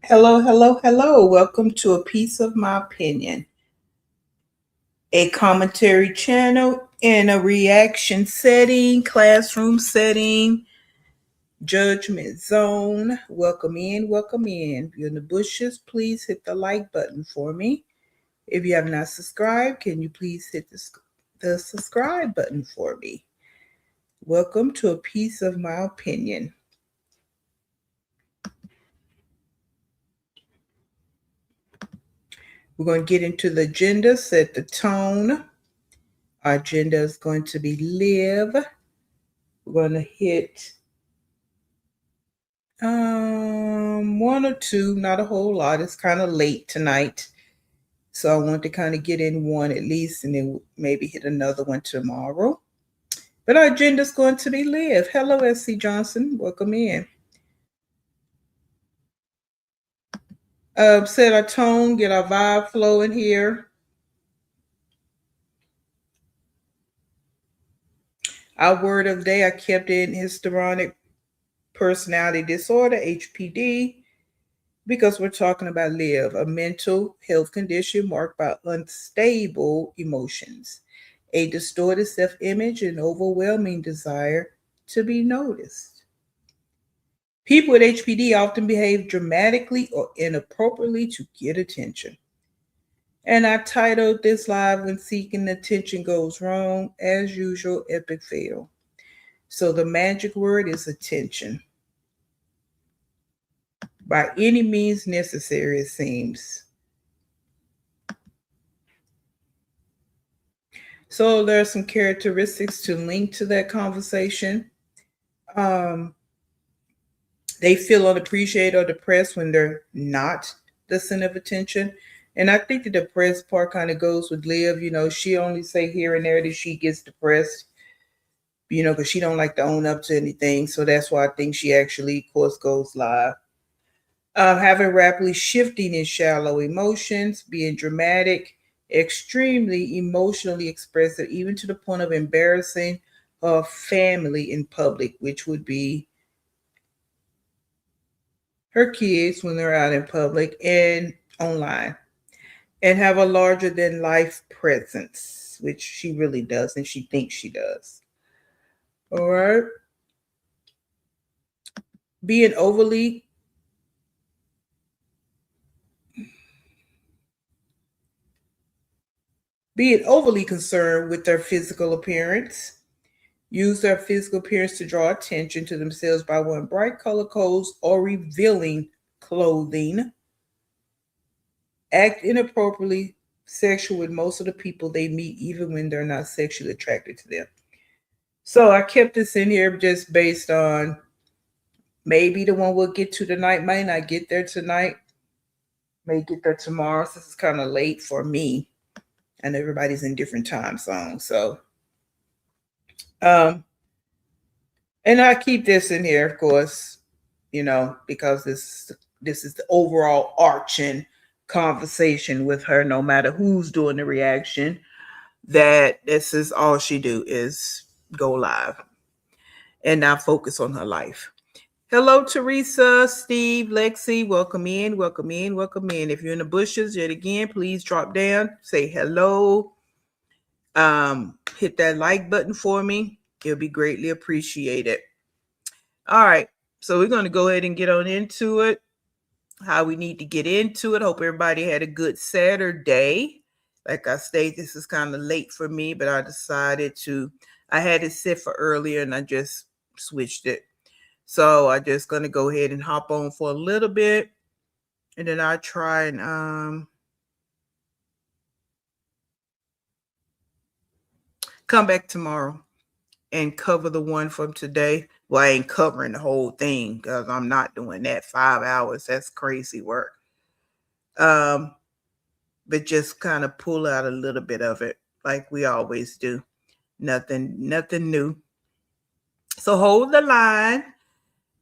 Hello, hello, hello. Welcome to A Piece of My Opinion, a commentary channel in a reaction setting, classroom setting, judgment zone. Welcome in, welcome in. If you're in the bushes, please hit the like button for me. If you have not subscribed, can you please hit the subscribe button for me? Welcome to A Piece of My Opinion. We're going to get into the agenda, set the tone. Our agenda is going to be live. We're going to hit one or two, not a whole lot. It's kind of late tonight. So I want to kind of get in one at least and then maybe hit another one tomorrow. But our agenda is going to be live. Hello, SC Johnson. Welcome in. Set our tone, get our vibe flowing here. Our word of the day, I kept in histrionic personality disorder, HPD, because we're talking about live, a mental health condition marked by unstable emotions, a distorted self-image, and overwhelming desire to be noticed. People with HPD often behave dramatically or inappropriately to get attention. And I titled this live When Seeking Attention Goes Wrong, as usual, epic fail. So the magic word is attention. By any means necessary, it seems. So there are some characteristics to link to that conversation. They feel unappreciated or depressed when they're not the center of attention. And I think the depressed part kind of goes with Liv. She only say here and there that she gets depressed, because she don't like to own up to anything. So that's why I think she actually, of course, goes live. Having rapidly shifting and shallow emotions, being dramatic, extremely emotionally expressive, even to the point of embarrassing her family in public, which would be her kids when they're out in public and online, and have a larger than life presence, which she really does, and she thinks she does. All right. Being overly being overly concerned with their physical appearance, use their physical appearance to draw attention to themselves by wearing bright color codes or revealing clothing, act inappropriately sexual with most of the people they meet, even when they're not sexually attracted to them. So I kept this in here just based on maybe the one we'll get to tonight might not get there tonight, may get there tomorrow. So this is kind of late for me, and everybody's in different time zones. So, um, and I keep this in here, of course, because this is the overall arching conversation with her. No matter who's doing the reaction, that this is all she do is go live and not focus on her life. Hello, Teresa, Steve, Lexi. Welcome in, welcome in, welcome in. If you're in the bushes, yet again, please drop down, say hello. Hit that like button for me. It'll be greatly appreciated. All right. So we're going to go ahead and get on into it. How we need to get into it. Hope everybody had a good Saturday. Like I stated, this is kind of late for me, but I decided I had it set for earlier and I just switched it. So I'm just going to go ahead and hop on for a little bit. And then I'll try and come back tomorrow and cover the one from today. Well, I ain't covering the whole thing because I'm not doing that 5 hours. That's crazy work. But just kind of pull out a little bit of it like we always do. Nothing new. So hold the line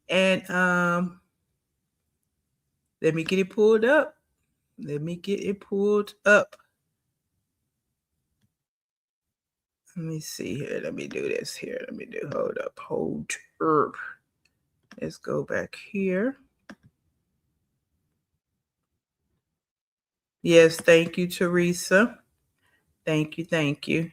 and let me get it pulled up. Let me get it pulled up. Let me see here. Let me do this here. Hold up. Let's go back here. Yes, thank you, Teresa. Thank you, thank you.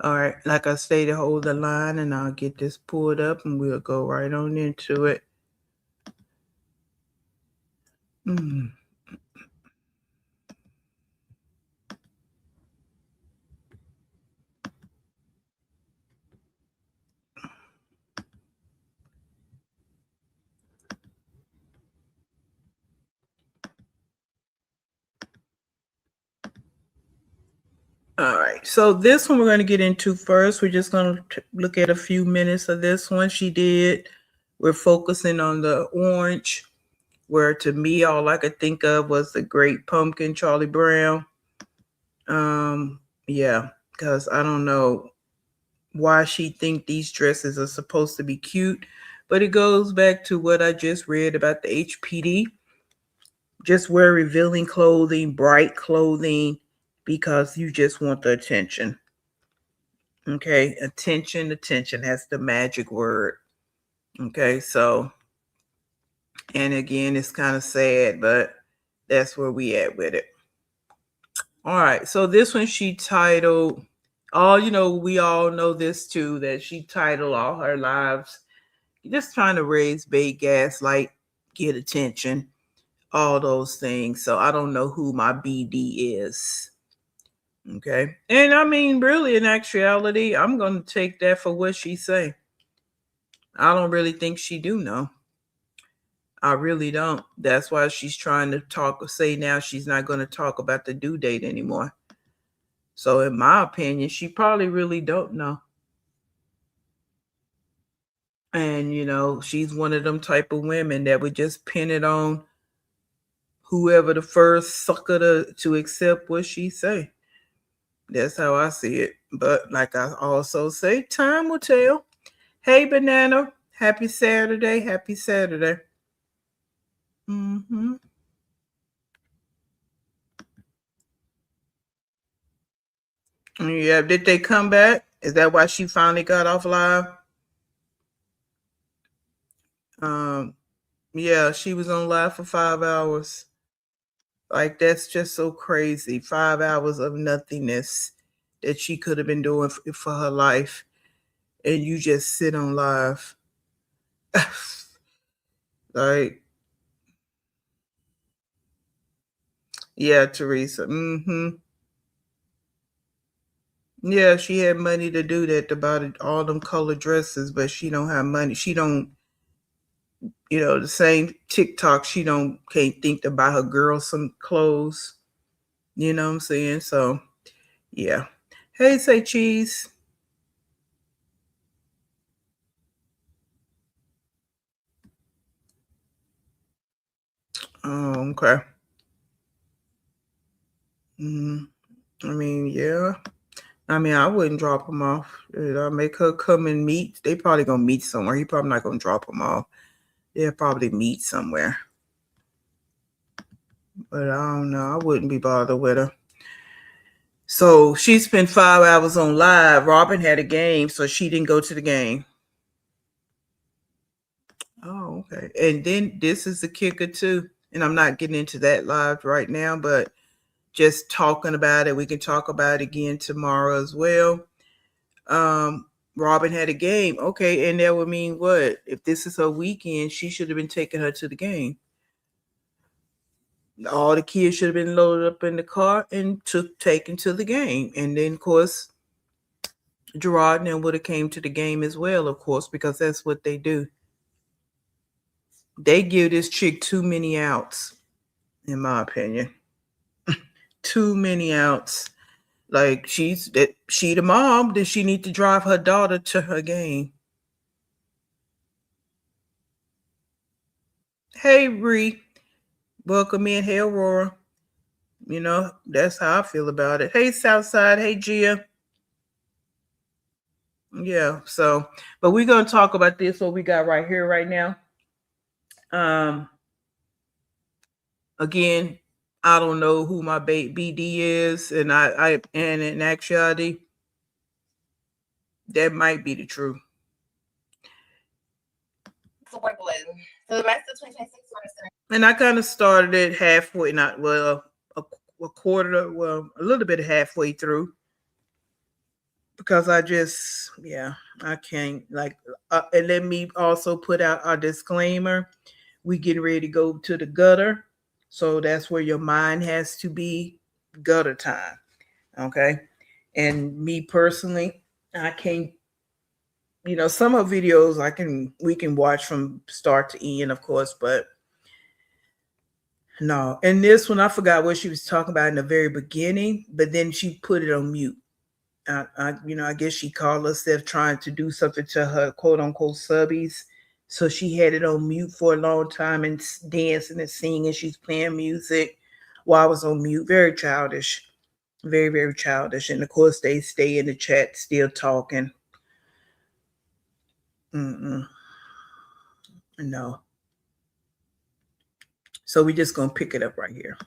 All right, like I stated, hold the line and I'll get this pulled up and we'll go right on into it. Mm. All right, so this one we're going to get into first. We're just going to look at a few minutes of this one she did. We're focusing on the orange, where to me all I could think of was the Great Pumpkin, Charlie Brown. Yeah, because I don't know why she think these dresses are supposed to be cute, but it goes back to what I just read about the HPD. Just wear revealing clothing, bright clothing, because you just want the attention. Okay, attention, attention. That's the magic word. Okay, so, and again, it's kind of sad, but that's where we at with it. All right, so this one she titled, all we all know this too, that she titled all her lives, just trying to raise bait, gaslight, get attention, all those things. So I don't know who my BD is. Okay. And I mean, really, in actuality, I'm going to take that for what she say. I don't really think she do know. I really don't. That's why she's trying to talk or say now she's not going to talk about the due date anymore. So in my opinion, she probably really don't know. And she's one of them type of women that would just pin it on whoever the first sucker to accept what she say. That's how I see it. But like I also say, time will tell. Hey, Banana. Happy Saturday. Happy Saturday. Mm-hmm. Yeah, did they come back? Is that why she finally got off live? Um, yeah, she was on live for 5 hours. Like, that's just so crazy. 5 hours of nothingness that she could have been doing for her life. And you just sit on live. Like, yeah, Teresa. Mm-hmm. Yeah, she had money to do that, to buy all them color dresses, but she don't have money. She don't, the same TikTok, she can't think to buy her girl some clothes. You know what I'm saying? So yeah. Hey, say cheese. Oh, okay. Mm, I mean, yeah. I mean, I wouldn't drop him off. I make her come and meet. They probably gonna meet somewhere. He probably not gonna drop him off. They'll probably meet somewhere. But I don't know. I wouldn't be bothered with her. So she spent 5 hours on live. Robin had a game, so she didn't go to the game. Oh, okay. And then this is the kicker too. And I'm not getting into that live right now, but just talking about it. We can talk about it again tomorrow as well. Robin had a game. Okay, and that would mean what? If this is her weekend, she should have been taking her to the game. All the kids should have been loaded up in the car and taken to the game. And then of course Gerard and them would have came to the game as well, of course, because that's what they do. They give this chick too many outs, in my opinion. Too many outs. Like, she the mom, then she need to drive her daughter to her game. Hey Ree, welcome in. Hey Aurora. That's how I feel about it. Hey Southside. Hey Gia. Yeah. So, but we're gonna talk about this. What we got right here, right now. Um. Again, I don't know who my BD is, and and in actuality, that might be the truth. So the rest of 2026, and I kind of started it halfway, not well, a quarter, well, a little bit halfway through, because I just, yeah, I can't and let me also put out our disclaimer. We getting ready to go to the gutter, so that's where your mind has to be, gutter time. Okay, and me personally, I can't. Some of videos we can watch from start to end, of course, but no. And this one, I forgot what she was talking about in the very beginning, but then she put it on mute. I guess she called herself trying to do something to her quote unquote subbies. So she had it on mute for a long time and dancing and singing. She's playing music while I was on mute. Very childish. Very, very childish. And of course, they stay in the chat still talking. No. So we just going to pick it up right here.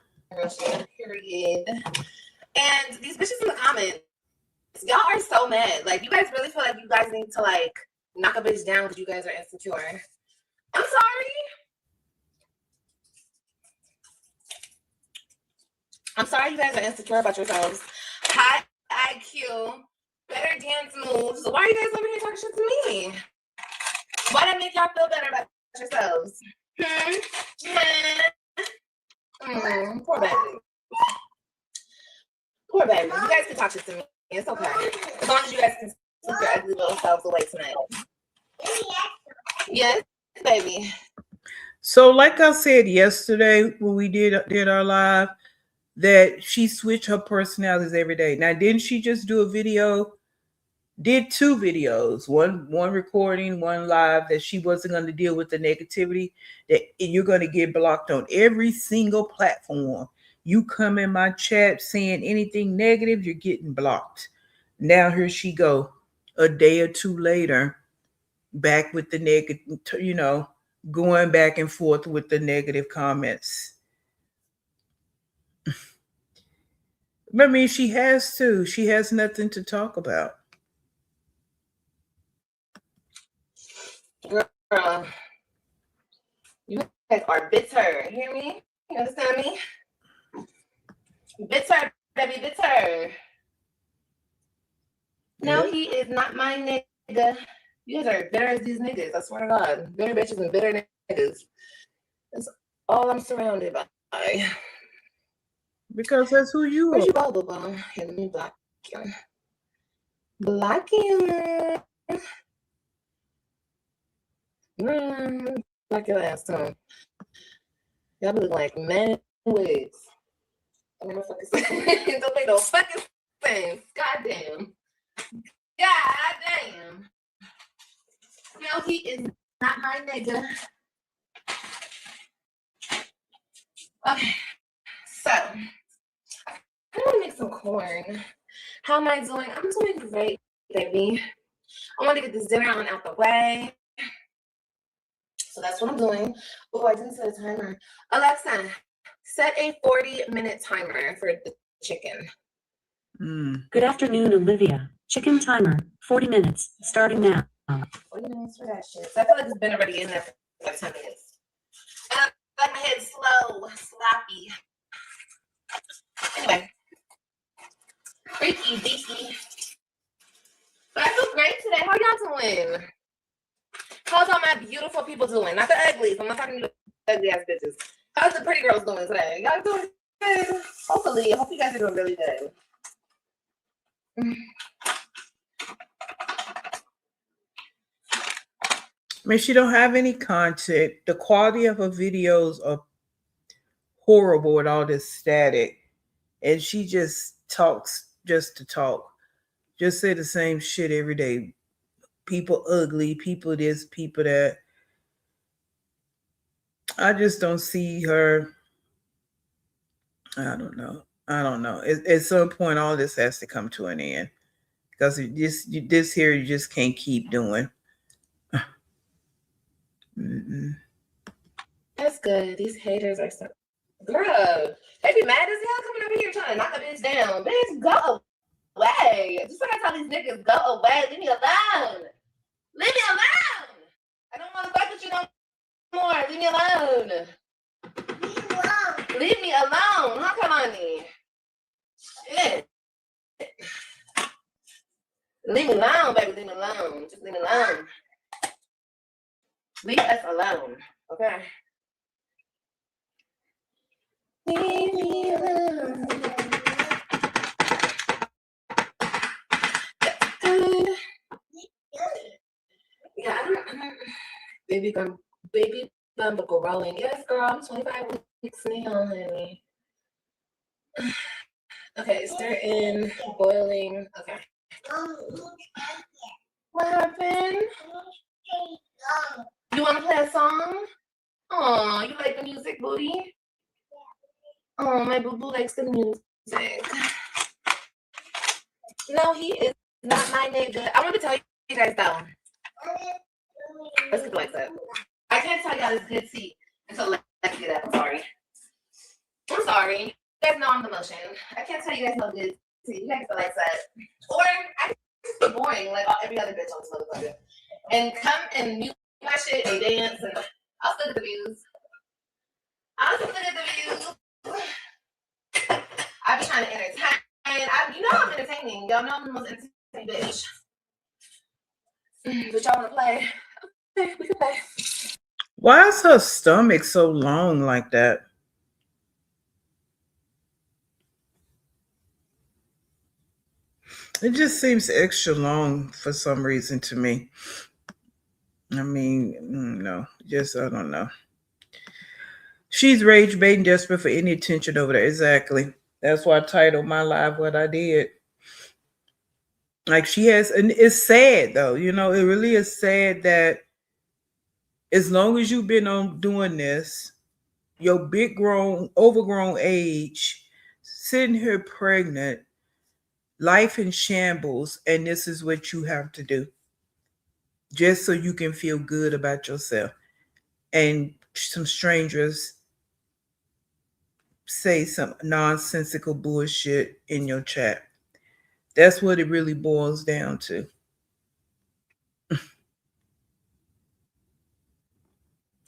Period. And these bitches in the comments, y'all are so mad. Like, you guys really feel like you guys need to, like, knock a bitch down because you guys are insecure. I'm sorry. I'm sorry you guys are insecure about yourselves. High IQ, better dance moves. Why are you guys over here talking shit to me? Why that make y'all feel better about yourselves? Poor baby. Poor baby. You guys can talk shit to me. It's okay. As long as you guys can keep your ugly little selves away tonight. Yes, baby. So, like I said yesterday when we did our live, that she switched her personalities every day. Now, didn't she just do a video? Did two videos, one recording, one live, that she wasn't going to deal with the negativity, that you're going to get blocked on every single platform. You come in my chat saying anything negative, you're getting blocked. Now here she go, a day or two later, back with the negative, going back and forth with the negative comments. I mean, she has to. She has nothing to talk about. Girl, you guys are bitter. You hear me? You understand me? Bitter, baby, bitter. No, he is not my nigga. You guys are bitter as these niggas. I swear to God. Bitter bitches and bitter niggas. That's all I'm surrounded by. Because that's who you are. Where'd you go, Boo? Here, let me block you. Block you. Block your ass, too. Y'all be looking like men wigs. I'm gonna fucking say. Don't make no fucking sense. Goddamn. Goddamn. No, he is not my nigga. Okay, so I want to make some corn. How am I doing? I'm doing great, baby. I want to get this dinner on out the way. So that's what I'm doing. Oh, I didn't set a timer. Alexa, set a 40-minute timer for the chicken. Good afternoon, Olivia. Chicken timer, 40 minutes, starting now. 40 minutes for that shit. So I feel like it's been already in there for like 10 minutes. And I like my head slow, sloppy. Anyway. Freaky, deaky. But I feel great today. How y'all doing? How's all my beautiful people doing? Not the uglies. I'm not talking to the ugly ass bitches. How's the pretty girls doing today? Y'all doing good? Hopefully. I hope you guys are doing really good. I mean, she don't have any content. The quality of her videos are horrible with all this static. And she just talks just to talk. Just say the same shit every day. People ugly, people this, people that. I just don't see her. I don't know. At some point, all this has to come to an end. Because this here, you just can't keep doing. That's good. These haters are so Girl, they be mad as hell coming over here trying to knock a bitch down. Bitch, go away. Just like I tell these niggas, go away. Leave me alone. Leave me alone. I don't want to fuck with you no more. Leave me alone. Leave me alone. Huh, Kalani? Shit. Leave me alone, baby. Leave me alone. Just leave me alone. Leave us alone. Okay? Leave me alone. Yeah, I don't baby bumble go rolling. Yes, girl, I'm 25 weeks now, honey. Okay, stir in boiling. Okay. What happened? You want to play a song? Oh, you like the music, booty? Oh, my boo boo likes the music. No, he is not my nigga. I want to tell you guys though. Let's keep it like that. I can't tell y'all this good tea until let's get up. I'm sorry. I'm sorry. You guys know I'm the motion. I can't tell you guys no good tea. You guys feel like that. Or I just be boring like every other bitch on this motherfucker. And come and mute my shit and dance and I'll still get the views. I'll still get the views. I be trying to entertain. You know I'm entertaining. Y'all know I'm the most entertaining bitch. But y'all want to play? Okay, we can play. Why is her stomach so long like that? It just seems extra long for some reason to me. I mean, no, just I don't know. She's rage baiting, desperate for any attention over there. Exactly. That's why I titled my live what I did. Like she has, and it's sad though. You know, it really is sad that as long as you've been on doing this, your big grown, overgrown age, sitting here pregnant, life in shambles, and this is what you have to do just so you can feel good about yourself. And some strangers say some nonsensical bullshit in your chat. That's what it really boils down to.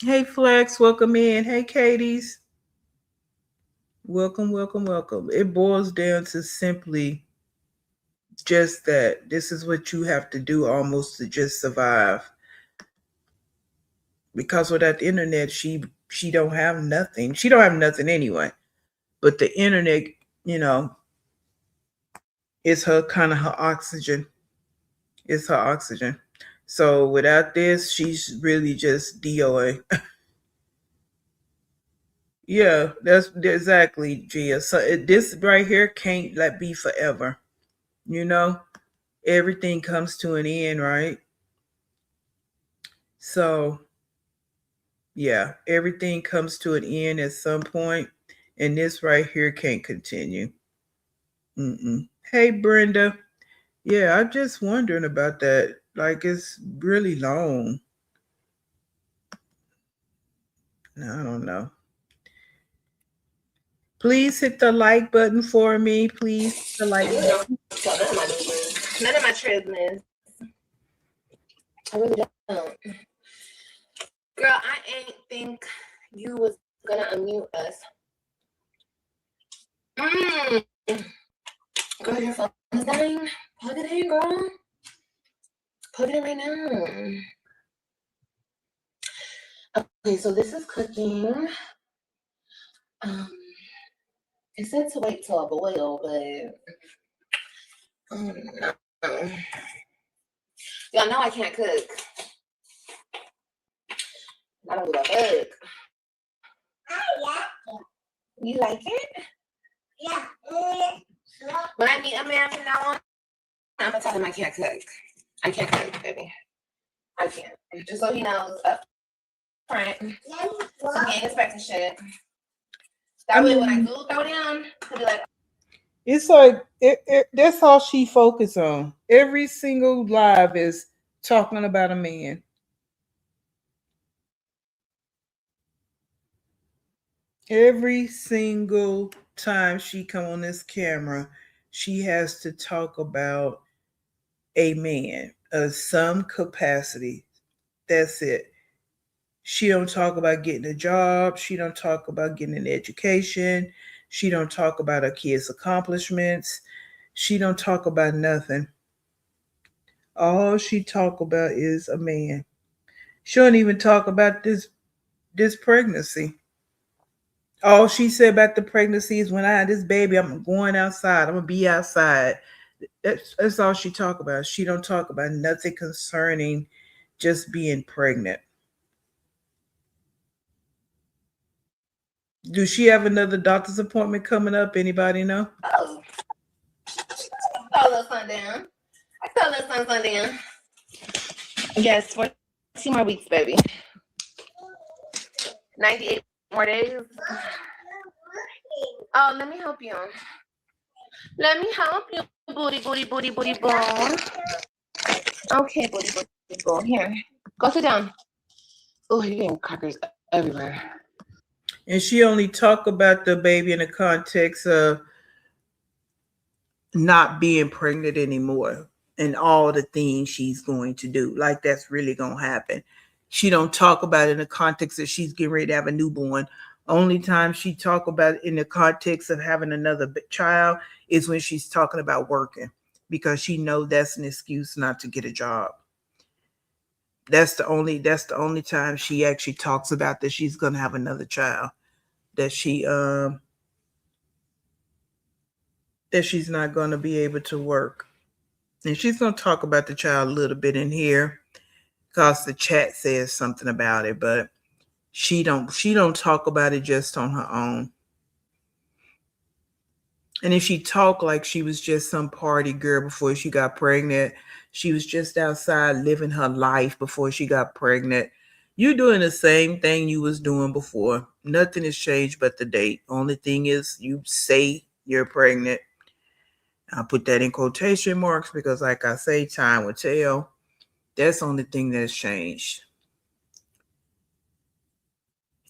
Hey, Flex, welcome in. Hey, Katie's. Welcome, welcome, welcome. It boils down to simply just that. This is what you have to do almost to just survive. Because without the internet, she don't have nothing. She don't have nothing anyway. But the internet, you know, is her kind of her oxygen. It's her oxygen. So without this, she's really just DOA. Yeah, that's exactly, Gia. So this right here can't like be forever. You know, everything comes to an end, right? So yeah, everything comes to an end at some point, and this right here can't continue. Hey, Brenda. Yeah, I'm just wondering about that. Like, it's really long. I don't know. Please hit the like button for me. Please hit the like button. None of my business. I really don't. Girl, I ain't think you was gonna unmute us. Girl, your phone is dying. Plug it in, girl. Plug it in right now. Okay, so this is cooking. It said to wait till a boil, but y'all know I can't cook. I don't give a fuck. You like it? Yeah. When I meet a man from now on, I'm gonna tell him I can't cook. I can't cook, baby. I can't. Just so he knows up front. So he ain't expecting shit. That way when I do throw down, he'll be like, it's like that's all she focuses on. Every single live is talking about a man. Every single time she come on this camera, she has to talk about a man of some capacity. That's it. She don't talk about getting a job. She don't talk about getting an education. She don't talk about her kids' accomplishments. She don't talk about nothing. All she talk about is a man. She don't even talk about this pregnancy. All she said about the pregnancy is when I had this baby, I'm going outside. I'm gonna be outside. That's all she talk about. She don't talk about nothing concerning just being pregnant. Do she have another doctor's appointment coming up? Anybody know? Oh, I saw a little sundown. I saw a little sundown. Yes, 14 more weeks, baby. 98 more days. Oh, let me help you. Let me help you, booty, booty, booty, booty, boo. Okay, booty, booty, boo. Here, go sit down. Oh, you're getting crackers everywhere. And she only talk about the baby in the context of not being pregnant anymore and all the things she's going to do. Like that's really gonna happen. She don't talk about it in the context that she's getting ready to have a newborn. Only time she talk about it in the context of having another child is when she's talking about working, because she know that's an excuse not to get a job. That's the only time she actually talks about that she's gonna have another child. That she's not gonna be able to work. And she's gonna talk about the child a little bit in here because the chat says something about it, but she don't talk about it just on her own. And if she talked like she was just some party girl before she got pregnant, she was just outside living her life before she got pregnant. You're doing the same thing you was doing before. Nothing has changed but the date. Only thing is you say you're pregnant. I'll put that in quotation marks because, like I say, time will tell. That's the only thing that's changed.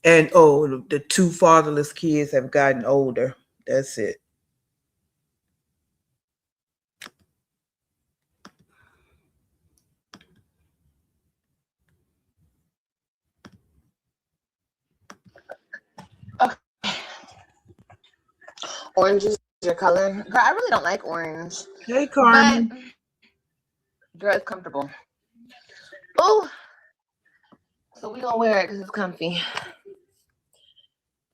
And oh, the two fatherless kids have gotten older. That's it. Okay. Orange is your color. Girl, I really don't like orange. Hey, Carmen. But, girl, it's comfortable. Oh, so we gonna wear it because it's comfy.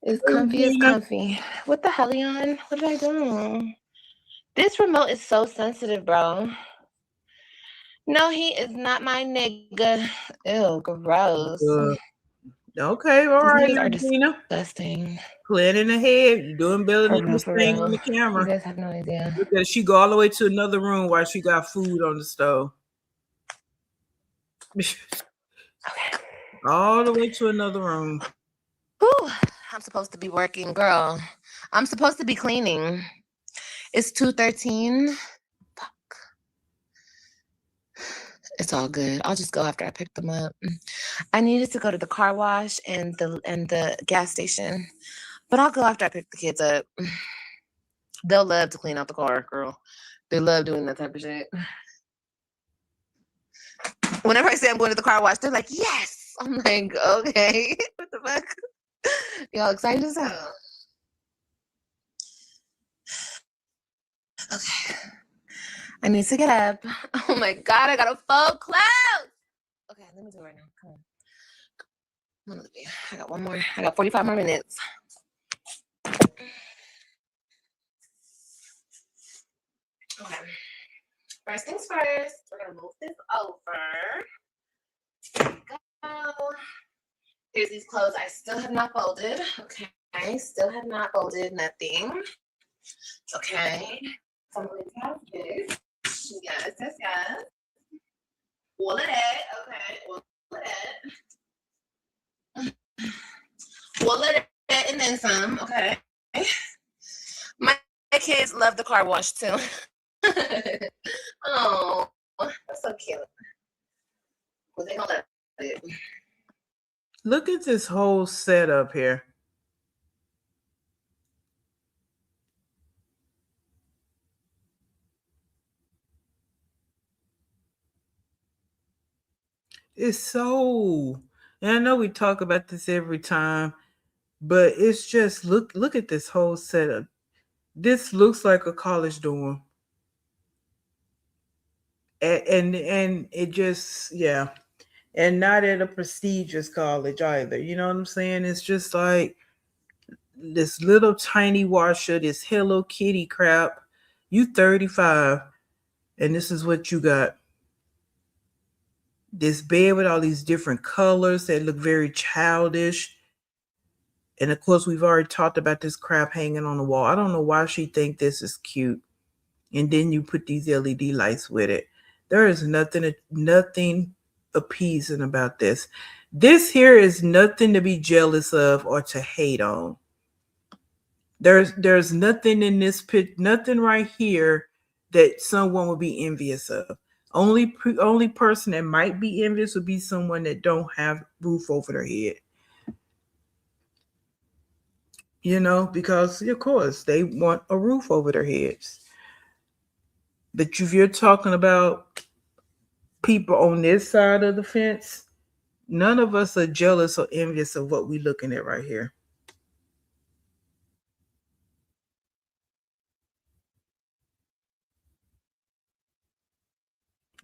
It's comfy, it's comfy. What the hell, Leon? What did I do? This remote is so sensitive, bro. No, he is not my nigga. Ew, gross. Okay, all right, These niggas are Gina. disgusting. Planning ahead. You're doing better than For this real, thing for on the real. camera. You guys have no idea. Because she go all the way to another room while she got food on the stove. Okay. All the way to another room. Whew, I'm supposed to be working, girl. I'm supposed to be cleaning. It's 2:13. Fuck. It's all good. I'll just go after I pick them up. I needed to go to the car wash and the gas station, but I'll go after I pick the kids up. They'll love to clean out the car, girl. They love doing that type of shit. Whenever I say I'm going to the car wash, they're like, yes. I'm like, okay. What the fuck? Y'all excited as hell. Okay. I need to get up. Oh my God, I got a full clothes. Okay, let me do it right now. Come on. Come on, Olivia. I got one more. I got 45 more minutes. Okay. First things first, we're gonna move this over. There we go. Here's these clothes I still have not folded. Okay, I still have not folded nothing. Okay. So I'm going to have this. Yes, yes, yes. All of that. Okay. All of that. All of that and then some. Okay. My kids love the car wash too. Oh, that's so cute. Well, they don't let it. Look at this whole setup here. It's so, and I know we talk about this every time, but it's just look at this whole setup. This looks like a college dorm. And it just, yeah. And not at a prestigious college either. You know what I'm saying? It's just like this little tiny washer, this Hello Kitty crap. You 35 and this is what you got. This bed with all these different colors that look very childish. And of course, we've already talked about this crap hanging on the wall. I don't know why she think this is cute. And then you put these LED lights with it. There is nothing appeasing about this. This here is nothing to be jealous of or to hate on. There's nothing in this pit, nothing right here that someone would be envious of. Only person that might be envious would be someone that don't have roof over their head. You know, because of course they want a roof over their heads. But if you're talking about people on this side of the fence, none of us are jealous or envious of what we're looking at right here.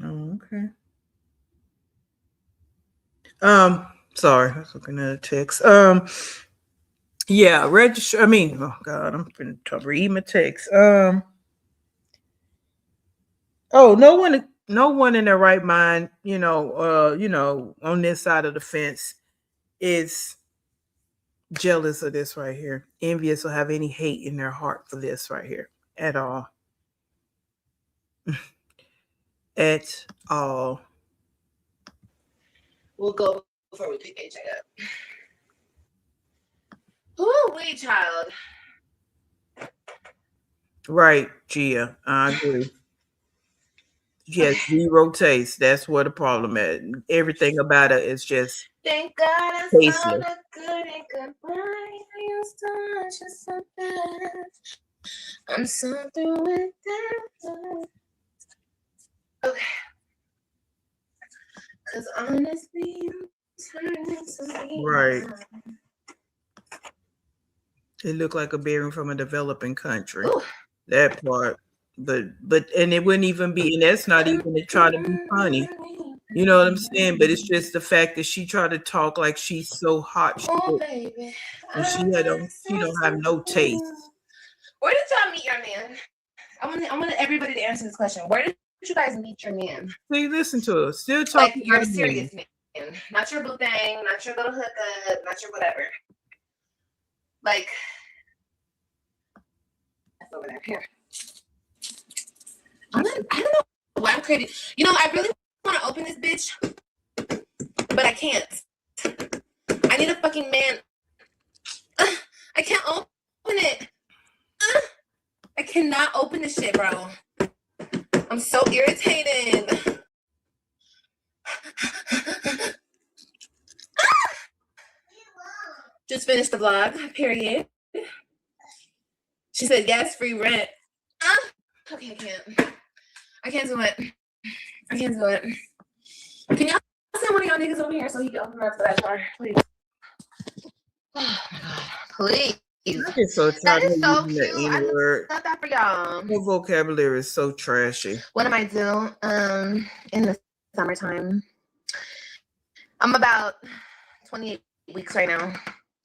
Oh, okay. Sorry, I was looking at a text. Yeah, register. I mean, oh God, I'm finna read my text. Oh, no one in their right mind, on this side of the fence is jealous of this right here, envious or have any hate in their heart for this right here at all. At all. We'll go before we pick AJ up. Oh, wait, child. Right, Gia. I agree. Yes, zero taste. That's what the problem is. Everything about it is just Thank God I tasteless. saw the good and goodbye. I used to watch it so fast. I'm so through with that. Okay. Because honestly, I'm turning to right. It looked like a bearing from a developing country. Ooh. That part. But and it wouldn't even be, and that's not even to try to be funny. You know what I'm saying? But it's just the fact that she tried to talk like she's so hot. Oh, baby. And she don't have no taste. Where did y'all meet your man? I want everybody to answer this question. Where did you guys meet your man? See, listen to her. Still talking like your serious man. Not your boo thing, not your little hookup, not your whatever. Like, that's over there. Here. I don't know why I'm crazy. You know, I really want to open this bitch, but I can't. I need a fucking man. I can't open it. I cannot open this shit, bro. I'm so irritated. Just finished the vlog, period. She said, yes, free rent. Okay, I can't do it. I can't do it. Can y'all send one of y'all niggas over here so he can open up that car, please? Oh my God, please. I get so tired of so using the N-word. I got that for y'all. Her vocabulary is so trashy. What am I doing in the summertime? I'm about 28 weeks right now.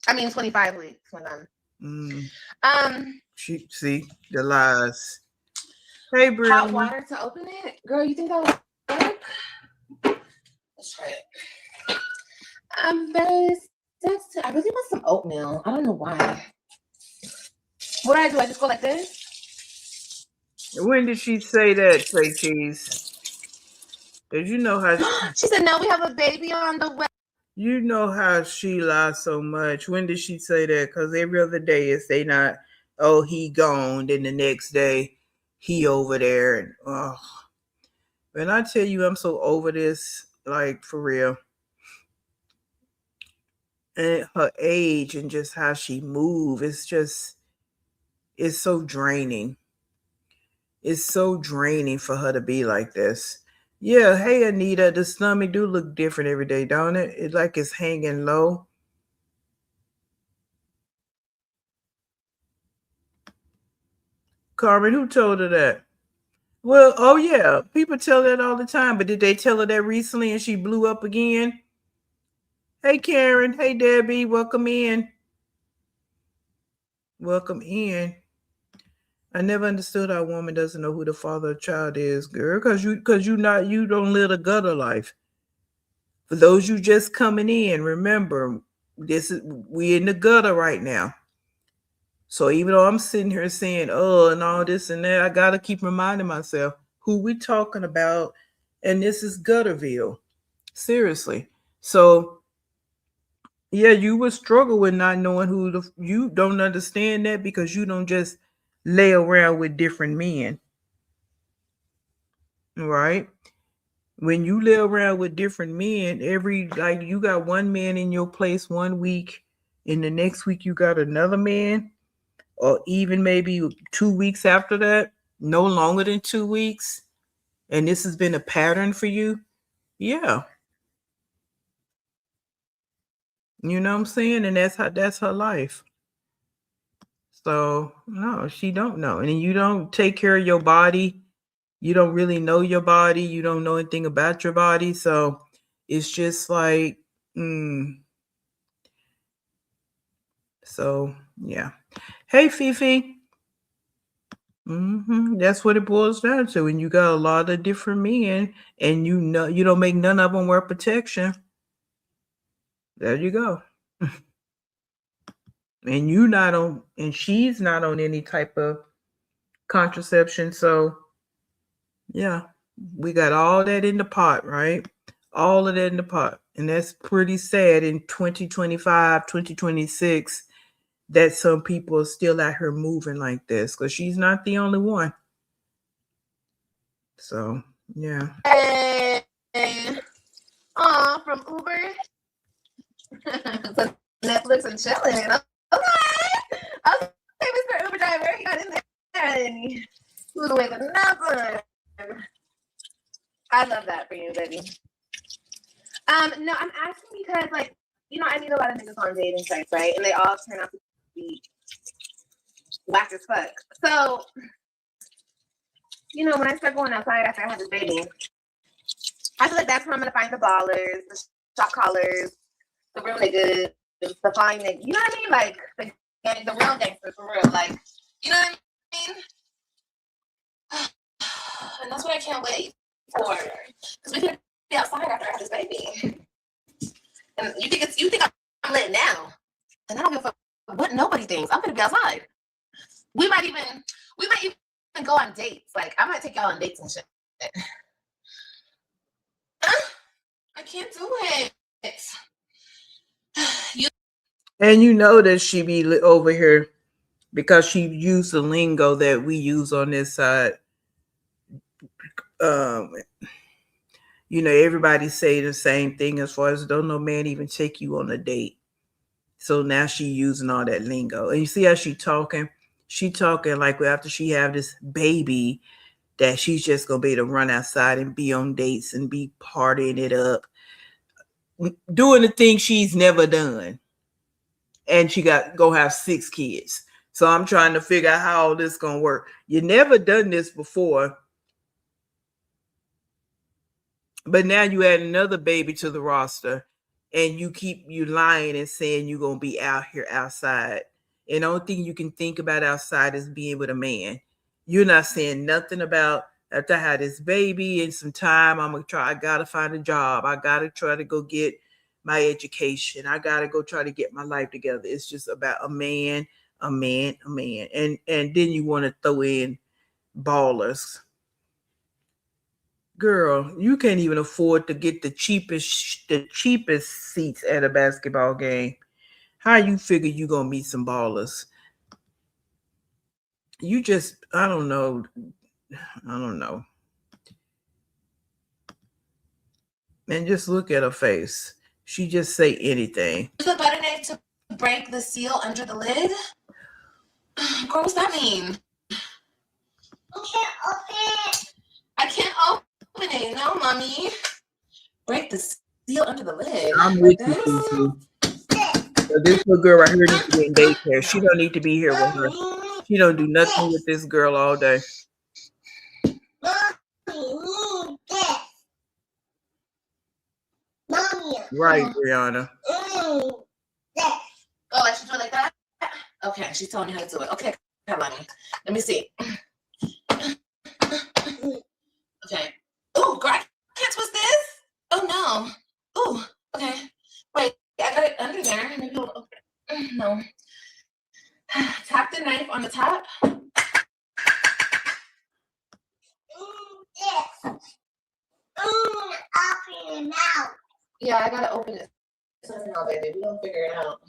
I mean 25 weeks. She see the lies. Hey, Brittany. Hot water to open it? Girl, you think that would work? Let's try it. I really want some oatmeal. I don't know why. What do I do? I just go like this? When did she say that, Trey Cheese? Because you know how she said, no, we have a baby on the way. You know how she lies so much. When did she say that? Because every other day is they not, oh, he gone. Then the next day, he over there. And when I tell you I'm so over this, like for real. And her age and just how she move, it's so draining. It's so draining for her to be like this. Yeah, hey Anita, the stomach do look different every day, don't it? It's like it's hanging low. Carmen, who told her that? Well, oh yeah, people tell that all the time, but did they tell her that recently and she blew up again? Hey Karen, hey Debbie, welcome in. Welcome in. I never understood how a woman doesn't know who the father of a child is, girl, you don't live a gutter life. For those you just coming in, remember we in the gutter right now. So even though I'm sitting here saying, oh, and all this and that, I gotta keep reminding myself who we talking about, and this is Gutterville. Seriously. So yeah, you would struggle with not knowing you don't understand that because you don't just lay around with different men, right? When you lay around with different men, like you got one man in your place 1 week, and the next week you got another man, or even maybe 2 weeks after that, no longer than 2 weeks, and this has been a pattern for you. Yeah, you know what I'm saying, and that's her life. So no, she don't know, and you don't take care of your body. You don't really know your body. You don't know anything about your body, so it's just like, so yeah. Hey, Fifi. That's what it boils down to. When you got a lot of different men, and you know you don't make none of them wear protection. There you go. And she's not on any type of contraception. So yeah, we got all that in the pot, right? All of that in the pot. And that's pretty sad in 2025, 2026, that some people are still out here moving like this, because she's not the only one. So yeah. Hey. From Uber. Netflix and chilling. Okay, Mr. Uber driver, you got in there and he was away with nothing. I love that for you, baby. No, I'm asking because, like, I meet a lot of niggas on dating sites, right? And they all turn out to be whack as fuck. So, when I start going outside after I have this baby, I feel like that's where I'm gonna find the ballers, the shot callers, the real niggas, the fine niggas. You know what I mean? Like the real gangsters for real. Like, you know what I mean? And that's what I can't wait for. Because we could be outside after I have this baby. And you think I'm lit now. And I don't give a fuck what nobody thinks. I'm gonna be outside. We might even go on dates. Like, I might take y'all on dates and shit. I can't do it. And you know that she be over here because she used the lingo that we use on this side. Everybody say the same thing as far as don't no man even take you on a date. So now she using all that lingo. And you see how she talking? She talking like after she have this baby that she's just going to be able to run outside and be on dates and be partying it up. Doing the thing she's never done. And she gonna have 6 kids. So I'm trying to figure out how all this gonna work. You never done this before, but now you add another baby to the roster, and you lying and saying you're gonna be out here outside. And the only thing you can think about outside is being with a man. You're not saying nothing about after I had this baby and some time. I gotta find a job. I gotta try to go get my education. I gotta go try to get my life together. It's just about a man. And then you want to throw in ballers. Girl, you can't even afford to get the cheapest seats at a basketball game. How you figure you gonna meet some ballers? I don't know. And just look at her face. She just say anything. Use a butter knife to break the seal under the lid? Girl, what's that mean? I can't open it. I can't open it. No, Mom. mommy. Break the seal under the lid. I'm Like with you, this. Kiki. So this little girl right here needs to be in daycare. She don't need to be here with her. She don't do nothing with this girl all day. Right, Brianna. Oh, I should do it like that? Okay, she's telling me how to do it. Okay, come on. Let me see. Okay. Oh, girl, I can't twist this. Oh, no. Oh, okay. Wait, I got it under there. Maybe it'll, no. Tap the knife on the top. Open it out. Yeah, I gotta open it. No, baby, we don't figure it out.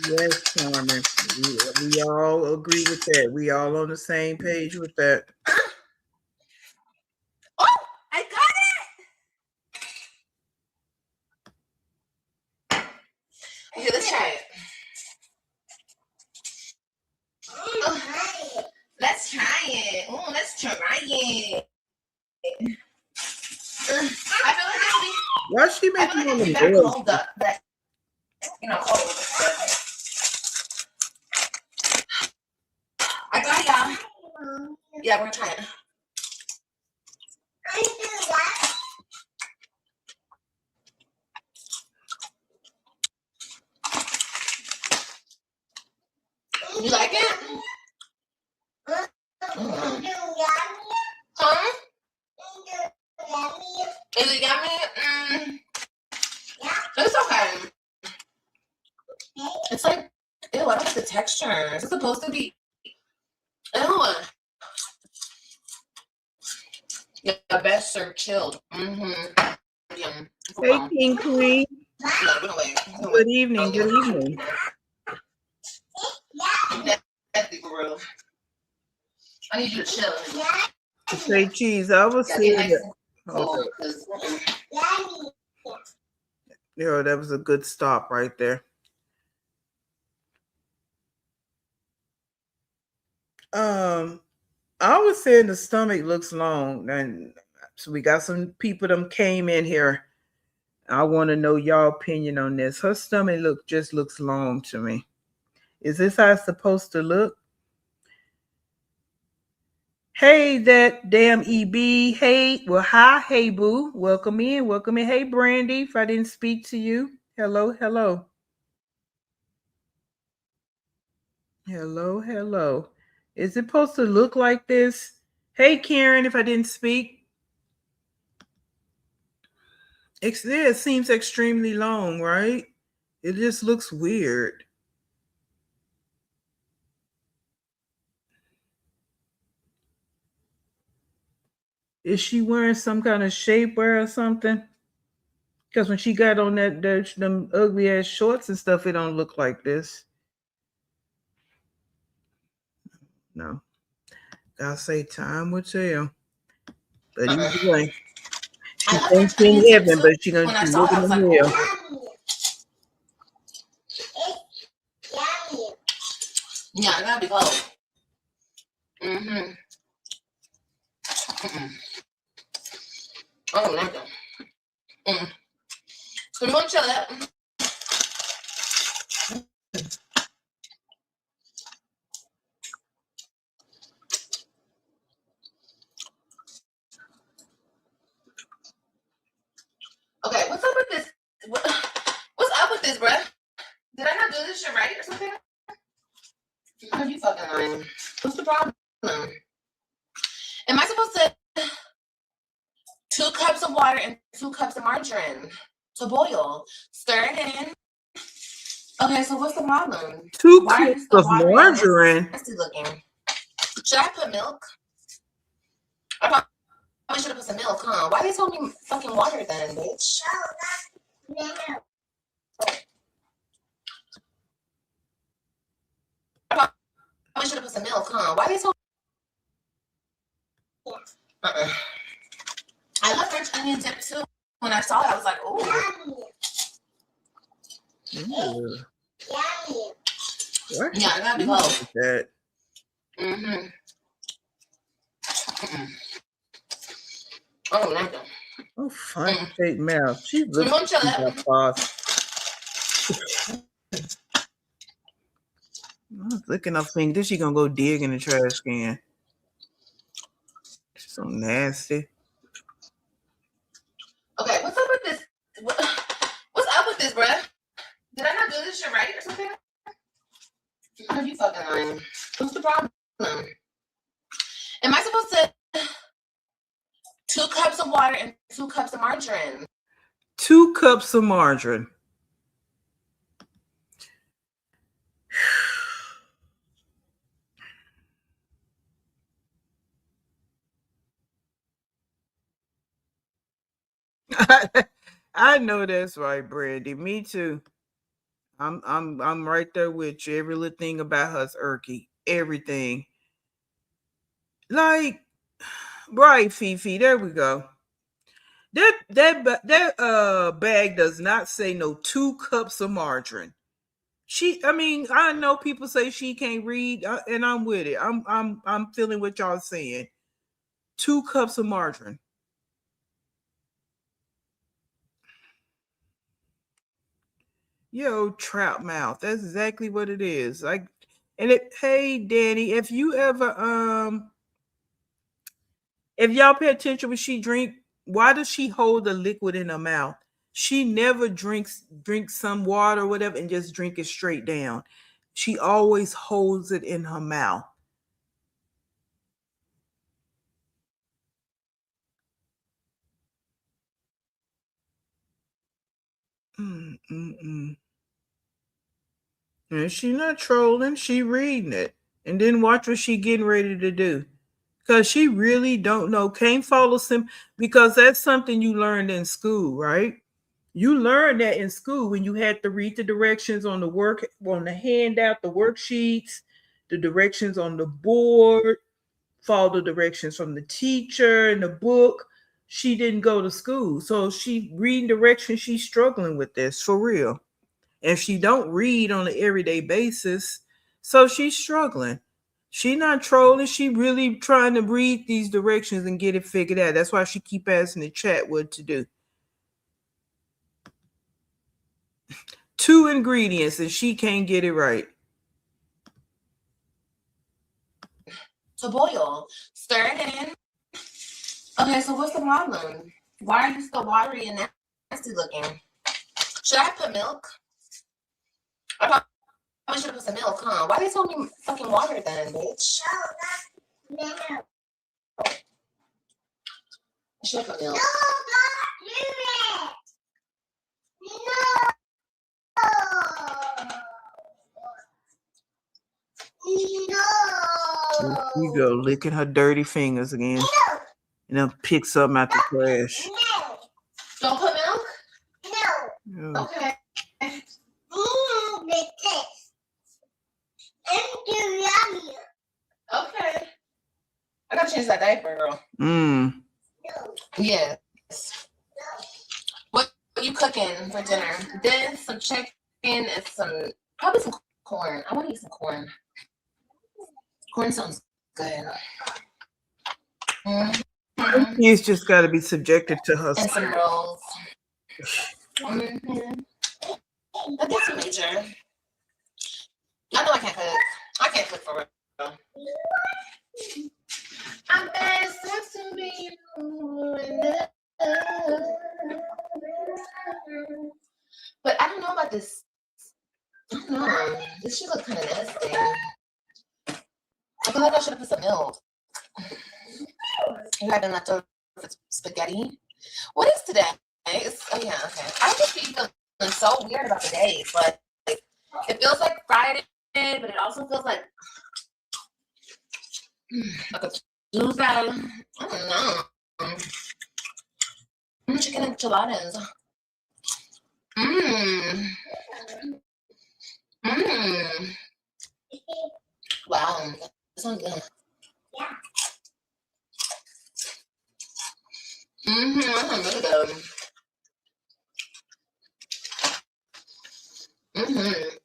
Yes, Carmen. We all agree with that. We all on the same page with that. Oh, I got it. Okay, let's try it. Oh, let's try it. Oh, let's try it. I feel like it'll be. Why is she I feel making like all it'll be the better noise? cold up. That cold. I got y'all. Yeah, we're gonna try it. You like it? Huh? Is it yummy? It's okay. It's like, ew, I don't like the texture. Is it supposed to be? Ew. Yeah, best served chilled. Yeah. Hey, King Queen. No, we don't wait. Good evening. Good evening. That's for real. I need you to chill. Say cheese. I was saying that. Yeah, that was a good stop right there. I was saying the stomach looks long, and so we got some people that came in here. I want to know y'all opinion on this. Her stomach just looks long to me. Is this how it's supposed to look? Hey, that damn EB. Hey, well, hi, hey, boo. Welcome in. Welcome in. Hey, Brandy, if I didn't speak to you. Hello, hello. Hello, hello. Is it supposed to look like this? Hey, Karen, if I didn't speak. It seems extremely long, right? It just looks weird. Is she wearing some kind of shapewear or something? Because when she got on them ugly ass shorts and stuff, it don't look like this. No. I'll say time will tell. But either way, she thinks in heaven, but she gonna be living in hell. Yeah, I gotta be cold. I don't like that. So we want to chill that. Okay, what's up with this? What's up with this, bruh? Did I not do this shit right or something? Are you fucking lying? What's the problem? Am I supposed to 2 cups of water and 2 cups of margarine to boil? Stir it in. Okay, so what's the problem? 2 cups of margarine. Nasty looking. Should I put milk? I probably should have put some milk, huh? Why they told me fucking water then, bitch? I probably should have put some milk, huh? Why they told me? I love French onion dip too. When I saw it, I was like, ooh. Ew. What? Yeah, I gotta go. That? Mm-hmm. I don't like them. Oh, fun fake mouth. She You looks want to like chill a boss. I was looking up thinking, this she gonna go dig in the trash can. She's so nasty. Okay, what's up with this? What's up with this, bruh? Did I not do this shit right or something? Are you fucking lying? What's the problem? Am I supposed to 2 cups of water and 2 cups of margarine? 2 cups of margarine. I know that's right, Brandy. Me too. I'm right there with you. Every little thing about her's irky. Everything. Like, right, Fifi. There we go. That bag does not say no 2 cups of margarine. I know people say she can't read, and I'm with it. I'm feeling what y'all saying. 2 cups of margarine. Yo, trout mouth. That's exactly what it is. Like, hey, Danny, if you ever if y'all pay attention when she drink, why does she hold the liquid in her mouth? She never drinks some water or whatever and just drink it straight down. She always holds it in her mouth. Mm-mm-mm. And she not trolling, she reading it. And then watch what she getting ready to do. Because she really don't know, can't follow some, because that's something you learned in school, right? You learned that in school when you had to read the directions on the handout, the worksheets, the directions on the board, follow the directions from the teacher in the book. She didn't go to school. So she reading directions, she's struggling with this for real. If she don't read on an everyday basis, so she's struggling. She not trolling. She really trying to read these directions and get it figured out. That's why she keep asking the chat what to do. 2 ingredients and she can't get it right. To boil. Stir it in. Okay, so what's the problem? Why are you so watery and nasty looking? Should I put milk? I probably should have put some milk, huh? Why they told me fucking water then, bitch? No. I should have put milk. You go licking her dirty fingers again. And then pick something out the trash. Don't put milk? No. Okay. Okay. I gotta change that diaper, girl. Yes. What are you cooking for dinner? This, some chicken, and probably some corn. I want to eat some corn. Corn sounds good. He's just got to be subjected to her. And some rolls. That's major. I know I can't cook. I can't cook for real. I'm best to be but I don't know about this. I don't know. This should look kind of nasty. I feel like I should have put some milk. You having leftover spaghetti? What is today? Oh yeah, okay. I just be feeling so weird about the days. Like it feels like Friday, but it also feels like a Tuesday. I don't know. Chicken enchiladas. Wow, that sounds good. Yeah. That sounds really good. Mm-hmm.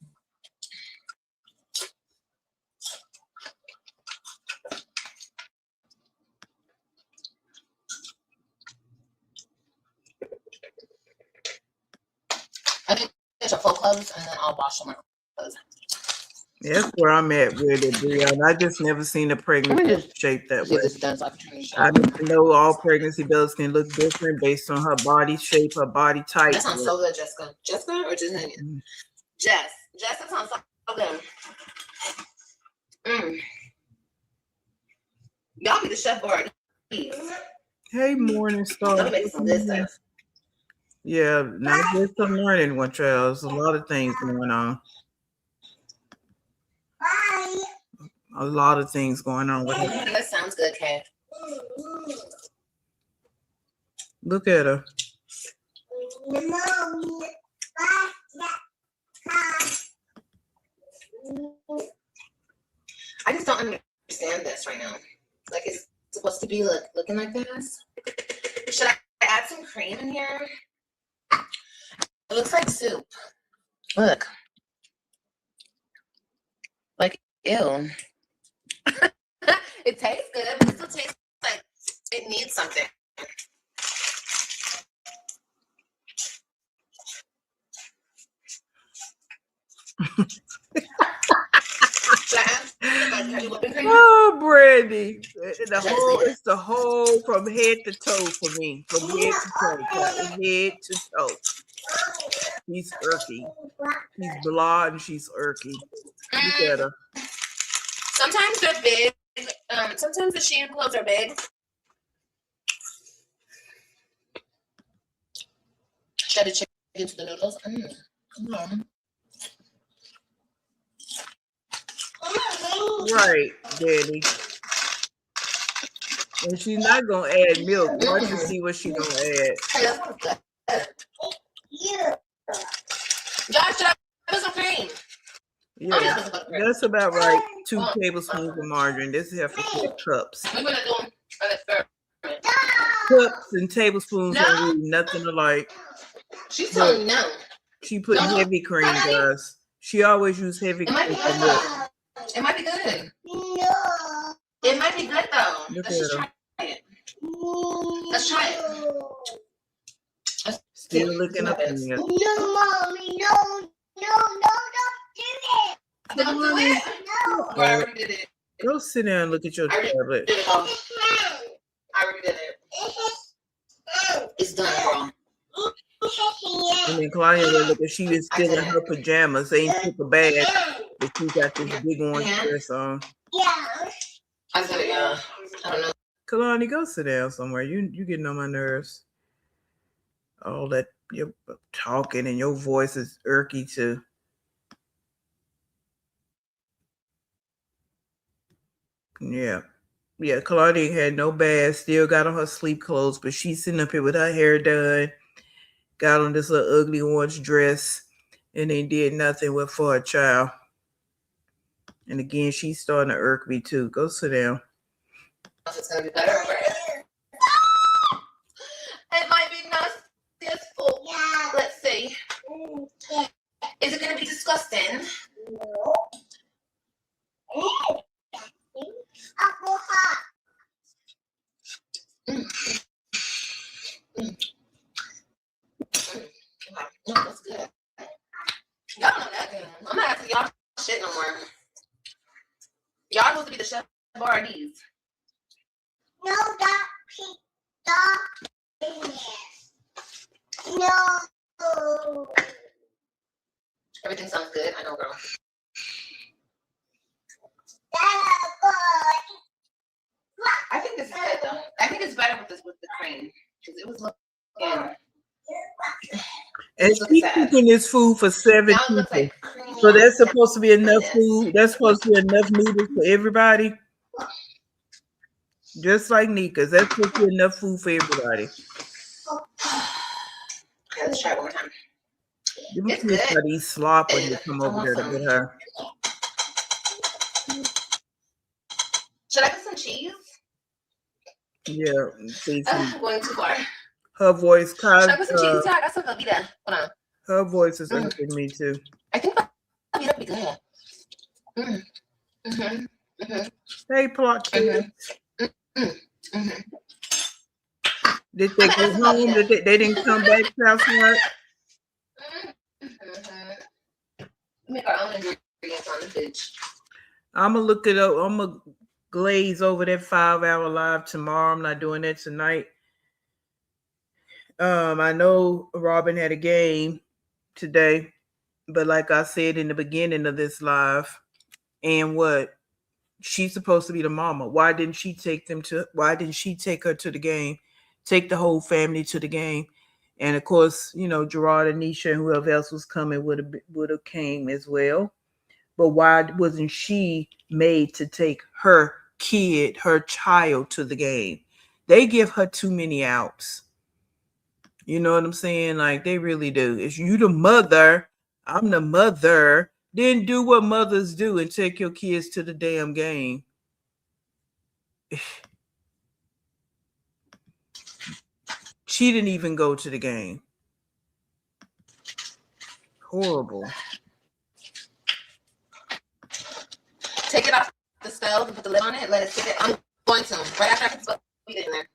I think get your full clothes and then I'll wash my clothes. That's where I'm at with it, Brian. I just never seen a pregnancy shape that way. I need to know all pregnancy belts can look different based on her body shape, her body type. That sounds so good, Jessica. Jessica or just Jess. Jess, that sounds so good. Y'all be the chef board. Hey, morning star. I'll make some good stuff. Yeah, not just some learning one, child. There's a lot of things going on. A lot of things going on with her. That sounds good, Kay. Look at her. I just don't understand this right now. Like, it's supposed to be looking like this. Should I add some cream in here? It looks like soup. Look. Like, ew. It tastes good, but it still tastes like it needs something. Oh, Brandy. It's the whole from head to toe for me. From head to toe. From head to toe. She's irky. She's blonde and she's irky. Look at her. Sometimes they're big. Sometimes the Shein clothes are big. Shredded chicken into the noodles. Right, Daddy. And she's not gonna add milk. Watch and see what she gonna add. Josh, should I put some cream? Yeah, that's about right. 2 tablespoons of margarine. This is for 4 cups. We're gonna do an experiment. Cups and tablespoons are really nothing alike. She's telling no. She put heavy cream, guys. She always use heavy cream for milk. It might be good. No. It might be good though. Let's just try it. Let's try it. Still looking up in here. No, mommy, no, don't do it. Don't do it. No. I already did it. Go sit down and look at your tablet. I already did it. It's done, girl. And then Claudia look at she is still in her pajamas. Ain't took a bath, but she got this big orange dress on. Yeah. I said it, yeah. I don't know. Kalani, go sit down somewhere. You getting on my nerves. All that you're talking and your voice is irky too. Yeah. Yeah, Kalani had no bath, still got on her sleep clothes, but she's sitting up here with her hair done, got on this little ugly orange dress, and they did nothing with for a child. And again, she's starting to irk me too. Go sit down. It's gonna be better over here. It might be nasty. Yeah. Let's see. Is it gonna be disgusting? No. Apple hot. No, that's good. Y'all know that good. I'm not asking y'all shit no more. Y'all supposed to be the chef of RDs. No, that pizza. No. Everything sounds good. I know, girl. I think this is good though. I think it's better with this with the cream because it was looking. And she's cooking this food for 7 people. Like so that's supposed to be enough food. That's supposed to be enough noodles for everybody. Just like Nika's. That's supposed to be enough food for everybody. Okay, let's try it one more time. It's good. How to eat slop when you come over there to get her. Should I put some cheese? Yeah. Going too far. Her voice Should I put some cheese? I got some Velveeta. Hold on. Her voice is irking me too. I think that'd be good. Hey, plot kids. Mm-hmm. Did they go home? They didn't come back last night? Make our own ingredients on the fridge. I'm going to look it up. I'm going to glaze over that 5-hour live tomorrow. I'm not doing that tonight. I know Robin had a game today, but like I said in the beginning of this live, and what? She's supposed to be the mama. Why didn't she take her to the game? Take the whole family to the game. And of course, Gerard and Nisha and whoever else was coming would have came as well. But why wasn't she made to take her kid, her child to the game? They give her too many outs. You know what I'm saying? Like, they really do. If you the mother, I'm the mother, then do what mothers do and take your kids to the damn game. She didn't even go to the game. Horrible. Take it off the stove and put the lid on it. Let it sit. I'm going to. Right after I put the meat in there.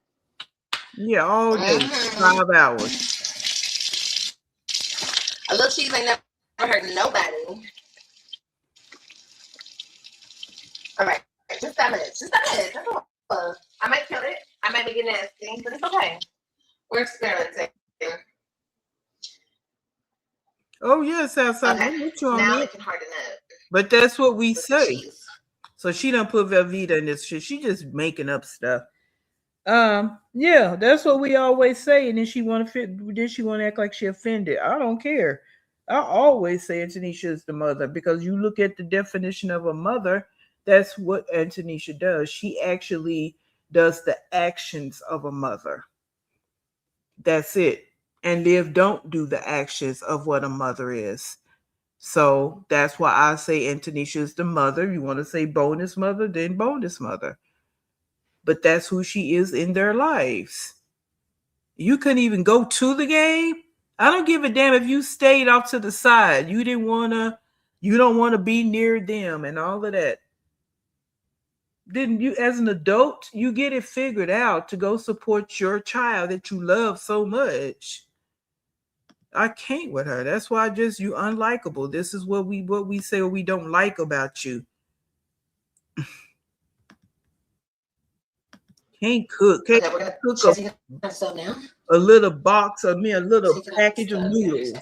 Yeah, all day. 5 hours. A little cheese ain't never hurt nobody. All right. Just that minute. That's all. I might kill it. I might be getting nasty, but it's okay. We're experimenting. Oh, yes, outside. Okay. Now it can harden up. But that's what we With say. cheese. So she done put Velveeta in this shit. She just making up stuff. Yeah, that's what we always say. And then she want to act like she offended. I don't care. I always say Antonisha is the mother, because you look at the definition of a mother. That's what Antonisha does. She actually does the actions of a mother. That's it. And Liv don't do the actions of what a mother is. So that's why I say Antonisha is the mother. You want to say bonus mother, then bonus mother. But that's who she is in their lives. You couldn't even go to the game. I don't give a damn if you stayed off to the side. You don't want to be near them and all of that. Didn't you, as an adult, you get it figured out to go support your child that you love so much. I can't with her. That's why you unlikable. This is what we say we don't like about you. Can't cook. Can't cook a little box of me, a little package of noodles.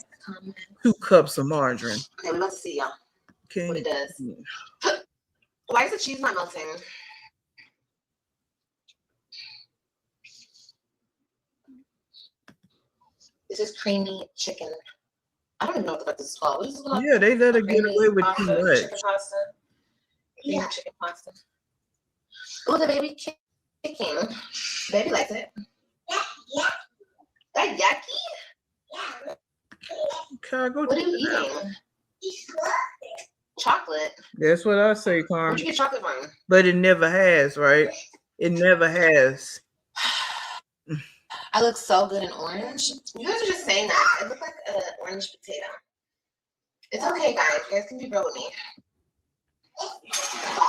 2 cups of margarine. Okay, we let's see y'all. Okay. What it does. Why is the cheese not melting? This is creamy chicken. I don't even know what the fuck this is called. What is this called? Yeah, they let her get away with too much. Chicken pasta. Yeah, chicken pasta. Oh, the baby chicken. Baby likes it. Yeah. That yucky? Yeah. What are you eating? Chocolate. That's what I say, Carmen. Where'd you get chocolate from? But it never has, right? It never has. I look so good in orange. You guys are just saying that. I look like an orange potato. It's okay, guys. You guys can be real with me.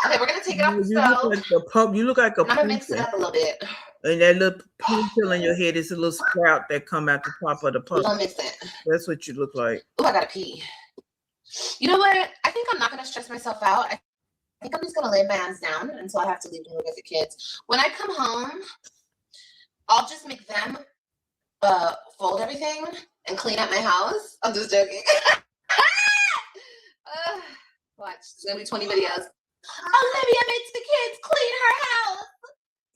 Okay, we're gonna take it off the stove. You look like a I'm gonna mix it up a little bit. And that little ponytail in your head is a little sprout that come out the top of the pumpkin. We're gonna mix it. That's what you look like. Oh, I gotta pee. You know what? I think I'm not gonna stress myself out. I think I'm just gonna lay my ass down until I have to leave to look at the kids. When I come home, I'll just make them fold everything and clean up my house. I'm just joking. Watch, there's gonna be 20 videos. Olivia makes the kids clean her house.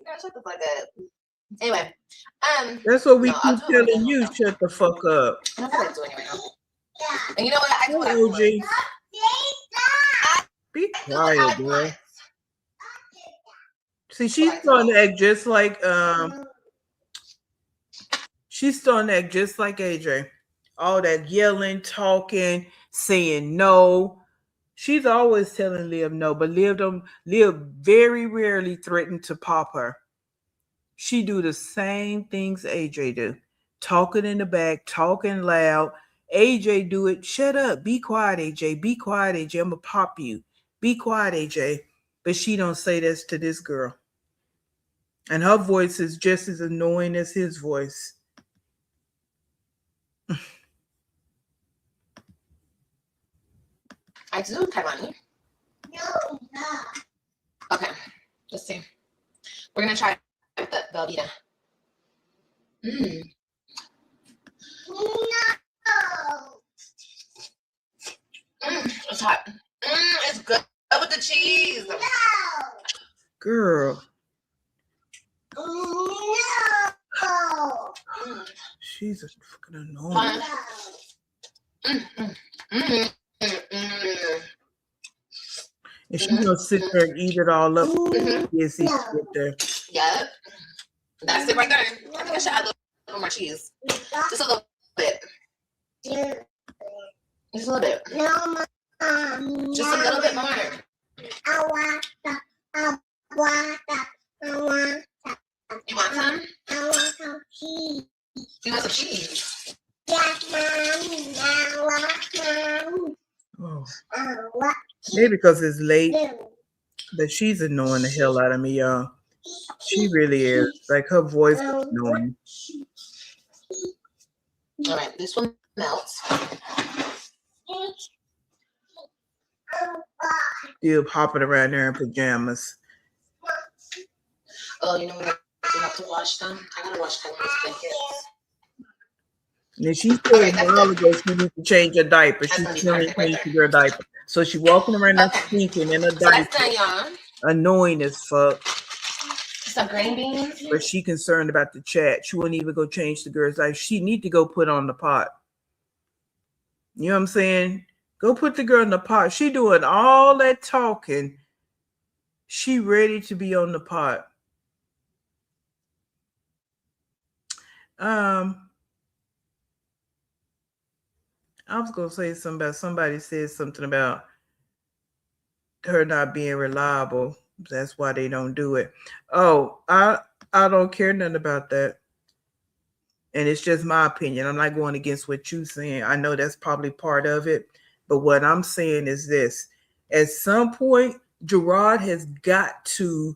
Girl, shut the fuck up. Anyway, that's what we keep telling you. Shut the fuck up. I don't feel like doing it right now. And you know what? I do what I OG. Be quiet, boy. See, she's starting to act just like AJ. All that yelling, talking, saying no. She's always telling Liv no, but Liv very rarely threatened to pop her. She do the same things AJ do. Talking in the back, talking loud, AJ do it. Shut up. Be quiet, AJ. Be quiet, AJ. I'm gonna pop you. Be quiet, AJ. But she don't say this to this girl. And her voice is just as annoying as his voice. I do have money. No, no. Okay, let's see. We're gonna try the Velveeta. It's hot. It's good with the cheese. Girl. No. She's a fucking annoying. And she's gonna sit there and eat it all up. Yes, he's sit there. Yep. That's it right there. I think I should add a little more cheese. Just a little bit. Just a little bit. No, Just a little bit more. I want You want some? some cheese. You want some cheese? Yes, Mommy. I want Oh. I want Maybe because it's late, cheese. but she's annoying the hell out of me, y'all. She really is. Like her voice is annoying. All right, this one melts. Still popping around there in pajamas. Oh, you know what? I have to wash them. I gotta wash Tyler's blankets. And then she said a while ago she needs to change her diaper. She still needs to change her diaper. So she's walking around there stinking in her So that's diaper. done, y'all. Annoying as fuck. Some green beans. But she concerned about the chat. She wouldn't even go change the girl's diaper. She need to go put on the pot. You know what I'm saying? Go put the girl in the pot. She doing all that talking. She ready to be on the pot. I was gonna say something about somebody said something about her not being reliable. That's why they don't do it. Oh, I don't care nothing about that. And it's just my opinion. I'm not going against what you're saying. I know that's probably part of it. But what I'm saying is this. At some point, Gerard has got to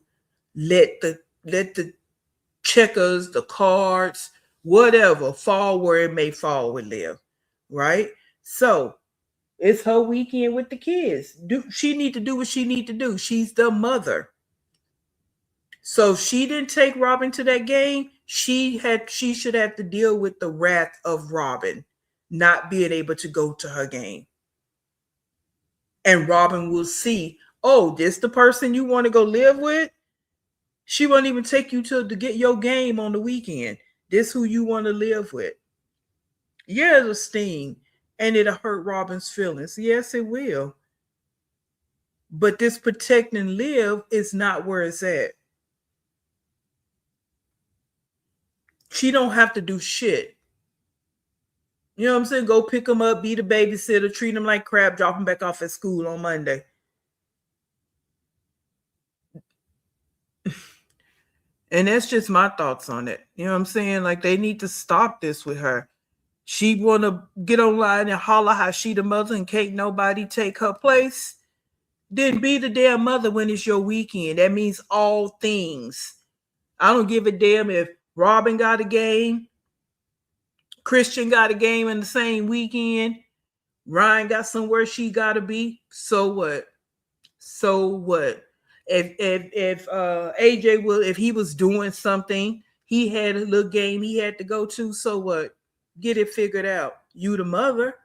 let the checkers, the cards, whatever, fall where it may fall with Liv. Right? So it's her weekend with the kids. She need to do what she need to do. She's the mother. So if she didn't take Robin to that game, she should have to deal with the wrath of Robin not being able to go to her game. And Robin will see, oh, this the person you want to go live with? She won't even take you to get your game on the weekend. This who you want to live with. Yeah, it'll sting and it'll hurt Robin's feelings. Yes, it will. But this protect and live is not where it's at. She don't have to do shit. You know what I'm saying? Go pick them up, be the babysitter, treat them like crap, drop them back off at school on Monday. And that's just my thoughts on it. You know what I'm saying? Like they need to stop this with her. She want to get online and holler how she the mother and can't nobody take her place. Then be the damn mother when it's your weekend. That means all things. I don't give a damn if Robin got a game, Christian got a game in the same weekend, Ryan got somewhere she got to be. So what? So what? If AJ will, if he was doing something, he had a little game he had to go to. So what? Get it figured out. You the mother.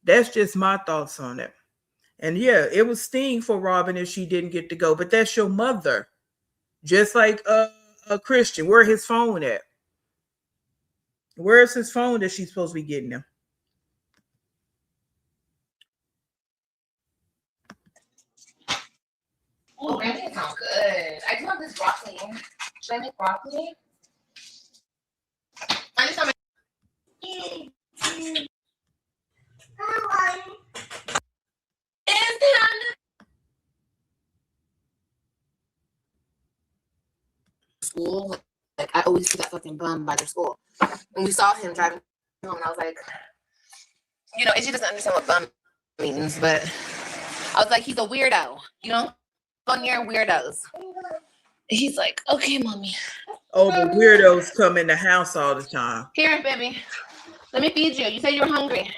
That's just my thoughts on it. And yeah, it was sting for Robin if she didn't get to go, but that's your mother. Just like a Christian, where his phone at? Where's his phone that she's supposed to be getting him? Oh, everything sounds good. I do have this broccoli. Should I make broccoli? I just want school. Like I always see that fucking bum by their school. And we saw him driving home and I was like, you know, and she doesn't understand what bum means, but I was like, he's a weirdo. You don't go near weirdos. And he's like, okay, mommy. Oh, the weirdos come in the house all the time. Here, baby. Let me feed you. You said you were hungry.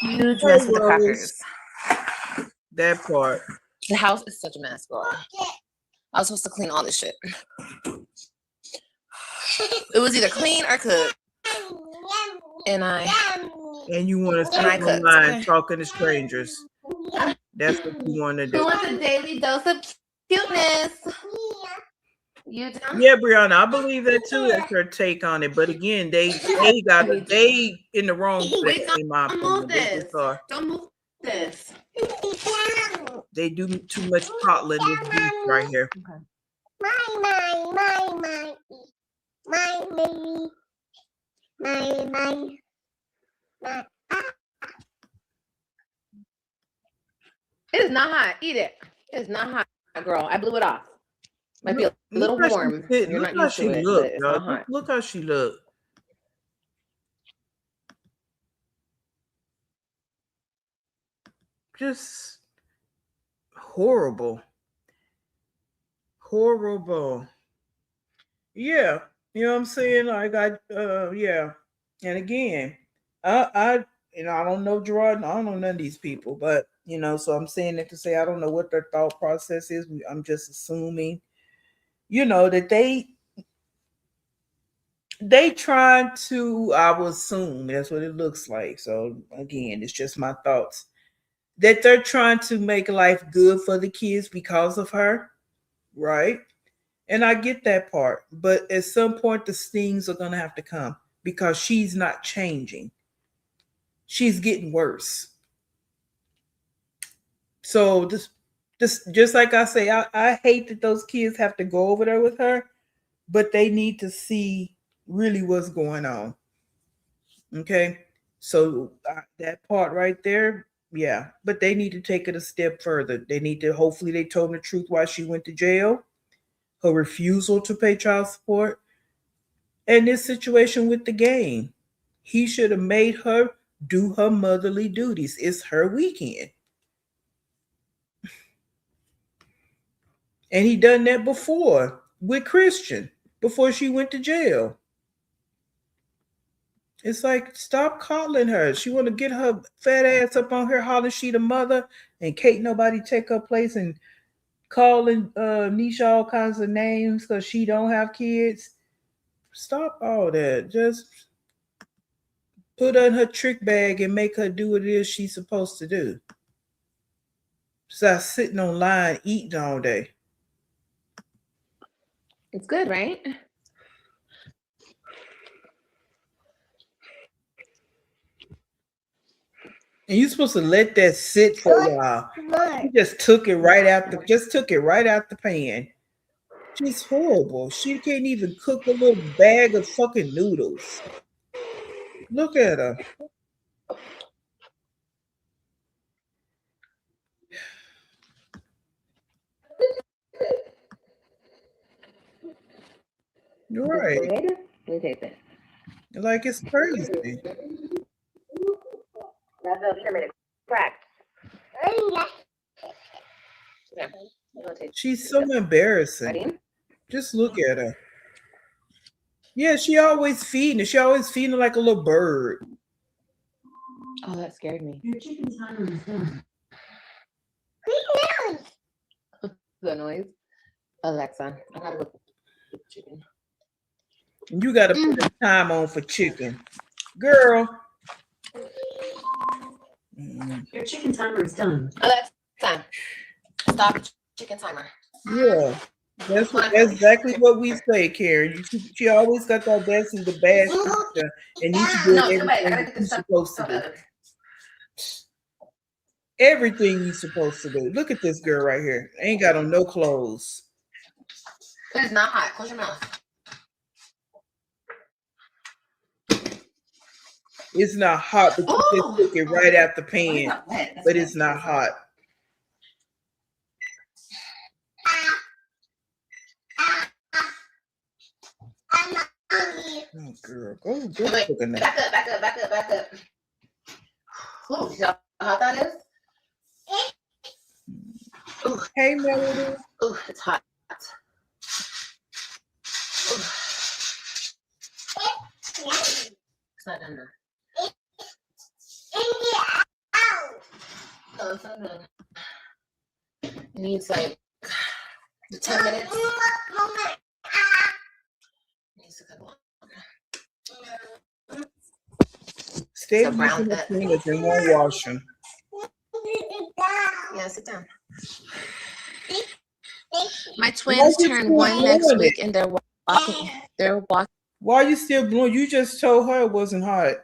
Huge mess with the crackers. That part. The house is such a mess, girl. I was supposed to clean all this shit. It was either clean or cook. And you want to sit online talking to strangers. That's what you want to do. Who wants a daily dose of cuteness? You do? Yeah, Brianna, I believe that too. That's her take on it. But again, they in the wrong place. Wait, don't move this. Don't move this. They do too much coddling this beef right here. Okay. It is not hot. Eat it. It is not hot, girl. I blew it off. Might be a little warm. You're not used to it, but it's not hot. Look how she look. Just horrible. Horrible. Yeah. You know what I'm saying? Like yeah. And again, I don't know Gerard, I don't know none of these people, but so I'm saying it to say I don't know what their thought process is. I'm just assuming, that they trying to, I will assume that's what it looks like. So again, it's just my thoughts that they're trying to make life good for the kids because of her, right? And I get that part, but at some point the stings are going to have to come because she's not changing. She's getting worse. So this just like I say, I hate that those kids have to go over there with her, but they need to see really what's going on. Okay, so that part right there, yeah, but they need to take it a step further. They need to, hopefully they told them the truth why she went to jail, her refusal to pay child support, and this situation with the game. He should have made her do her motherly duties. It's her weekend. And he done that before with Christian, before she went to jail. It's like, stop coddling her. She want to get her fat ass up on her, hollering she the mother, and can't nobody take her place, and calling Nisha all kinds of names because she don't have kids. Stop all that. Just put her in her trick bag and make her do what it is she's supposed to do. Stop sitting online eating all day. It's good, right? And you're supposed to let that sit for a while. You just took it right out the pan. She's horrible. She can't even cook a little bag of fucking noodles. Look at her. You're right. Let me taste it. Like, it's crazy. That's a minute. Crack. Yeah. She's so embarrassing. Ready? Just look at her. Yeah, she always feeding her. She always feeding her like a little bird. Oh, that scared me. Your chicken timer is done. The noise. Alexa, I gotta look at chicken. You got to put the time on for chicken. Girl. Your chicken timer is done. Alexa, stop chicken timer. Yeah. That's exactly what we say, Karen. She always got the audacity to bash sister and needs to do everything you're supposed to do. Everything you're supposed to do. Look at this girl right here. Ain't got on no clothes. It's not hot. Close your mouth. It's not hot, but you just took it right out the pan. But it's not hot. Oh, girl, go Wait, cook a nap. back up. Ooh, you know how hot that is? Ooh, Hey, Melody. ooh, it's hot. Ooh, it's not done though. Oh, it's not done. It needs like 10 minutes. It needs to cook longer. Stay So brown using the that. cleaners and won't wash them. Yeah, sit down. My Why twins you turn still 1 next blowing week it? and they're walking. Why you still blowing? You just told her it wasn't hot.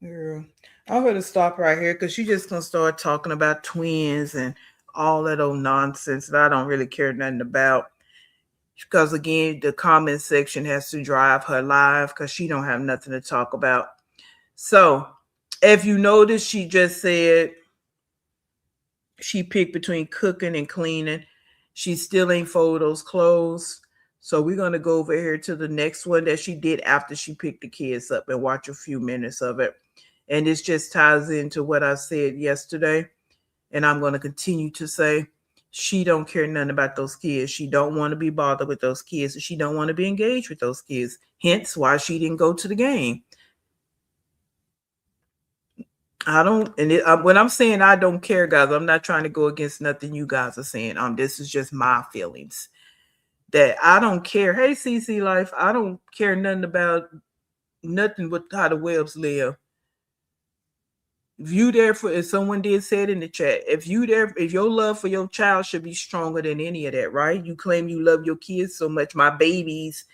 Girl, I'm gonna stop right here because she just gonna start talking about twins and all that old nonsense that I don't really care nothing about. Because again, the comment section has to drive her live because she don't have nothing to talk about. So, if you notice, she just said she picked between cooking and cleaning. She still ain't fold those clothes. So we're gonna go over here to the next one that she did after she picked the kids up and watch a few minutes of it. And this just ties into what I said yesterday. And I'm going to continue to say she don't care nothing about those kids. She don't want to be bothered with those kids. She don't want to be engaged with those kids. Hence why she didn't go to the game. I don't, and when I'm saying I don't care, guys, I'm not trying to go against nothing you guys are saying. This is just my feelings that I don't care. Hey, CC Life, I don't care nothing about nothing with how the Webbs live. If you there for, if someone did say it in the chat, if your love for your child should be stronger than any of that, right? You claim you love your kids so much, my babies,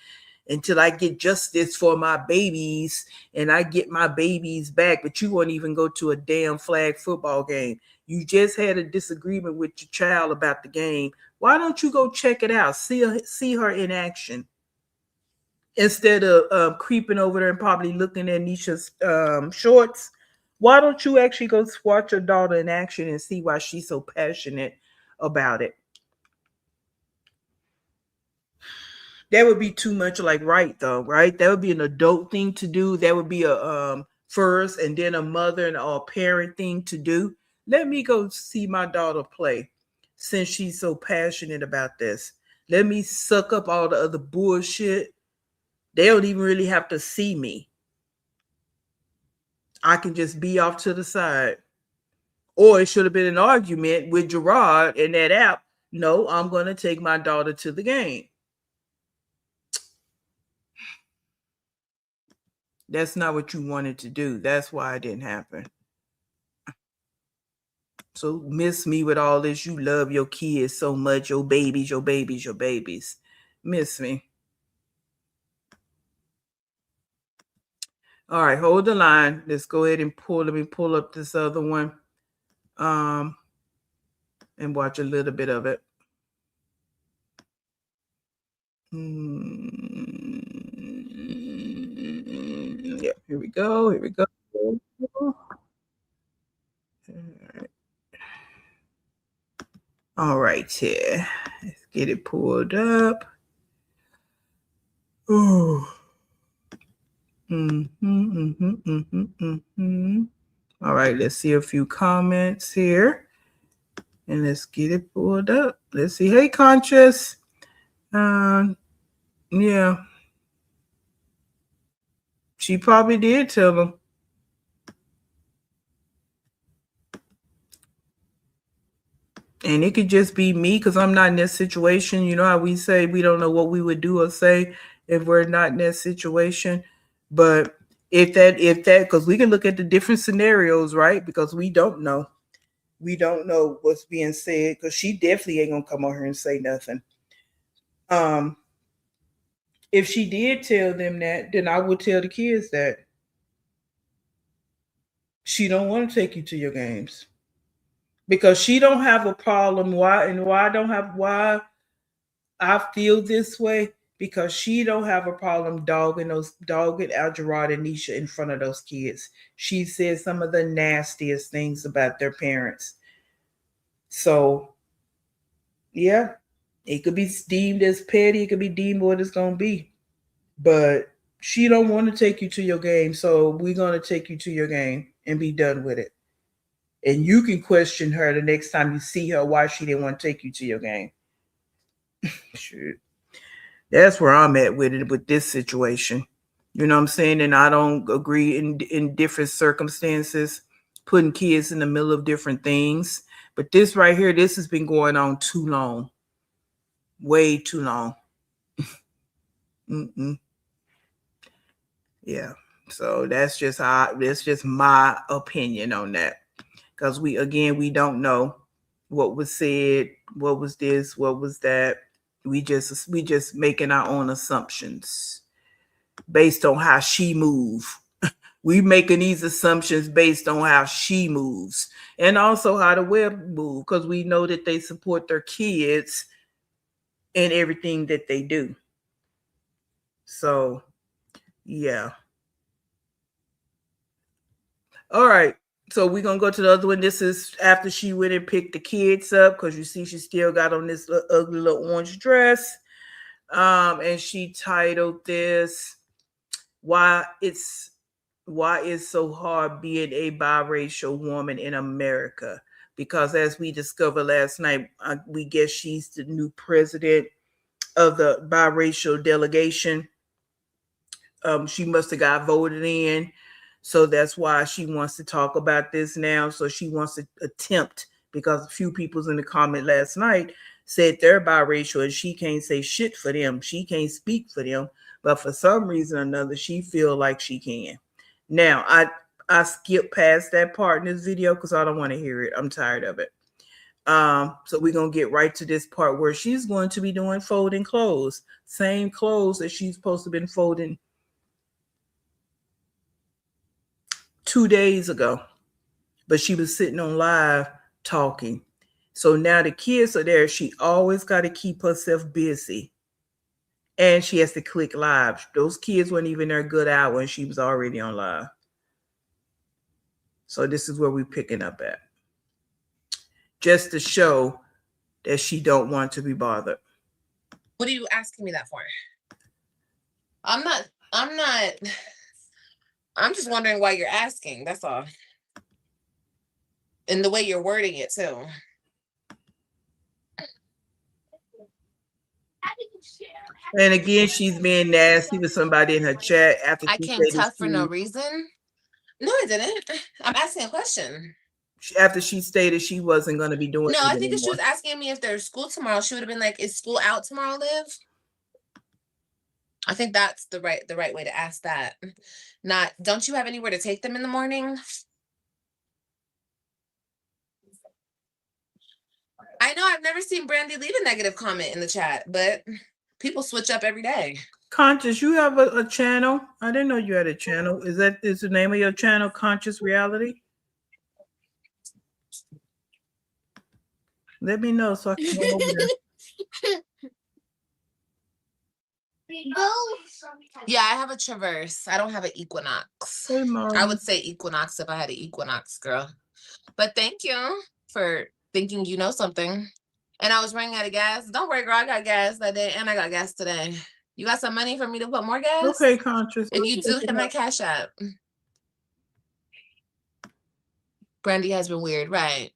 until I get justice for my babies and I get my babies back, but you won't even go to a damn flag football game. You just had a disagreement with your child about the game. Why don't you go check it out? See her in action instead of creeping over there and probably looking at Nisha's shorts. Why don't you actually go watch your daughter in action and see why she's so passionate about it? That would be too much like right though, right? That would be an adult thing to do. That would be a first and then a mother and or parent thing to do. Let me go see my daughter play since she's so passionate about this. Let me suck up all the other bullshit. They don't even really have to see me. I can just be off to the side. Or it should have been an argument with Gerard in that app. No, I'm going to take my daughter to the game. That's not what you wanted to do. That's why it didn't happen. So miss me with all this. You love your kids so much. Your babies, your babies, your babies. Miss me. All right, hold the line. Let's go ahead and let me pull up this other one. And watch a little bit of it. Yeah, here we go. Here we go. All right, here. Let's get it pulled up. Oh. All right, let's see a few comments here. And let's get it pulled up. Let's see. Hey, Conscious. Yeah. She probably did tell them. And it could just be me because I'm not in this situation. You know how we say we don't know what we would do or say if we're not in that situation. But if that, because we can look at the different scenarios, right? Because we don't know. We don't know what's being said because she definitely ain't gonna come on here and say nothing. If she did tell them that, then I would tell the kids that she don't want to take you to your games because she don't have a problem. Why I feel this way because she don't have a problem dogging Algerard and Nisha in front of those kids. She said some of the nastiest things about their parents. So, yeah. It could be deemed as petty. It could be deemed what it's gonna be. But she don't want to take you to your game, so we're gonna take you to your game and be done with it. And you can question her the next time you see her why she didn't want to take you to your game. Shoot. That's where I'm at with it with this situation. You know what I'm saying? And I don't agree in different circumstances, putting kids in the middle of different things. But this right here, this has been going on too long. Way too long. Yeah. So that's just my opinion on that. Because we don't know what was said, what was this, what was that. We just making our own assumptions based on how she move. We making these assumptions based on how she moves and also how the web move, because we know that they support their kids in everything that they do. So, yeah. All right. So we're going to go to the other one. This is after she went and picked the kids up, because you see she still got on this ugly little orange dress. And she titled this, Why It's So Hard Being a Biracial Woman in America. Because as we discovered last night, we guess she's the new president of the biracial delegation. She must have got voted in. So that's why she wants to talk about this now. So she wants to attempt, because a few people's in the comment last night said they're biracial and she can't say shit for them. She can't speak for them. But for some reason or another, she feel like she can. Now, I skipped past that part in this video because I don't want to hear it. I'm tired of it. So we're going to get right to this part where she's going to be doing folding clothes. Same clothes that she's supposed to have been folding 2 days ago, but she was sitting on live talking. So now the kids are there. She always got to keep herself busy, and she has to click live. Those kids weren't even there a good hour, and she was already on live. So this is where we're picking up at, just to show that she don't want to be bothered. What are you asking me that for? I'm just wondering why you're asking. That's all. And the way you're wording it too. And again, she's being nasty with somebody in her chat after I she came stated tough for no reason. No, I didn't. I'm asking a question. After she stated she wasn't going to be doing No, it I think if she anymore. was asking me if there's school tomorrow, she would have been like, "Is school out tomorrow, Liv?" I think that's the right way to ask that. Not, don't you have anywhere to take them in the morning? I know I've never seen Brandy leave a negative comment in the chat, but people switch up every day. Conscious, you have a channel? I didn't know you had a channel. Is the name of your channel Conscious Reality? Let me know so I can go over there. Yeah, I have a Traverse. I don't have an Equinox. Hey, Mom. I would say Equinox if I had an Equinox, girl. But thank you for thinking you know something. And I was running out of gas. Don't worry, girl. I got gas that day, and I got gas today. You got some money for me to put more gas? Okay, Conscious. If you do, hit my Cash App. Brandy has been weird, right?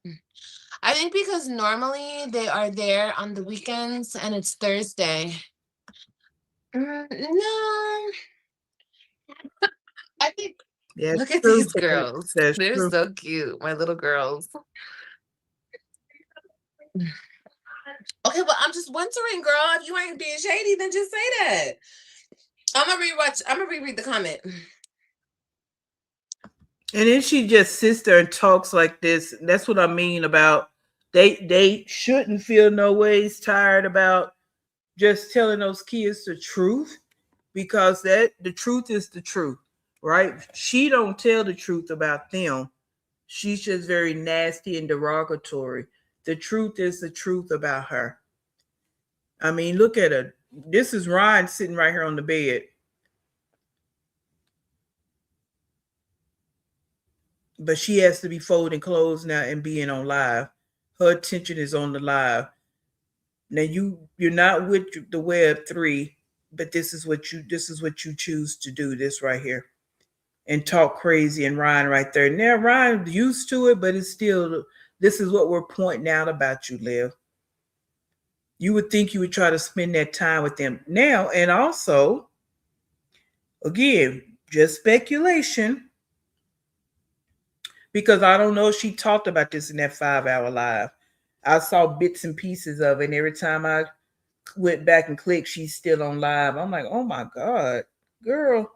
I think because normally they are there on the weekends, and it's Thursday. No. I think, Yeah, look at true. these girls. That's They're true. so cute, my little girls. Okay, but I'm just wondering, girl, if you ain't being shady, then just say that. I'm gonna reread the comment. And then she just sits there and talks like this. That's what I mean about they shouldn't feel no ways tired about just telling those kids the truth, because the truth is the truth, right? She don't tell the truth about them. She's just very nasty and derogatory. The truth is the truth about her. I mean, look at her. This is Ryan sitting right here on the bed. But she has to be folding clothes now and being on live. Her attention is on the live. Now you're not with the Web3, but this is what you choose to do. This right here, and talk crazy and Ryan right there. Now Ryan used to it, but it's still this is what we're pointing out about you, Liv. You would think you would try to spend that time with them now, and also, again, just speculation because I don't know if she talked about this in that 5 hour live. I saw bits and pieces of it, and every time I went back and clicked, she's still on live. I'm like, oh my God, girl.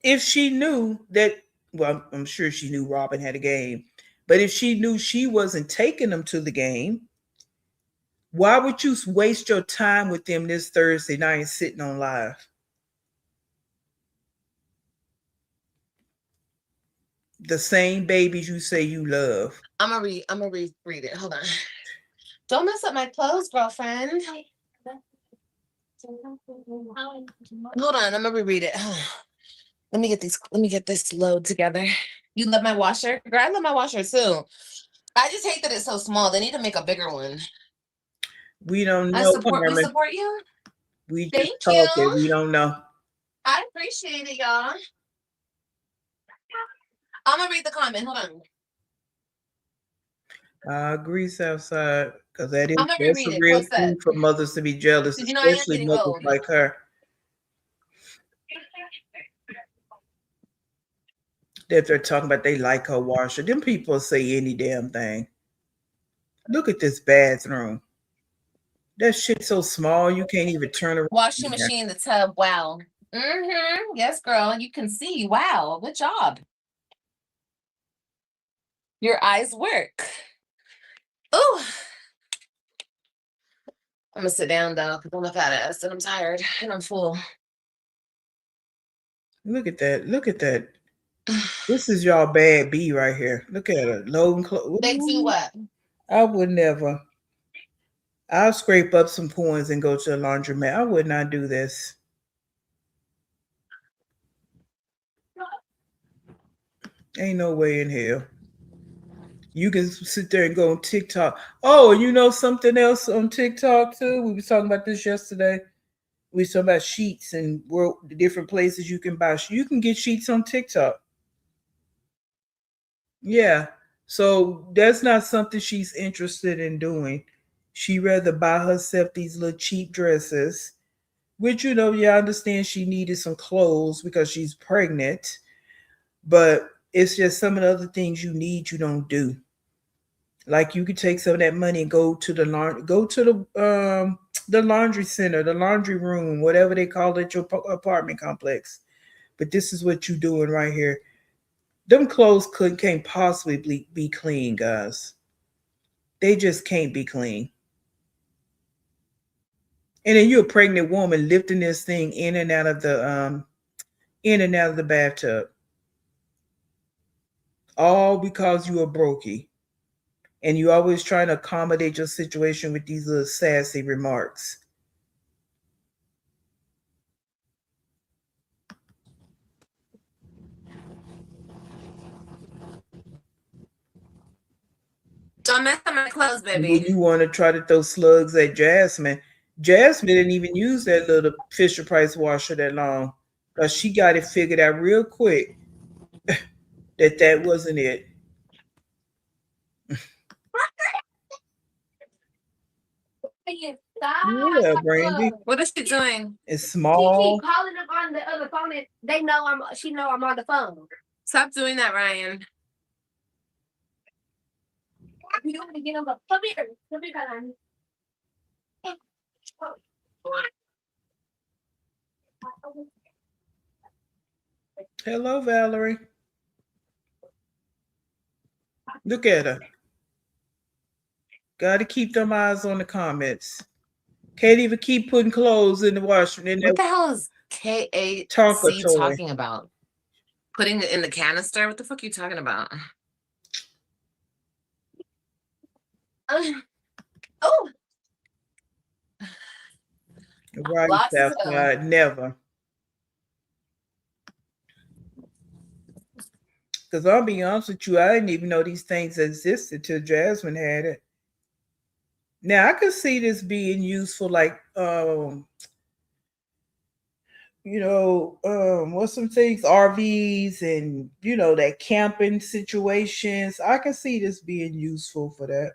If she knew that, well, I'm sure she knew Robin had a game, but if she knew she wasn't taking them to the game, why would you waste your time with them this Thursday night sitting on live? The same babies you say you love. I'm gonna read it. Hold on. Don't mess up my clothes, girlfriend. Hold on, I'm gonna reread it. Let me get this load together. You love my washer? Girl, I love my washer too. I just hate that it's so small. They need to make a bigger one. We don't know. We support you. We just Thank talk you. it. We don't know. I appreciate it, y'all. I'm gonna read the comment. Hold on. I agree, Southside, because that's a it. real thing for mothers to be jealous, you know, especially mothers old. like her. That they're talking about they like her washer. Them people say any damn thing. Look at this bathroom. That shit's so small you can't even turn around. Washing machine, the tub. Wow. Mm-hmm. Yes, girl. You can see. Wow. Good job. Your eyes work. Oh. I'm gonna sit down though, because I'm a fat ass and I'm tired and I'm full. Look at that. Look at that. This is y'all bad B right here. Look at her. Loading clothes. They do what? I would never. I'll scrape up some coins and go to the laundromat. I would not do this. Ain't no way in hell. You can sit there and go on TikTok. Oh, you know something else on TikTok too? We were talking about this yesterday. We were talking about sheets and the different places you can buy. You can get sheets on TikTok. Yeah. So that's not something she's interested in doing. She rather buy herself these little cheap dresses, which I understand she needed some clothes because she's pregnant, but it's just some of the other things you need you don't do. Like you could take some of that money and go to the laundry center, the laundry room, whatever they call it, your apartment complex. But this is what you're doing right here. Them clothes can't possibly be clean, guys. They just can't be clean. And then you're a pregnant woman lifting this thing in and out of the bathtub. All because you are brokey. And you always trying to accommodate your situation with these little sassy remarks. Don't mess up my clothes, baby. When you want to try to throw slugs at Jasmine didn't even use that little Fisher Price washer that long because she got it figured out real quick that wasn't it. Yeah, Brandy. What is she doing? It's small. She keep calling them on the other phone, and she know I'm on the phone. Stop doing that, Ryan. You want to get on the come here, Kalani. Hello, Valerie. Look at her. Got to keep them eyes on the comments. Can't even keep putting clothes in the washer. What the hell is KAC talking about? Putting it in the canister? What the fuck are you talking about? Oh. Right, Southside, never. Because I'll be honest with you, I didn't even know these things existed till Jasmine had it. Now I could see this being useful, like what's some things, RVs and that camping situations. I can see this being useful for that.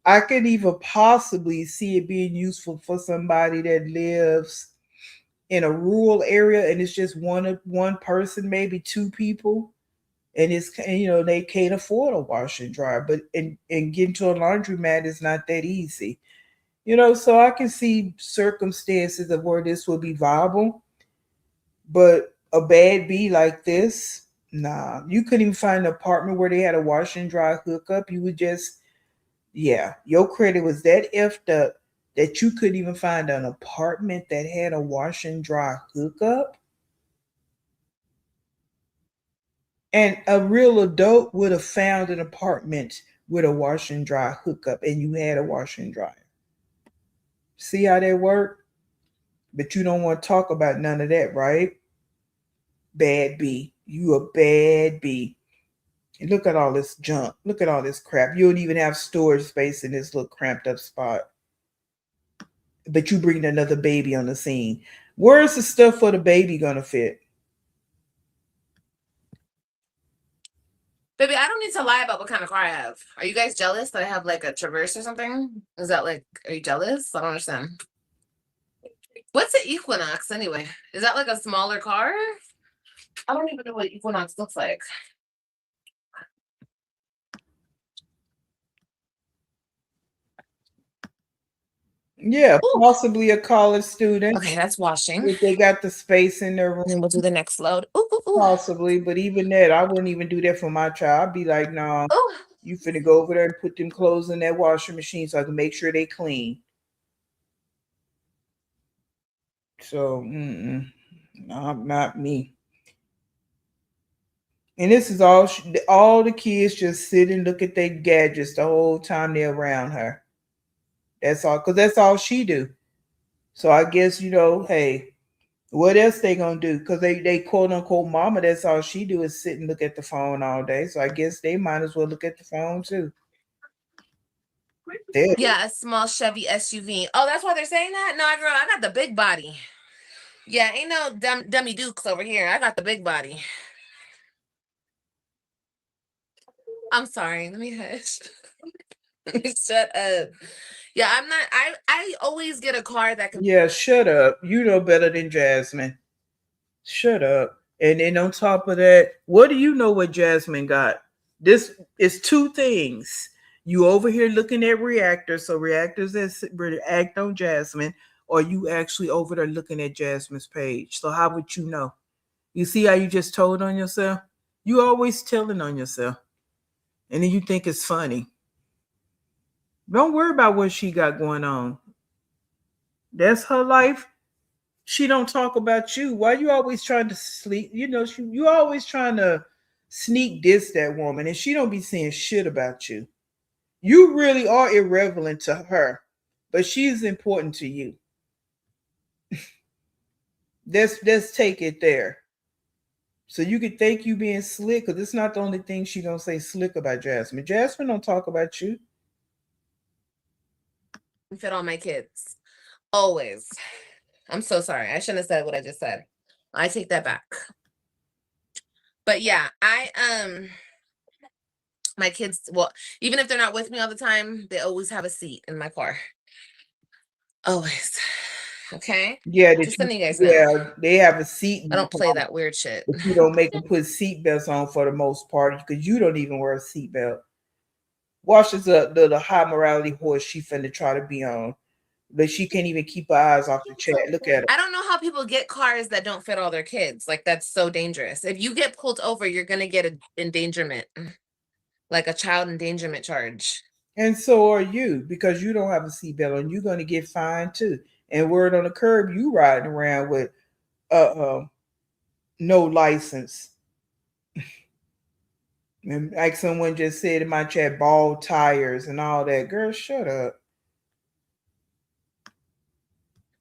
I could even possibly see it being useful for somebody that lives in a rural area and it's just one person, maybe two people, and they can't afford a wash and dry, but and getting to a laundromat is not that easy. So I can see circumstances of where this will be viable, but a bad B like this, nah. You couldn't even find an apartment where they had a wash and dry hookup. You would just, yeah, your credit was that effed up that you couldn't even find an apartment that had a wash and dry hookup. And a real adult would have found an apartment with a wash and dry hookup, and you had a wash and dryer. See how that worked? But you don't want to talk about none of that, right? Bad B. You a bad B. And look at all this junk. Look at all this crap. You don't even have storage space in this little cramped up spot. But you bring another baby on the scene. Where's the stuff for the baby gonna fit? Baby, I don't need to lie about what kind of car I have. Are you guys jealous that I have like a Traverse or something? Is that like, are you jealous? I don't understand. What's an Equinox anyway? Is that like a smaller car? I don't even know what Equinox looks like. Yeah, Ooh. possibly a college student. Okay, that's washing. If they got the space in their room. And then we'll do the next load. Ooh, ooh, ooh. Possibly, but even that, I wouldn't even do that for my child. I'd be like, no, Ooh. you finna go over there and put them clothes in that washing machine so I can make sure they clean. So, no, not me. And this is all the kids just sit and look at their gadgets the whole time they're around her. That's all, because that's all she do. So I guess, hey, what else they gonna do? Because they quote unquote mama, that's all she do is sit and look at the phone all day. So I guess they might as well look at the phone too. There. Yeah, a small Chevy SUV. Oh, that's why they're saying that? No, girl, I got the big body. Yeah, ain't no dummy dukes over here. I got the big body. I'm sorry. Let me hush. Shut up. Yeah, I'm not. I always get a car that can. Yeah, shut up. You know better than Jasmine. Shut up. And then on top of that, what do you know what Jasmine got? This is two things. You over here looking at reactors, so reactors that react on Jasmine, or you actually over there looking at Jasmine's page. So how would you know? You see how you just told on yourself? You always telling on yourself. And then you think it's funny. Don't worry about what she got going on. That's her life. She don't talk about you. Why you always trying to sleep? You always trying to sneak diss that woman, and she don't be saying shit about you. You really are irrelevant to her, but she's important to you. Let's take it there. So you could think you being slick, because it's not the only thing she don't say slick about Jasmine. Jasmine don't talk about you. Fit all my kids. Always. I'm so sorry. I shouldn't have said what I just said. I take that back. But yeah, my kids, well, even if they're not with me all the time, they always have a seat in my car. Always. Okay? Yeah, Just letting you guys know. yeah, they have a seat. I don't play that weird shit. But you don't make them put seatbelts on for the most part, because you don't even wear a seatbelt. Wash is the high morality horse she finna try to be on. But she can't even keep her eyes off the chat. Look at her. I don't know how people get cars that don't fit all their kids. Like, that's so dangerous. If you get pulled over, you're going to get an endangerment, like a child endangerment charge. And so are you, because you don't have a seatbelt on. You're going to get fined too. And word on the curb, you riding around with no license. And like someone just said in my chat, bald tires and all that. Girl, shut up.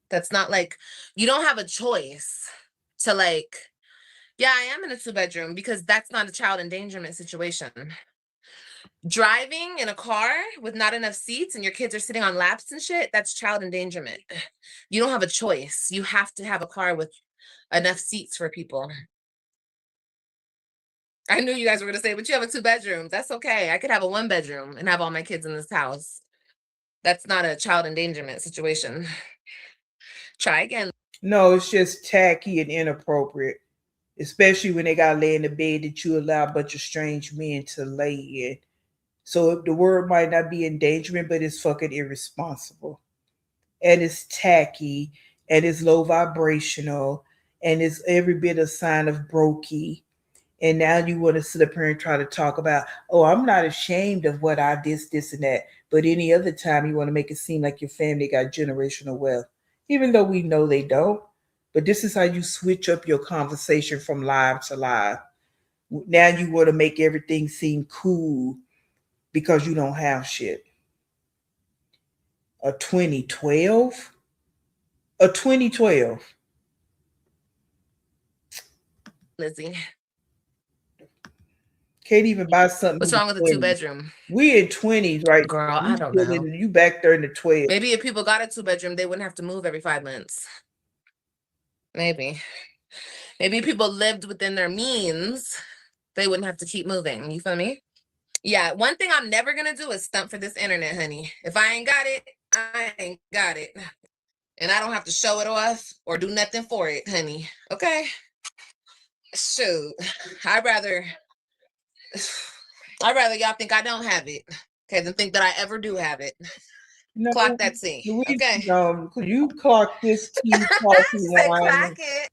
That's not like, you don't have a choice to like Yeah, I am in a 2-bedroom because that's not a child endangerment situation. Driving in a car with not enough seats and your kids are sitting on laps and shit, that's child endangerment. You don't have a choice. You have to have a car with enough seats for people. I knew you guys were going to say, but you have a 2-bedroom. That's okay. I could have a 1-bedroom and have all my kids in this house. That's not a child endangerment situation. Try again. No, it's just tacky and inappropriate, especially when they got to lay in the bed that you allow a bunch of strange men to lay in. So the word might not be endangerment, but it's fucking irresponsible. And it's tacky and it's low vibrational and it's every bit a sign of brokey. And now you want to sit up here and try to talk about, oh, I'm not ashamed of what I did, this and that. But any other time you want to make it seem like your family got generational wealth, even though we know they don't. But this is how you switch up your conversation from live to live. Now you want to make everything seem cool because you don't have shit. A 2012? A 2012. Lizzie. Can't even buy something. What's wrong with a 2-bedroom? We in 20s, right? Girl, I don't know. You back there in the 12. Maybe if people got a 2-bedroom, they wouldn't have to move every 5 months. Maybe. Maybe if people lived within their means, they wouldn't have to keep moving. You feel me? Yeah, one thing I'm never going to do is stunt for this internet, honey. If I ain't got it, I ain't got it. And I don't have to show it off or do nothing for it, honey. Okay? Shoot. I'd rather y'all think I don't have it, okay, than think that I ever do have it. No, Clock that scene. Okay. You clock this tea coffee Say wine. clock it.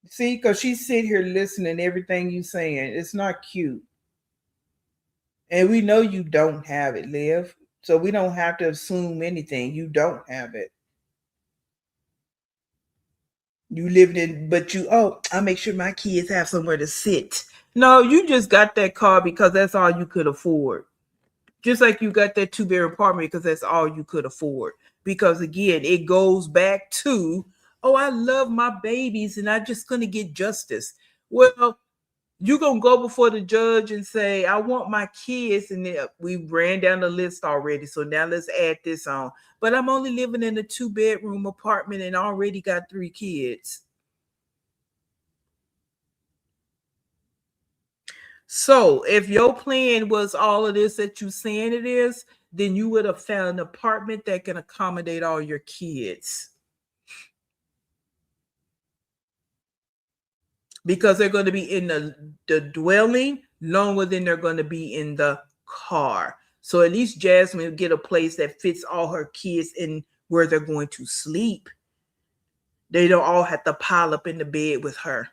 See, because she's sitting here listening to everything you saying. It's not cute. And we know you don't have it, Liv. So we don't have to assume anything. You don't have it. You living in, but I make sure my kids have somewhere to sit. No, you just got that car because that's all you could afford. Just like you got that 2-bedroom apartment because that's all you could afford. Because again, it goes back to, oh, I love my babies and I'm just going to get justice. Well, you're going to go before the judge and say, I want my kids. And we ran down the list already. So now let's add this on. But I'm only living in a 2-bedroom apartment and already got 3 kids. So if your plan was all of this that you saying it is, then you would have found an apartment that can accommodate all your kids. Because they're going to be in the dwelling longer than they're going to be in the car. So at least Jasmine will get a place that fits all her kids in where they're going to sleep. They don't all have to pile up in the bed with her.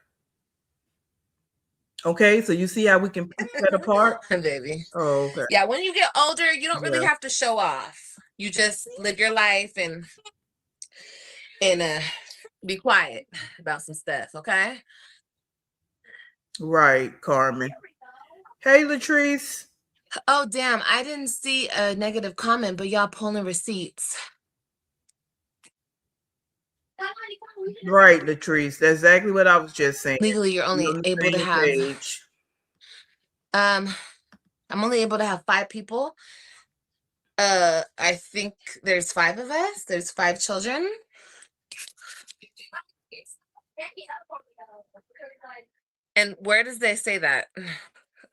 Okay, so you see how we can pick that apart? Baby. Oh, okay. Yeah, when you get older, you don't really have to show off. You just live your life and be quiet about some stuff, okay? Right, Carmen. Hey, Latrice. Oh, damn. I didn't see a negative comment, but y'all pulling receipts. Right, Latrice. That's exactly what I was just saying. Legally, you're only able to have page. I'm only able to have 5 people. I think there's 5 of us. There's 5 children. And where does they say that?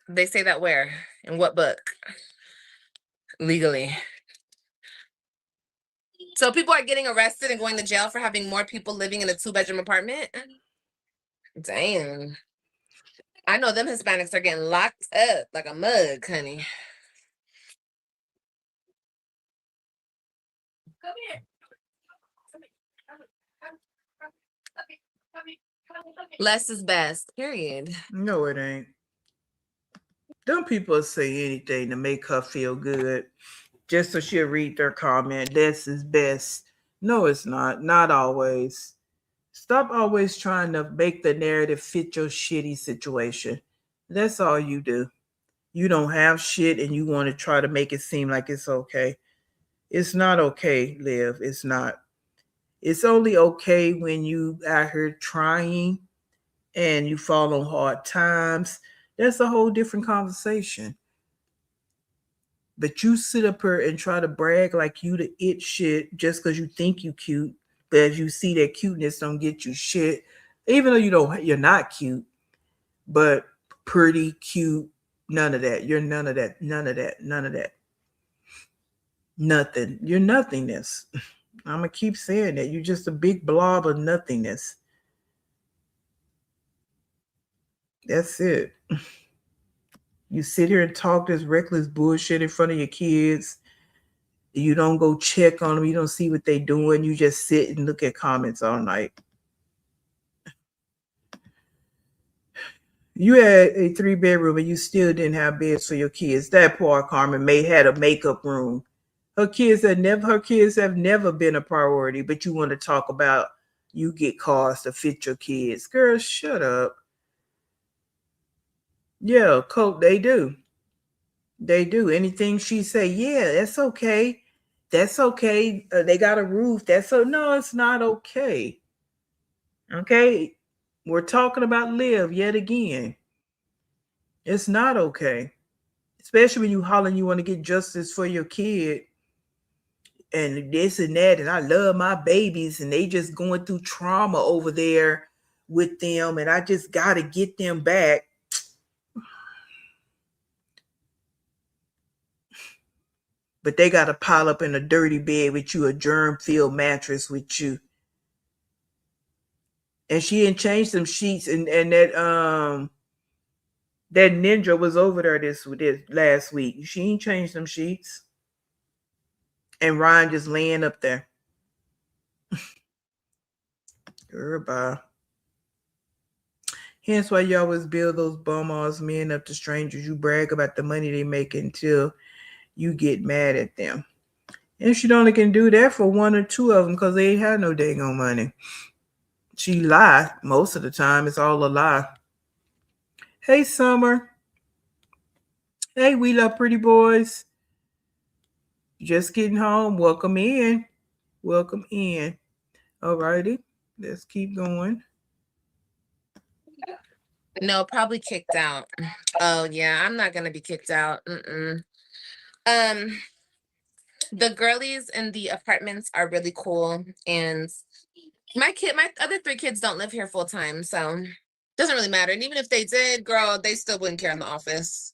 They say that where? In what book? Legally. So people are getting arrested and going to jail for having more people living in a 2-bedroom apartment? Damn. I know them Hispanics are getting locked up like a mug, honey. Come here. Less is best, period. No, it ain't. Them people say anything to make her feel good, just so she'll read their comment. Less is best. No, it's not. Not always. Stop always trying to make the narrative fit your shitty situation. That's all you do. You don't have shit and you want to try to make it seem like it's okay. It's not okay, Liv. It's not. It's only okay when you out here trying and you fall on hard times, that's a whole different conversation. But you sit up here and try to brag like you the it shit just because you think you cute, but as you see that cuteness don't get you shit, even though you're not cute, but pretty cute, none of that. You're none of that, none of that, none of that. Nothing. You're nothingness. I'm gonna keep saying that. You're just a big blob of nothingness. That's it. You sit here and talk this reckless bullshit in front of your kids. You don't go check on them. You don't see what they're doing. You just sit and look at comments all night. You had a 3-bedroom and you still didn't have beds for your kids. That poor Carmen May had a makeup room. Her kids have never been a priority, but you want to talk about you get cars to fit your kids. Girl, shut up. Yeah, Coke, they do. They do. Anything she say, yeah, that's okay. That's okay. They got a roof. No, it's not okay. Okay. We're talking about Liv yet again. It's not okay. Especially when you hollering you want to get justice for your kid and this and that. And I love my babies and they just going through trauma over there with them. And I just got to get them back. But they got to pile up in a dirty bed with you, a germ-filled mattress with you. And she didn't change some sheets, and that ninja was over there this last week. She ain't changed some sheets. And Ryan just laying up there. Goodbye. Hence why you always build those bum-ass men up to strangers. You brag about the money they make until you get mad at them. And she only can do that for one or two of them because they ain't had no dang on money. She lie most of the time. It's all a lie. Hey, Summer. Hey, we love pretty boys. Just getting home. Welcome in. Welcome in. All righty. Let's keep going. No, probably kicked out. Oh, yeah. I'm not going to be kicked out. The girlies in the apartments are really cool. And my other 3 kids don't live here full time. So doesn't really matter. And even if they did, girl, they still wouldn't care in the office.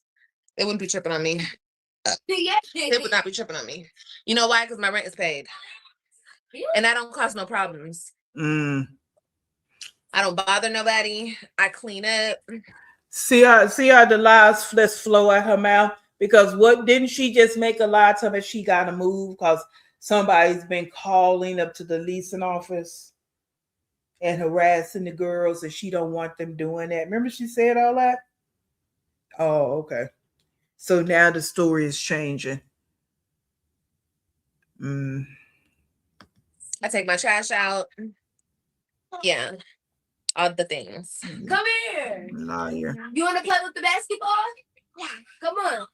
They wouldn't be tripping on me. They would not be tripping on me. You know why? Because my rent is paid. And I don't cause no problems. I don't bother nobody. I clean up. See how the lies just flow out her mouth? Because what didn't she just make a lie to me? She got to move because somebody's been calling up to the leasing office and harassing the girls, and she don't want them doing that. Remember she said all that? Oh, okay. So now the story is changing. I take my trash out. Yeah. All the things. Come here. Liar. You want to play with the basketball? Yeah. Come on.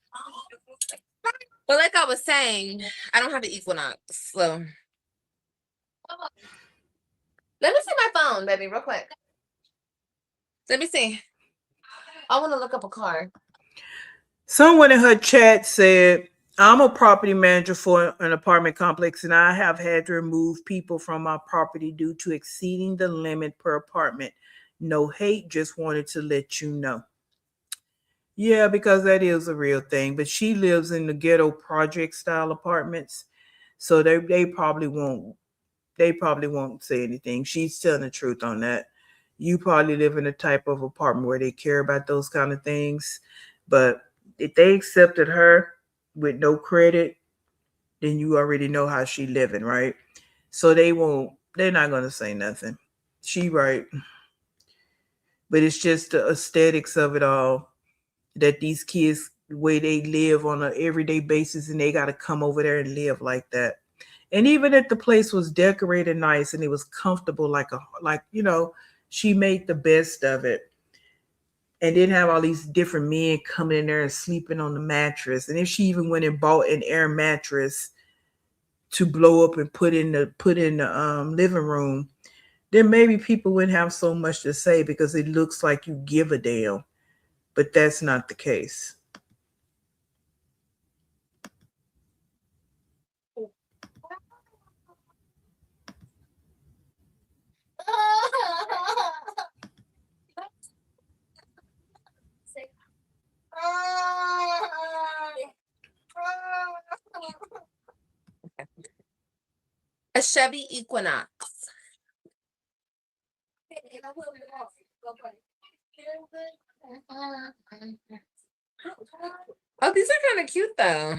But like I was saying, I don't have the Equinox. So let me see my phone, baby, real quick. Let me see. I want to look up a car. Someone in her chat said, I'm a property manager for an apartment complex and I have had to remove people from my property due to exceeding the limit per apartment. No hate, just wanted to let you know. Yeah, because that is a real thing. But she lives in the ghetto project style apartments. So they probably won't say anything. She's telling the truth on that. You probably live in a type of apartment where they care about those kind of things. But if they accepted her with no credit, then you already know how she living, right? So they're not going to say nothing. She right. But it's just the aesthetics of it all, that these kids, the way they live on an everyday basis, and they got to come over there and live like that. And even if the place was decorated nice and it was comfortable, like she made the best of it. And didn't have all these different men coming in there and sleeping on the mattress. And if she even went and bought an air mattress to blow up and put in the living room, then maybe people wouldn't have so much to say because it looks like you give a damn. But that's not the case. A Chevy Equinox. Oh, these are kind of cute though.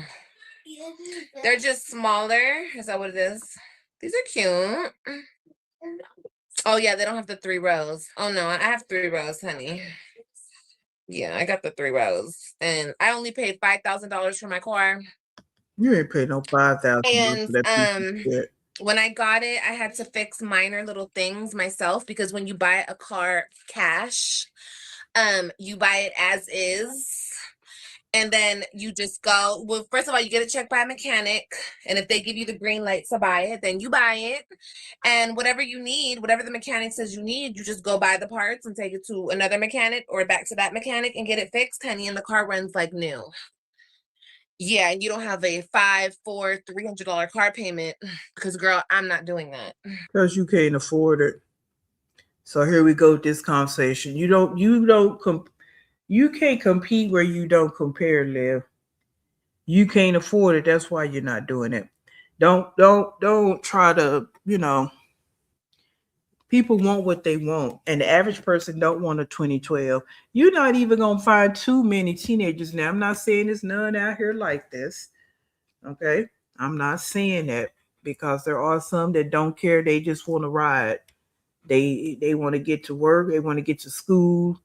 They're just smaller. Is that what it is? These are cute. Oh yeah, they don't have the 3 rows. Oh no, I have 3 rows, honey. Yeah, I got the 3 rows, and I only paid $5,000 for my car. You ain't pay no $5,000 And for that piece of shit. when I got it, I had to fix minor little things myself because when you buy a car cash, you buy it as is. And then you just go, well, first of all, you get it checked by a mechanic. And if they give you the green light to buy it, then you buy it. And whatever you need, whatever the mechanic says you need, you just go buy the parts and take it to another mechanic or back to that mechanic and get it fixed, honey. And the car runs like new. Yeah, and you don't have a $500, $400, $300 car payment because, girl, I'm not doing that. Because you can't afford it. So here we go with this conversation. You can't compete where you don't compare, Liv. You can't afford it. That's why you're not doing it. Don't try to, people want what they want. And the average person don't want a 2012. You're not even going to find too many teenagers now. I'm not saying there's none out here like this. Okay? I'm not saying that because there are some that don't care. They just want to ride. They want to get to work. They want to get to school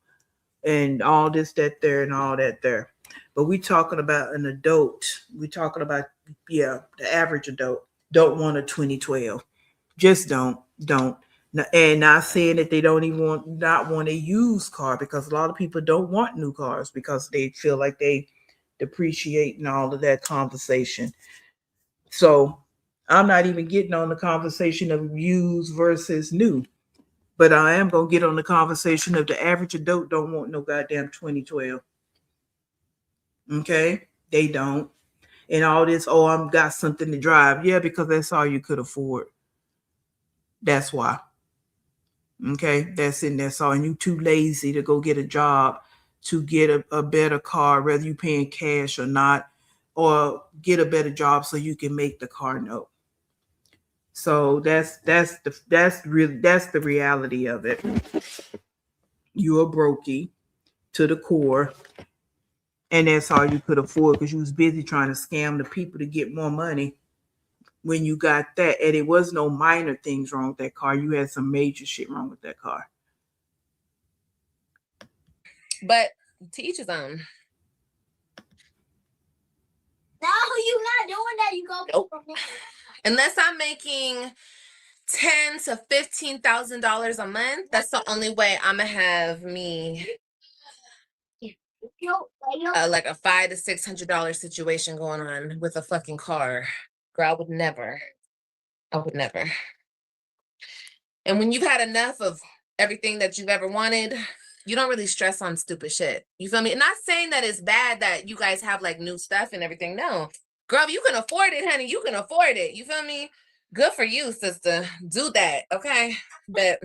and all this, that, there, and all that there. But we talking about an adult. We talking about, the average adult don't want a 2012. Just don't. And not saying that they don't even not want a used car because a lot of people don't want new cars because they feel like they depreciate and all of that conversation. So I'm not even getting on the conversation of used versus new. But I am going to get on the conversation of the average adult don't want no goddamn 2012. Okay? They don't. And all this, I've got something to drive. Yeah, because that's all you could afford. That's why. Okay? That's all. And you too lazy to go get a job to get a better car, whether you paying cash or not, or get a better job so you can make the car note. So that's the reality of it. You're a brokey to the core, and that's all you could afford because you was busy trying to scam the people to get more money. When you got that, and it was no minor things wrong with that car, you had some major shit wrong with that car. But to each his own. No, you're not doing that. You go. Nope. Unless I'm making $10,000 to $15,000 a month, that's the only way I'm gonna have me like a $500 to $600 situation going on with a fucking car. Girl, I would never. And when you've had enough of everything that you've ever wanted, you don't really stress on stupid shit. You feel me? Not saying that it's bad that you guys have like new stuff and everything. No, girl, if you can afford it, honey, you can afford it. You feel me? Good for you, sister. Do that, okay? But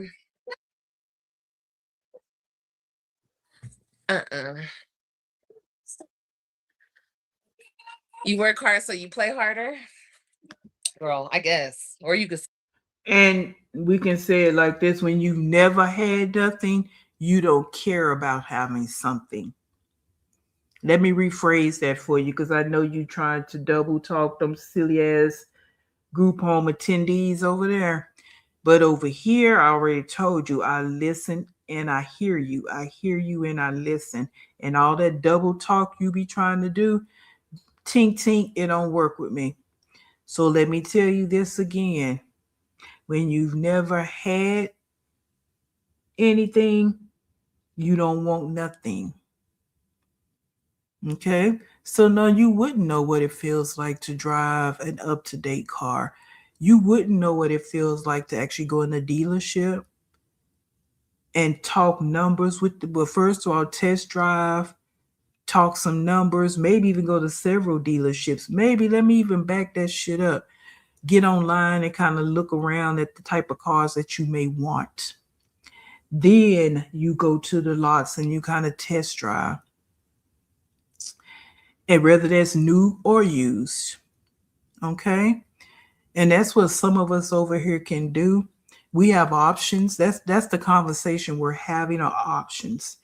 you work hard, so you play harder, girl. I guess, or you could. And we can say it like this: when you've never had nothing, you don't care about having something. Let me rephrase that for you because I know you trying to double talk them silly ass group home attendees over there. But over here, I already told you, I listen and I hear you. I hear you and I listen. And all that double talk you be trying to do, tink, tink, it don't work with me. So let me tell you this again. When you've never had anything, you don't want nothing. Okay? So no, you wouldn't know what it feels like to drive an up-to-date car. You wouldn't know what it feels like to actually go in a dealership and talk numbers with the, well, first of all, test drive, talk some numbers, maybe even go to several dealerships. Maybe let me even back that shit up. Get online and kind of look around at the type of cars that you may want. Then you go to the lots and you kind of test drive. And whether that's new or used. Okay? And that's what some of us over here can do. We have options. That's the conversation we're having, are options.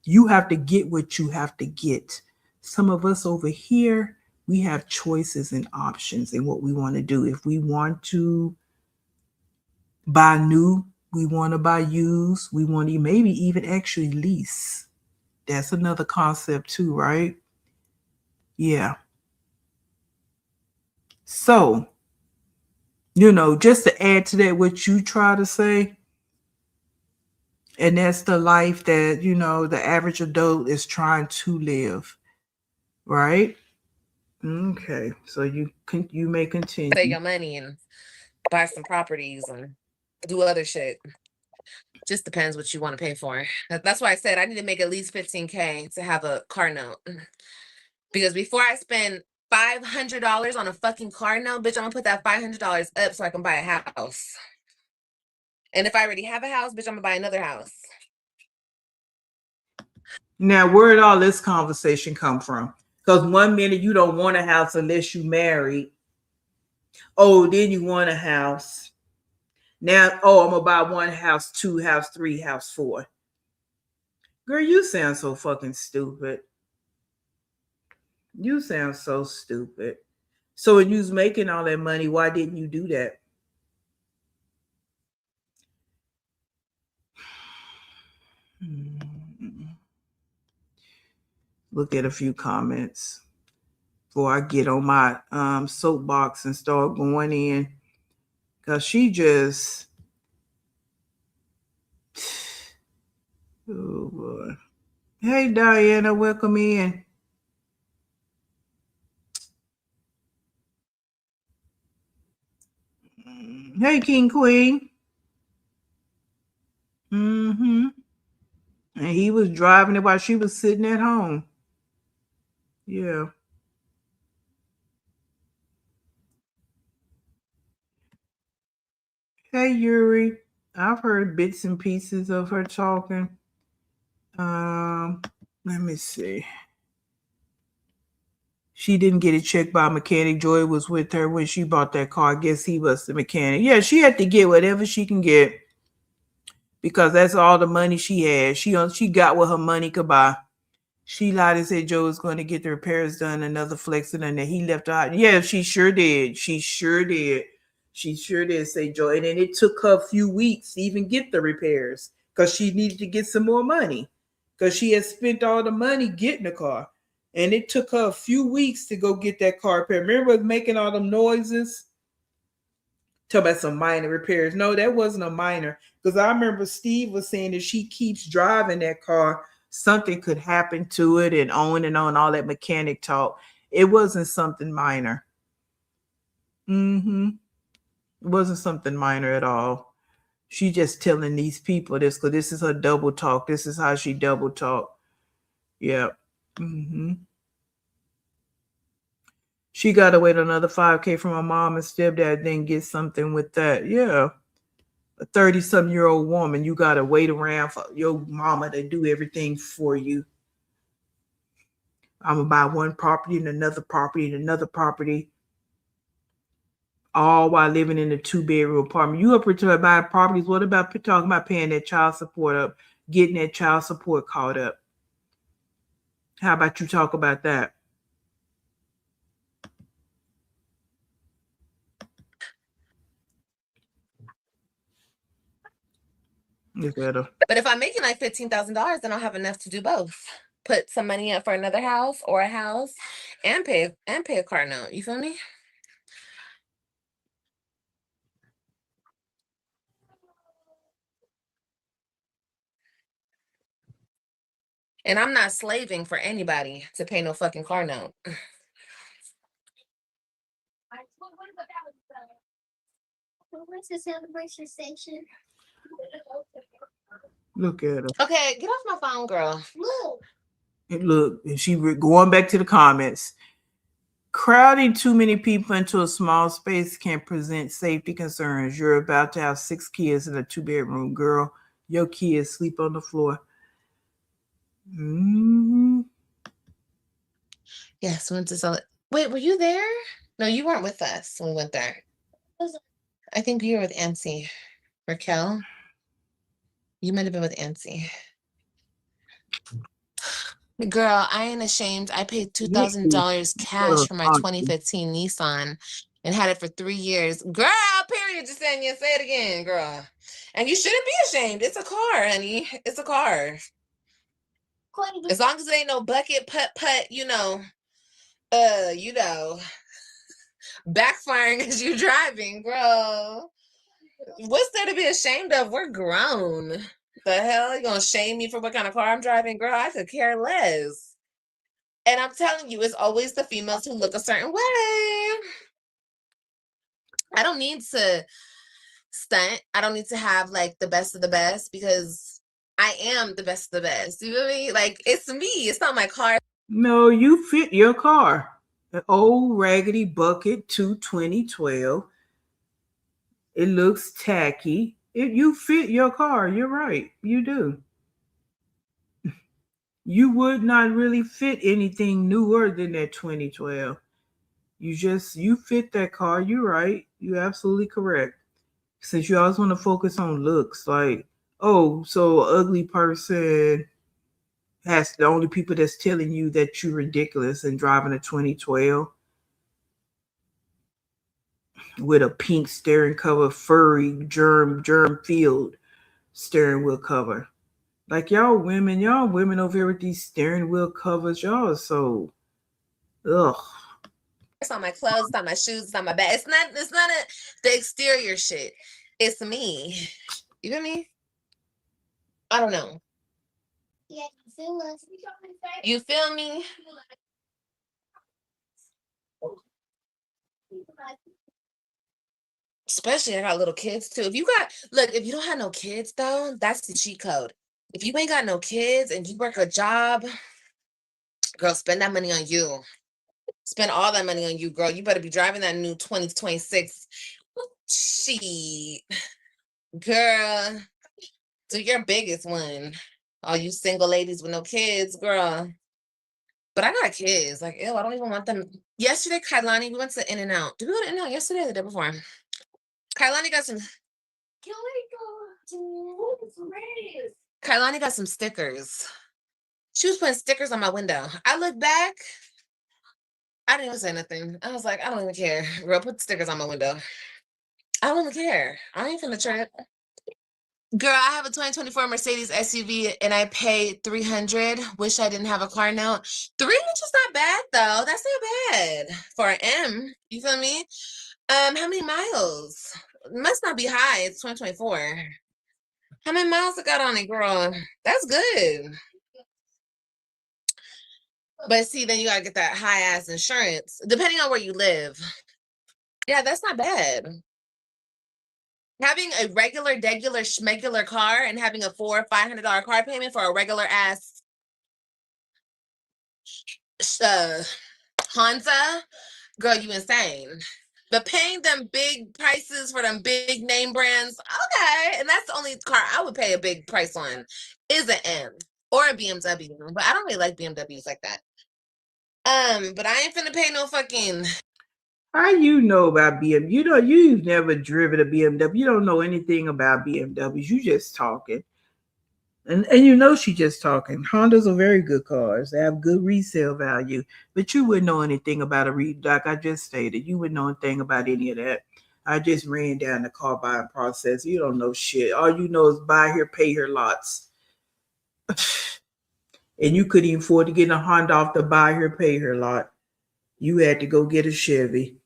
You have to get what you have to get. Some of us over here, we have choices and options in what we want to do. If we want to buy new, we want to buy used, we want to maybe even actually lease. That's another concept too, right? Yeah. So, just to add to that, what you try to say, and that's the life that, the average adult is trying to live, right? Okay. So you may continue. Save your money and buy some properties and do other shit. Just depends what you want to pay for. That's why I said I need to make at least 15K to have a car note. Because before I spend $500 on a fucking car note, bitch, I'm gonna put that $500 up so I can buy a house. And if I already have a house, bitch, I'm gonna buy another house. Now, where did all this conversation come from? Because 1 minute you don't want a house unless you married. Oh, then you want a house. Now, oh, I'm gonna buy 1 house, 2 house, 3 house, 4. Girl, you sound so fucking stupid. You sound so stupid. So when you was making all that money, why didn't you do that? Look at a few comments before I get on my soapbox and start going in. Because she just... Oh, boy. Hey, Diana, welcome in. Hey, King Queen. Mm-hmm. And he was driving it while she was sitting at home. Yeah. Hey, Yuri. I've heard bits and pieces of her talking. Let me see. She didn't get it checked by a mechanic. Joy was with her when she bought that car. I guess he was the mechanic. Yeah, she had to get whatever she can get because that's all the money she had. She got what her money could buy. She lied and said Joe was going to get the repairs done. Another flexing, and then he left her out. Yeah, she sure did. She sure did. She sure did say Joe. And then it took her a few weeks to even get the repairs because she needed to get some more money because she had spent all the money getting the car. And it took her a few weeks to go get that car repaired. Remember it was making all them noises? Talk about some minor repairs. No, that wasn't a minor. Because I remember Steve was saying that she keeps driving that car, something could happen to it, and on, all that mechanic talk. It wasn't something minor. Mm-hmm. It wasn't something minor at all. She just telling these people this because this is her double talk. This is how she double talk. Yeah. Mm-hmm. She got to wait another 5K from her mom and stepdad, then get something with that. Yeah. A 30-something-year-old woman, you got to wait around for your mama to do everything for you. I'm going to buy one property and another property and another property, all while living in a 2-bedroom apartment. You up here to buy properties. What about talking about paying that child support up, getting that child support caught up? How about you talk about that? But if I'm making like $15,000, then I'll have enough to do both. Put some money up for another house or a house and pay a car note. You feel me? And I'm not slaving for anybody to pay no fucking car note. Where's the celebration station? Look at her. Okay, get off my phone, girl. Look. And look, and she going back to the comments. Crowding too many people into a small space can present safety concerns. You're about to have 6 kids in a 2-bedroom. Girl, your kids sleep on the floor. Mm-hmm. Yes, went to sell it. Wait, were you there? No, you weren't with us when we went there. I think you were with Ancy. Raquel? You might have been with Ancy. Girl, I ain't ashamed. I paid $2,000 cash for my 2015 Nissan and had it for 3 years. Girl, period. Just saying, say it again, girl. And you shouldn't be ashamed. It's a car, honey. It's a car. As long as it ain't no bucket, putt, backfiring as you driving, girl. What's there to be ashamed of? We're grown. The hell? You gonna shame me for what kind of car I'm driving? Girl, I could care less. And I'm telling you, it's always the females who look a certain way. I don't need to stunt. I don't need to have like the best of the best because I am the best of the best. You know what I mean? Like, it's me. It's not my car. No, you fit your car. An old raggedy bucket 2012. It looks tacky. You fit your car. You're right. You do. You would not really fit anything newer than that 2012. You fit that car. You're right. You're absolutely correct. Since you always want to focus on looks, like, oh, so an ugly person has the only people that's telling you that you're ridiculous and driving a 2012 with a pink steering cover, furry germ filled steering wheel cover. Like y'all women over here with these steering wheel covers, y'all are so ugh. It's on my clothes, it's on my shoes, it's on my bag. It's not the exterior shit. It's me. You feel me? I don't know. Yeah, you feel us. You feel me? Especially I got little kids too. If you don't have no kids though, that's the cheat code. If you ain't got no kids and you work a job, girl, spend that money on you. Spend all that money on you, girl. You better be driving that new 2026. Shit. Girl, do your biggest one. All you single ladies with no kids, girl. But I got kids. Like, ew, I don't even want them. Yesterday, Kailani, we went to In-N-Out. Did we go to In-N-Out yesterday or the day before? Kailani got some stickers. She was putting stickers on my window. I look back. I didn't even say nothing. I was like, I don't even care. Girl, put stickers on my window. I don't even care. I ain't finna trip. Girl, I have a 2024 Mercedes SUV and I paid $300. Wish I didn't have a car note. $300 is not bad though. That's not bad for an M. You feel me? How many miles? It must not be high. It's 2024. How many miles it got on it, girl? That's good. But see, then you gotta get that high ass insurance, depending on where you live. Yeah, that's not bad. Having a regular schmegular car and having a $400 or $500 car payment for a regular ass Honda, girl, you insane. But paying them big prices for them big name brands, okay, and that's the only car I would pay a big price on is an M or a BMW. But I don't really like BMWs like that. But I ain't finna pay no fucking. How you know about BMW? You know, you've never driven a BMW. You don't know anything about BMWs. You just talking. And you know she just talking. Hondas are very good cars. They have good resale value. But you wouldn't know anything about like I just stated. You wouldn't know anything about any of that. I just ran down the car buying process. You don't know shit. All you know is buy here, pay here lots. And you couldn't even afford to get a Honda off the buy here, pay here lot. You had to go get a Chevy.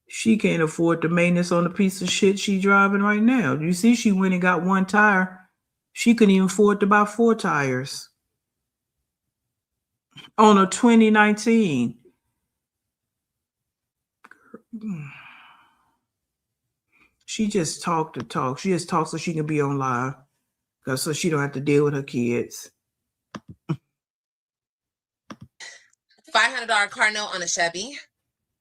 She can't afford the maintenance on the piece of shit she driving right now. You see, she went and got one tire. She couldn't even afford to buy 4 tires on a 2019. She just talked to talk. She just talks so she can be on live, so she don't have to deal with her kids. $500 car note on a Chevy.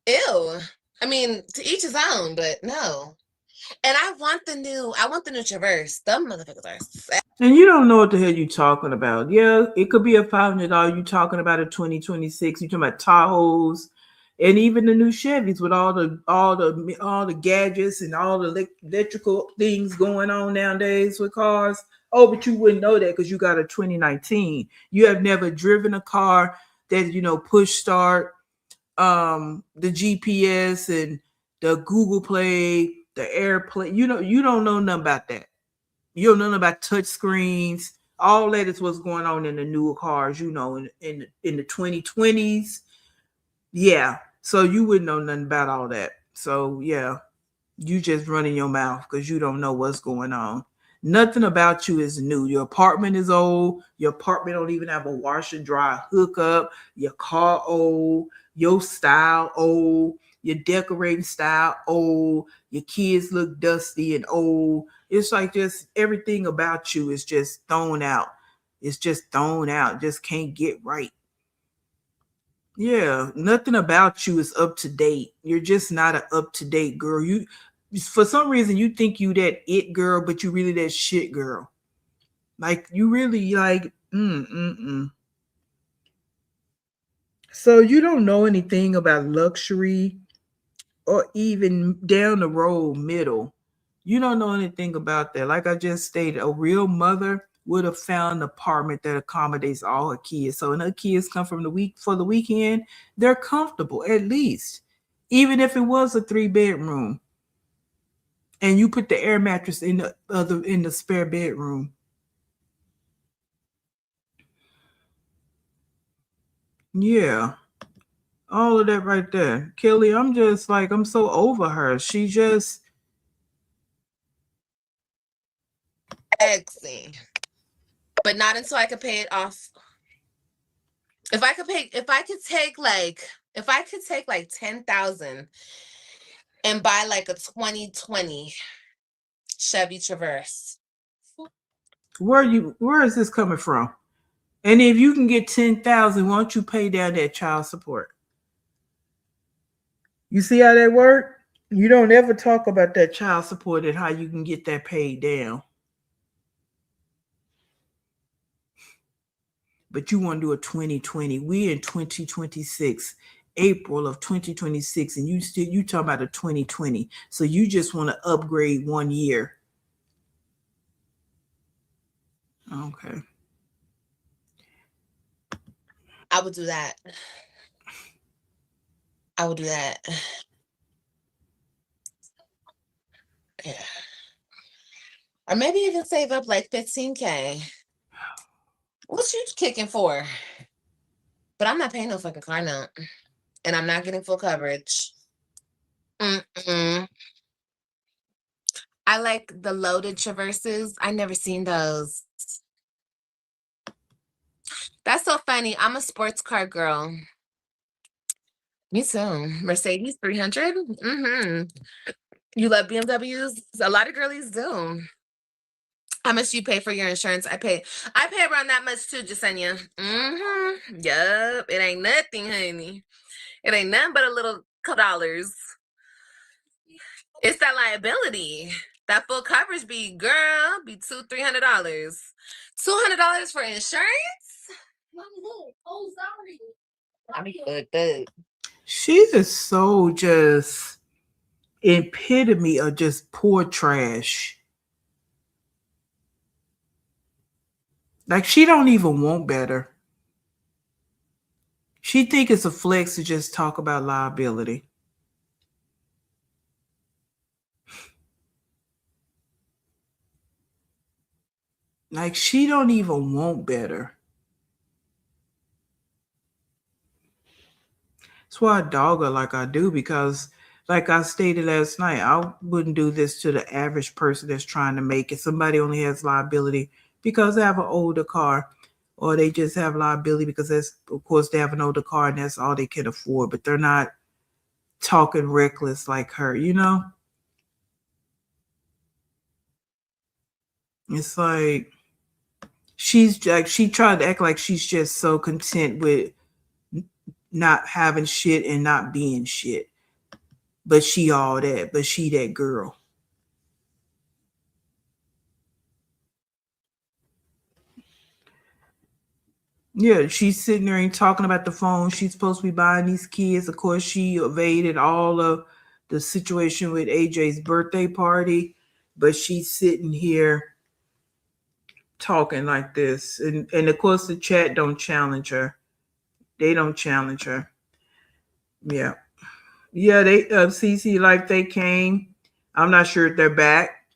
Ew. I mean, to each his own, but no. And I want the new Traverse. Them motherfuckers are sick. And you don't know what the hell you talking about. Yeah, it could be a $500. You talking about a 2026. You talking about Tahoes, and even the new Chevys with all the gadgets and all the electrical things going on nowadays with cars. Oh, but you wouldn't know that because you got a 2019. You have never driven a car that push start, the GPS and the Google Play, the AirPlay. You don't know nothing about that. You don't know nothing about touch screens. All that is what's going on in the newer cars, in the 2020s. Yeah. So you wouldn't know nothing about all that. So yeah, you just running your mouth because you don't know what's going on. Nothing about you is new. Your apartment is old. Your apartment don't even have a washer dry hookup. Your car old. Your style old. Your decorating style old. Your kids look dusty and old. It's like just everything about you is just thrown out. It's just thrown out. Just can't get right. Yeah, nothing about you is up to date. You're just not an up to date girl. You, for some reason, you think you that it girl, but you really that shit girl. Like you really like So you don't know anything about luxury or even down the road middle. You don't know anything about that. Like I just stated, a real mother would have found an apartment that accommodates all her kids. So when her kids come from for the weekend, they're comfortable at least. Even if it was a 3-bedroom. And you put the air mattress in the spare bedroom. Yeah. All of that right there. Kelly, I'm so over her. She just Sexy. But not until I could pay it off. If I could take like 10,000 and buy like a 2020 Chevy Traverse. where is this coming from? And if you can get 10,000, why don't you pay down that child support? You see how that work? You don't ever talk about that child support and how you can get that paid down. But you want to do a 2020. We in 2026, April of 2026, and you talking about a 2020. So you just want to upgrade 1 year. Okay. I would do that. Yeah. Or maybe even save up like 15K. What you kicking for? But I'm not paying no fucking car note. And I'm not getting full coverage. I like the loaded Traverses. I never seen those. That's so funny. I'm a sports car girl. Me too. Mercedes 300. You love BMWs? A lot of girlies do. How much do you pay for your insurance? I pay around that much too, Jasenia. Yup. It ain't nothing, honey. It ain't nothing but a little dollars. It's that liability. That full coverage be $200-$300. $200 for insurance? I mean, good. She is so just epitome of just poor trash. Like she don't even want better. She think it's a flex to just talk about liability. Like she don't even want better. That's why I dog her like I do, because like I stated last night, I wouldn't do this to the average person that's trying to make it. Somebody only has liability because they have an older car, or they just have liability because of course they have an older car and that's all they can afford, but they're not talking reckless like her, It's like she tried to act like she's just so content with not having shit and not being shit. But she all that, but she that girl. Yeah, she's sitting there and talking about the phone. She's supposed to be buying these kids. Of course, she evaded all of the situation with AJ's birthday party, but she's sitting here talking like this. And of course, the chat don't challenge her. They don't challenge her. Yeah. Yeah, they CC like they came. I'm not sure if they're back,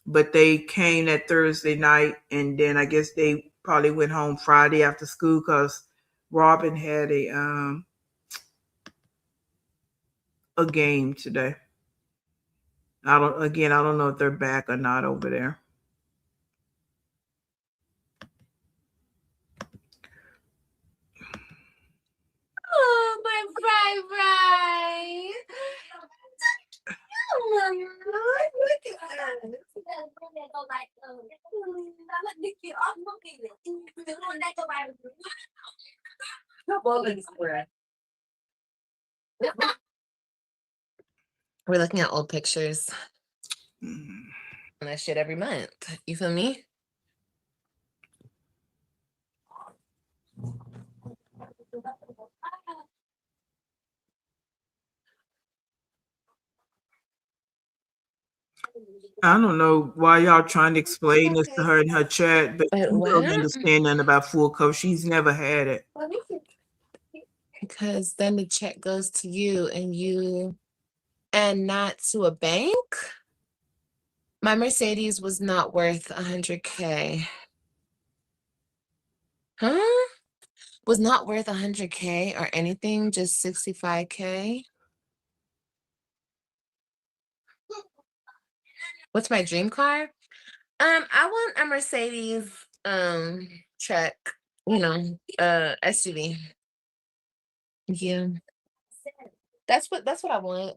but they came that Thursday night, and then I guess they probably went home Friday after school because Robin had a game today. I don't know if they're back or not over there. Oh, my fry. Oh, my God. Look at that. We're looking at old pictures Mhm. and that shit every month. You feel me? I don't know why y'all trying to explain this to her in her chat, but Wait, she don't what? understand nothing about full cover. She's never had it. Because then the check goes to you and not to a bank. My Mercedes was not worth 100K. Huh? Was not worth 100K or anything, just 65K. What's my dream car? I want a Mercedes truck, SUV. Yeah. That's what I want.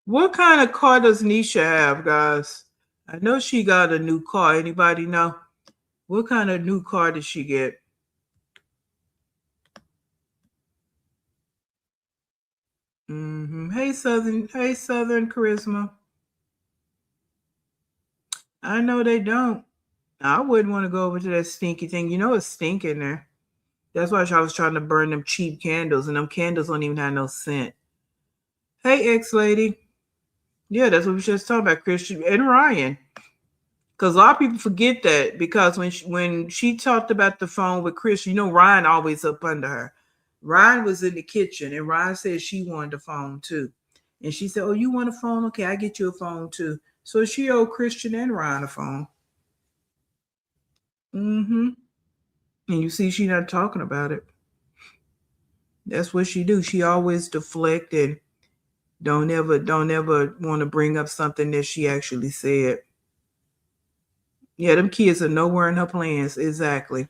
What kind of car does Nisha have, guys? I know she got a new car. Anybody know? What kind of new car did she get? Hey, Southern Charisma. I know they don't. I wouldn't want to go over to that stinky thing. You know it's stinking there. That's why I was trying to burn them cheap candles, and them candles don't even have no scent. Hey, ex-lady. Yeah, that's what we were just talking about, Christian and Ryan. Because a lot of people forget that because when she talked about the phone with Chris, Ryan always up under her. Ryan was in the kitchen, and Ryan said she wanted a phone too. And she said, "Oh, you want a phone? Okay, I get you a phone too." So she owed Christian and Ryan a phone. Mm-hmm. And you see, she not talking about it. That's what she do. She always deflect and don't ever want to bring up something that she actually said. Yeah, them kids are nowhere in her plans. Exactly.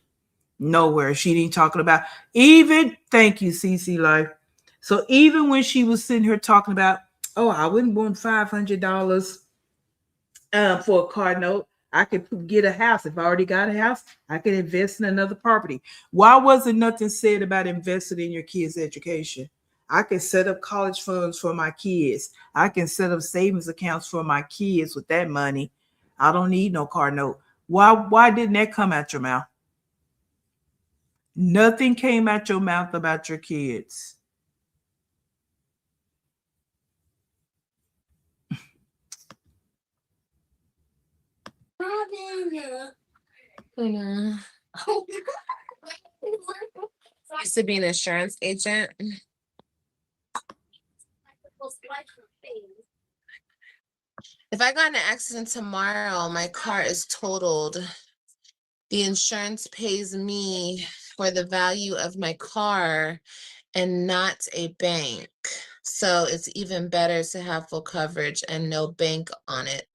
Nowhere. She ain't talking about even thank you, CC Life. So even when she was sitting here talking about, oh, I wouldn't want $500 for a car note. I could get a house. If I already got a house, I could invest in another property. Why wasn't nothing said about investing in your kids' education? I can set up college funds for my kids. I can set up savings accounts for my kids with that money. I don't need no car note. Why didn't that come out your mouth? Nothing came out your mouth about your kids. Used to be an insurance agent. If I got in an accident tomorrow, my car is totaled. The insurance pays me for the value of my car and not a bank. So it's even better to have full coverage and no bank on it.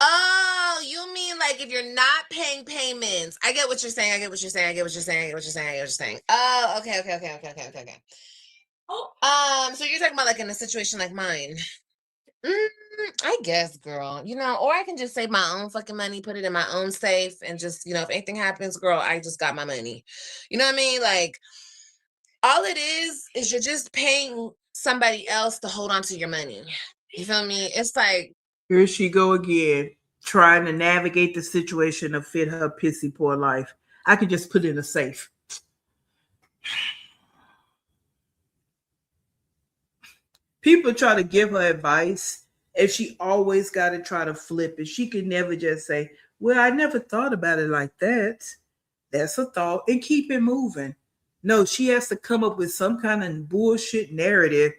Oh, you mean like if you're not paying payments? I get what you're saying. Oh, okay. So you're talking about like in a situation like mine? I guess, girl. Or I can just save my own fucking money, put it in my own safe, and just, if anything happens, girl, I just got my money. You know what I mean? Like, all it is you're just paying somebody else to hold on to your money. You feel me? It's like, here she go again, trying to navigate the situation to fit her pissy poor life. I could just put it in a safe. People try to give her advice, and she always got to try to flip it. She could never just say, well, I never thought about it like that. That's a thought, and keep it moving. No, she has to come up with some kind of bullshit narrative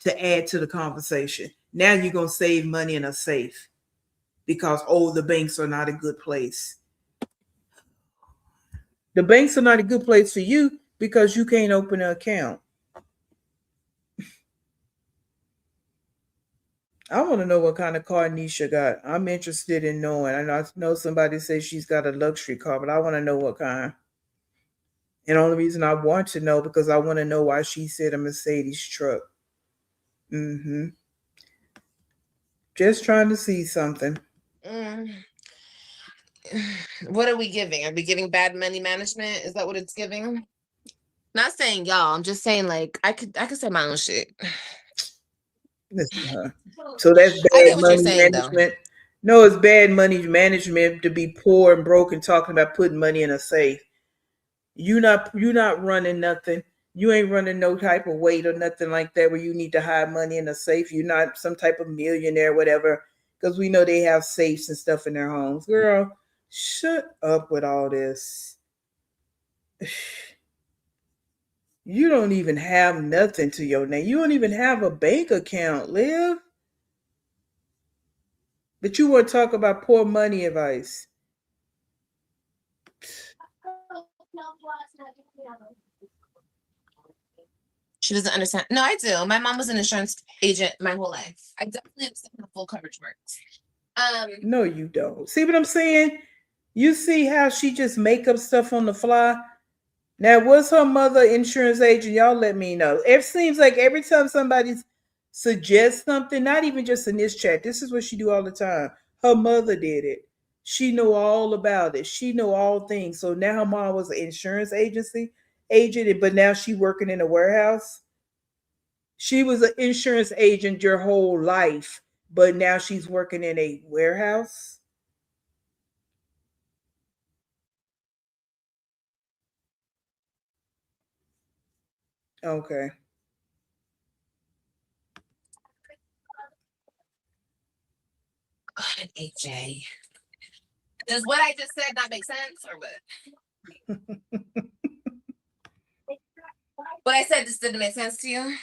to add to the conversation. Now you're going to save money in a safe because, the banks are not a good place. The banks are not a good place for you because you can't open an account. I want to know what kind of car Nisha got. I'm interested in knowing. I know somebody says she's got a luxury car, but I want to know what kind. And the only reason I want to know because I want to know why she said a Mercedes truck. Just trying to see something. What are we giving? Are we giving bad money management? Is that what it's giving? Not saying y'all. I'm just saying, like, I could say my own shit. Listen to her. So that's I bad get what you're money saying, management. No, it's bad money management to be poor and broke and talking about putting money in a safe. You not running nothing. You ain't running no type of weight or nothing like that where you need to hide money in a safe. You're not some type of millionaire, whatever, because we know they have safes and stuff in their homes. Girl, shut up with all this. You don't even have nothing to your name. You don't even have a bank account, Liv. But you want to talk about poor money advice. She doesn't understand. No, I do. My mom was an insurance agent my whole life. I definitely understand how full coverage works. No, you don't. See what I'm saying? You see how she just make up stuff on the fly? Now, was her mother insurance agent? Y'all let me know. It seems like every time somebody suggests something, not even just in this chat, this is what she do all the time. Her mother did it. She know all about it. She know all things. So now her mom was an insurance agency agent, but now she working in a warehouse. She was an insurance agent your whole life, but now she's working in a warehouse. Okay. God, AJ. Does what I just said not make sense or what? What I said just didn't make sense to you?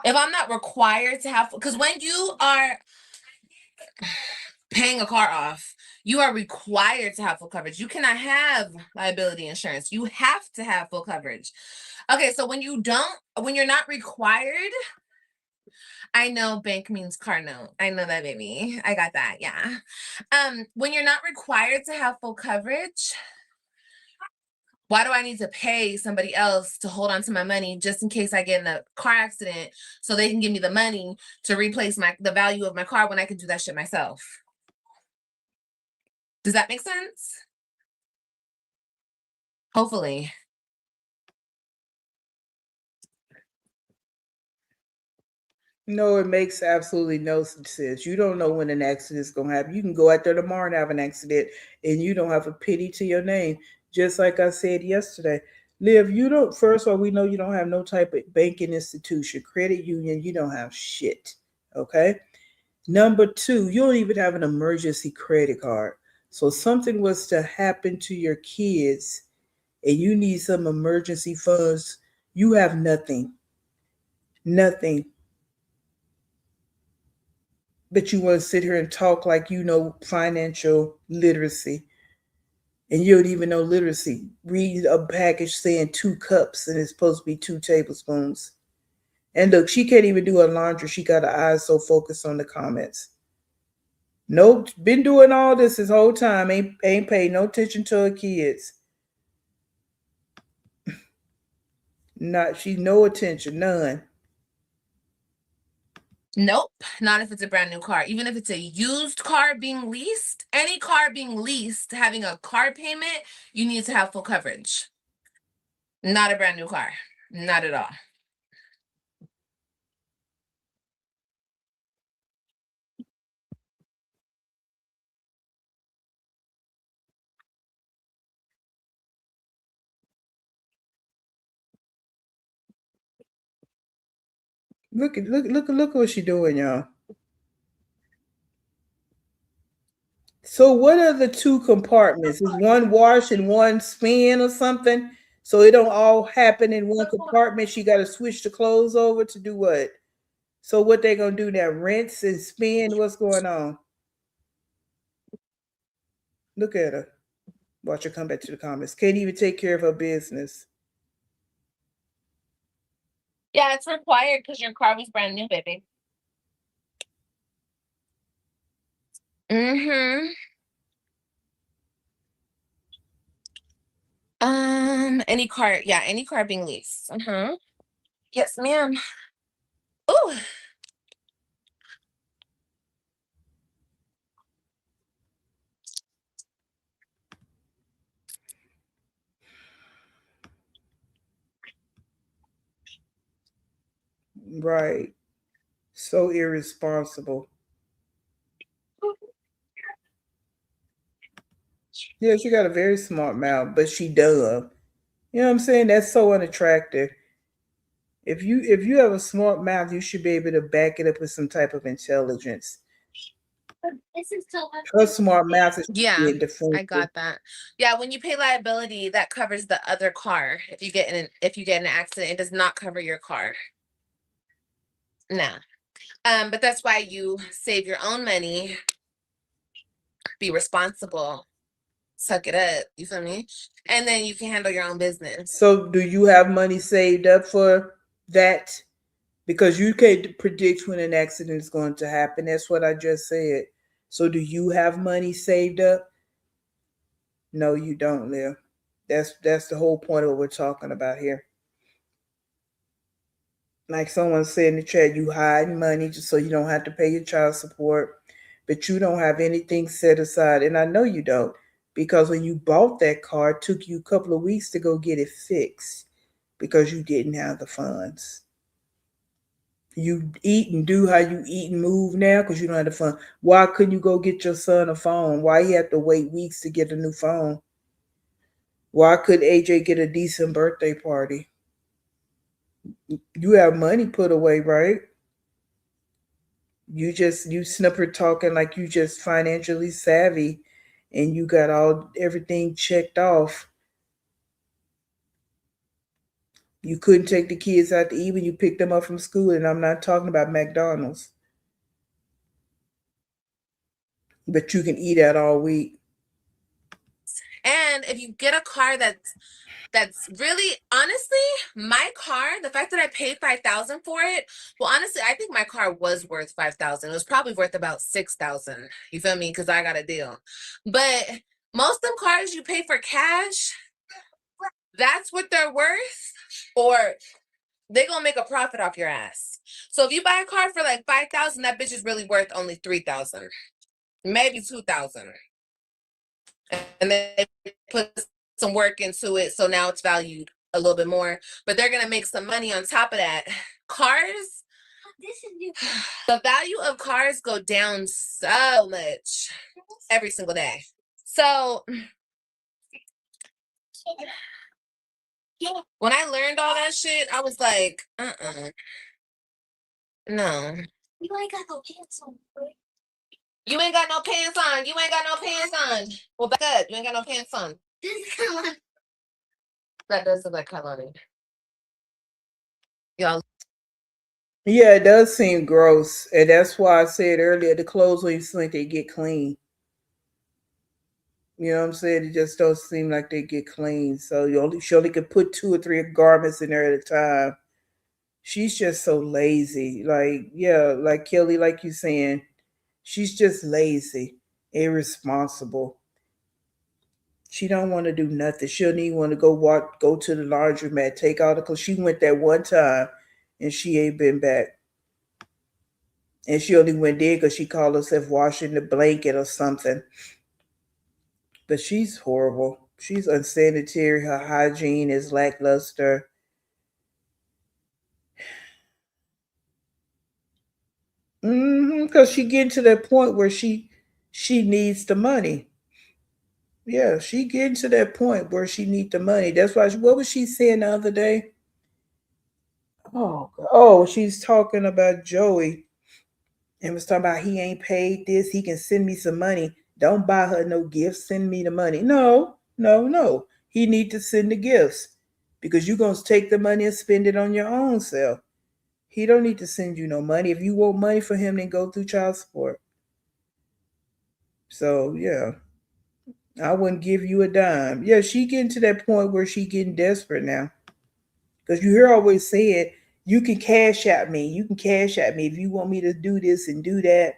If I'm not required to have, because when you are paying a car off, you are required to have full coverage. You cannot have liability insurance. You have to have full coverage. Okay, so when you're not required, I know bank means car note. I know that, baby. I got that. Yeah. When you're not required to have full coverage, why do I need to pay somebody else to hold on to my money just in case I get in a car accident so they can give me the money to replace the value of my car when I can do that shit myself? Does that make sense? Hopefully. No, it makes absolutely no sense. You don't know when an accident's going to happen. You can go out there tomorrow and have an accident, and you don't have a penny to your name. Just like I said yesterday. Liv, you don't, first of all, we know you don't have no type of banking institution, credit union. You don't have shit. Okay. Number two, you don't even have an emergency credit card. So something was to happen to your kids and you need some emergency funds, you have nothing. Nothing. But you want to sit here and talk like you know financial literacy. And you don't even know literacy. Read a package saying 2 cups and it's supposed to be 2 tablespoons. And look, she can't even do her laundry. She got her eyes so focused on the comments. Nope, been doing all this whole time. Ain't paid no attention to her kids. Not she no attention, none. Nope, not if it's a brand new car. Even if it's a used car being leased, any car being leased, having a car payment, you need to have full coverage. Not a brand new car. Not at all. Look what she doing, y'all. So what are the two compartments? Is one wash and one spin or something? So it don't all happen in one compartment. She got to switch the clothes over to do what? So what they gonna do now? Rinse and spin? What's going on? Look at her. Watch her come back to the comments. Can't even take care of her business. Yeah, it's required because your car was brand new, baby. Mm-hmm. Any car, yeah, any car being leased. Uh-huh. Yes, ma'am. Ooh. Right. So irresponsible. Yeah, she got a very smart mouth, but she dumb. You know what I'm saying? That's so unattractive. If you have a smart mouth, you should be able to back it up with some type of intelligence. Her smart mouth is Yeah, being defensive. I got that. Yeah, when you pay liability, that covers the other car. If you get in an accident, it does not cover your car. Nah. But that's why you save your own money, be responsible, suck it up, you feel me? And then you can handle your own business. So do you have money saved up for that? Because you can't predict when an accident is going to happen. That's what I just said. So do you have money saved up? No, you don't, Liv. That's the whole point of what we're talking about here. Like someone said in the chat, you hide money just so you don't have to pay your child support, but you don't have anything set aside. And I know you don't, because when you bought that car, it took you a couple of weeks to go get it fixed because you didn't have the funds. You eat and do how you eat and move now because you don't have the fun. Why couldn't you go get your son a phone? Why he had to wait weeks to get a new phone? Why could AJ get a decent birthday party? You have money put away, right? You snipper talking like you just financially savvy and you got everything checked off. You couldn't take the kids out to eat when you picked them up from school, and I'm not talking about McDonald's. But you can eat out all week. And if you get a car that's really, honestly, my car, the fact that I paid $5,000 for it, well, honestly, I think my car was worth $5,000. It was probably worth about $6,000. You feel me? Because I got a deal. But most of them cars you pay for cash, that's what they're worth, or they're gonna make a profit off your ass. So if you buy a car for like $5,000, that bitch is really worth only $3,000, maybe $2,000. And they put some work into it, so now it's valued a little bit more. But they're gonna make some money on top of that. Cars, the value of cars go down so much every single day. So when I learned all that shit, I was like, no. You ain't got no pants on. You ain't got no pants on. You ain't got no pants on. Well, back up. You ain't got no pants on. That does look like coloring. Y'all. Yeah, it does seem gross. And that's why I said earlier the clothes don't even seem like they get clean. You know what I'm saying? It just don't seem like they get clean. So she only could put 2 or 3 garments in there at a time. She's just so lazy. Like, yeah, like Kelly, like you saying, she's just lazy, irresponsible. She don't want to do nothing. She don't even want to go to the laundromat, take all the clothes. She went that one time and she ain't been back. And she only went there because she called herself washing the blanket or something. But she's horrible. She's unsanitary. Her hygiene is lackluster. Because she getting to that point where she needs the money. Yeah, she getting to that point where she need the money. That's why. What was she saying the other day? Oh, she's talking about Joey and was talking about he ain't paid this. He can send me some money. Don't buy her no gifts. Send me the money. No, no, no. He need to send the gifts because you gonna take the money and spend it on your own self. He don't need to send you no money. If you want money for him, then go through child support. So yeah, I wouldn't give you a dime. Yeah, she getting to that point where she getting desperate now. Because you hear her always saying, you can cash out me. You can cash out me if you want me to do this and do that.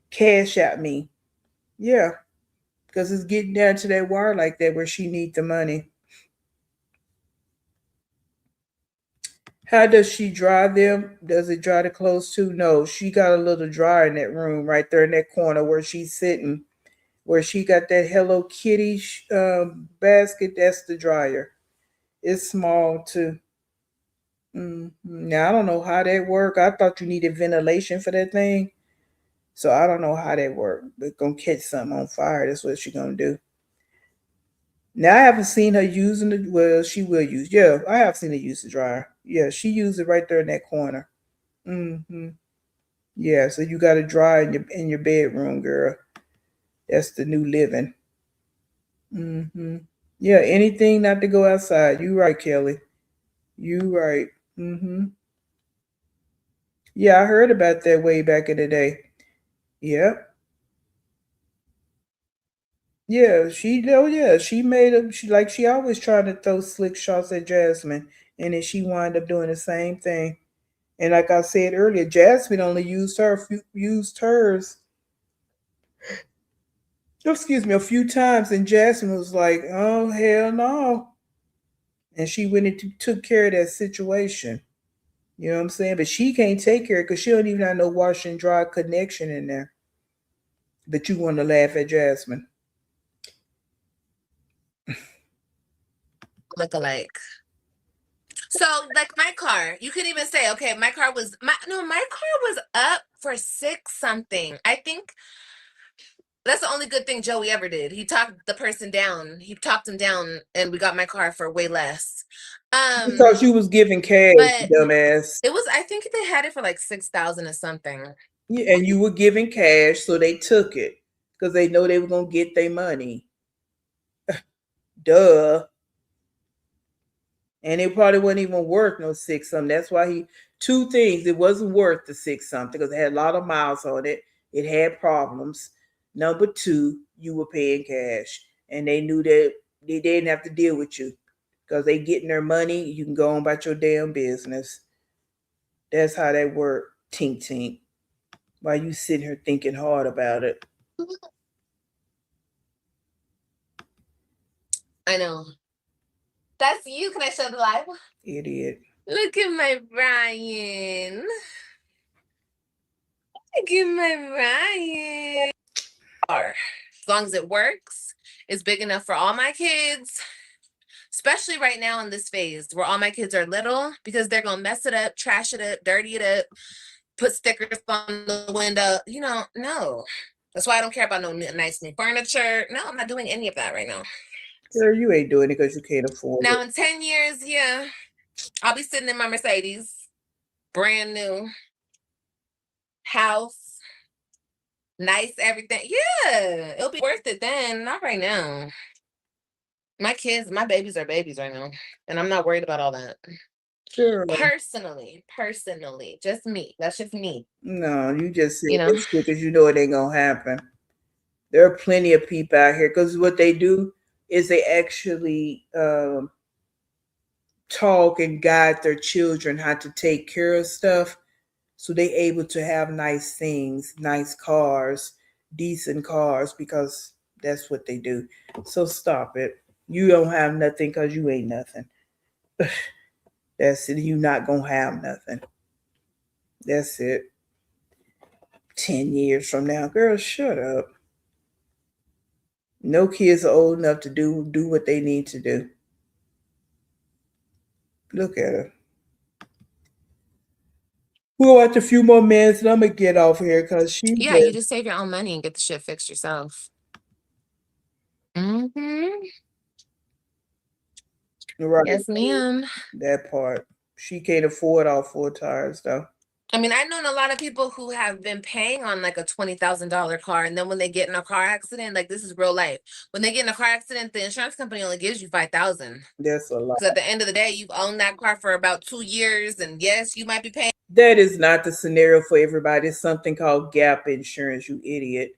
Cash out me. Yeah, because it's getting down to that wire like that where she need the money. How does she dry them? Does it dry the clothes too? No, she got a little dryer in that room right there in that corner where she's sitting, where she got that Hello Kitty basket. That's the dryer. It's small too. Now I don't know how that work. I thought you needed ventilation for that thing, so I don't know how that work. But gonna catch something on fire. That's what she gonna do. Now I haven't seen her using the. Well, she will use. Yeah, I have seen her use the dryer. Yeah, she used it right there in that corner. hmm Yeah, so you got a dryer in your bedroom, girl. That's the new living. hmm Yeah, anything not to go outside. You right, Kelly. You right. hmm Yeah, I heard about that way back in the day. Yep. Yeah, she made a she always tried to throw slick shots at Jasmine, and then she wound up doing the same thing. And like I said earlier, Jasmine only used hers, excuse me, a few times, and Jasmine was like, "Oh hell no," and she went and took care of that situation. You know what I'm saying? But she can't take care because she don't even have no wash and dry connection in there. But you want to laugh at Jasmine? Look alike. So, like my car, you could even say, okay, my car was up for six something. I think that's the only good thing Joey ever did. He talked the person down. He talked him down, and we got my car for way less. Because you was giving cash, But dumbass. it was. I think they had it for like 6,000 or something. Yeah, and you were giving cash, so they took it because they know they were gonna get their money. Duh. And it probably wasn't even worth no six something. That's why two things. It wasn't worth the six something because it had a lot of miles on it. It had problems. Number two, you were paying cash, and they knew that they didn't have to deal with you because they getting their money. You can go on about your damn business. That's how that worked. Tink tink. While you sitting here thinking hard about it, I know. That's you. Can I show the live? idiot. Look at my Ryan. Look at my Ryan. As long as it works, it's big enough for all my kids, especially right now in this phase where all my kids are little, because they're going to mess it up, trash it up, dirty it up, put stickers on the window. No. That's why I don't care about no nice new furniture. No, I'm not doing any of that right now. Girl, you ain't doing it because you can't afford Now, it. in 10 years, yeah, I'll be sitting in my Mercedes, brand new house, nice everything. Yeah, it'll be worth it then. Not right now. My babies are babies right now, and I'm not worried about all that. Girl. Personally, just me. That's just me. No, you just said You know, this because you know it ain't gonna happen. There are plenty of people out here because what they do is they actually talk and guide their children how to take care of stuff, so they able to have nice things, nice cars, decent cars because that's what they do. So stop it. You don't have nothing because you ain't nothing. That's it. You not gonna have nothing. That's it. 10 years from now. Girl, shut up. No kids are old enough to do what they need to do. Look at her. We'll watch a few more minutes and I'm gonna get off here because she Yeah, you just save your own money and get the shit fixed yourself. right. Yes, ma'am. That part. She can't afford all 4 tires though. I mean, I've known a lot of people who have been paying on like a $20,000 car, and then when they get in a car accident, like this is real life. When they get in a car accident, the insurance company only gives you $5,000. That's a lot. Because at the end of the day, you've owned that car for about 2 years, and yes, you might be paying. That is not the scenario for everybody. It's something called gap insurance, you idiot.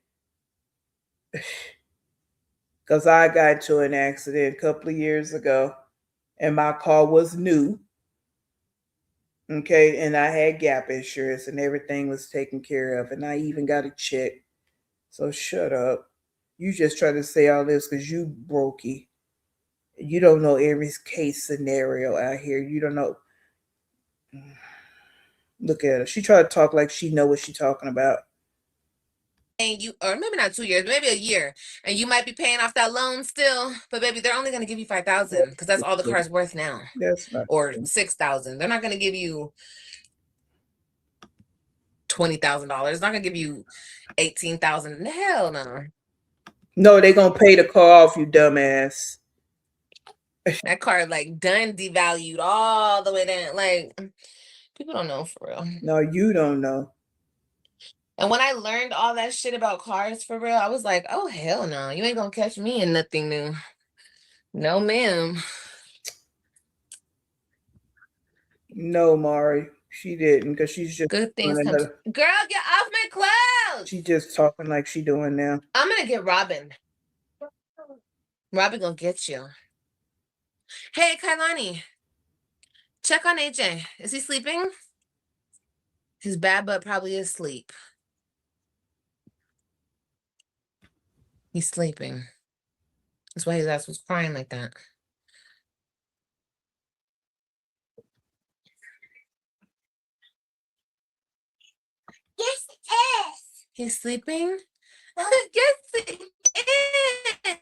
Because I got into an accident a couple of years ago and my car was new. Okay, and I had gap insurance and everything was taken care of, and I even got a check. So shut up. You just try to say all this because you brokey. You don't know every case scenario out here. You don't know. Look at her. She tried to talk like she know what she's talking about. And you, or maybe not 2 years, maybe a year, and you might be paying off that loan still. But baby, they're only going to give you $5,000 because that's all the car's worth now, That's not. or $6,000. They're not going to give you $20,000. They're not going to give you $18,000. Hell no. No, they gonna pay the car off, you dumbass. That car like done devalued all the way down. Like people don't know for real. No, you don't know. And when I learned all that shit about cars for real, I was like, oh hell no, you ain't gonna catch me in nothing new. No, ma'am. No, Mari, she didn't because she's just Good things come. girl, Get off my clothes. She's just talking like she doing now. I'm gonna get Robin. Robin gonna get you. Hey, Kailani, check on AJ. Is he sleeping? His bad butt probably is asleep. He's sleeping. That's why his ass was crying like that. Yes, it is. He's sleeping? Yes, it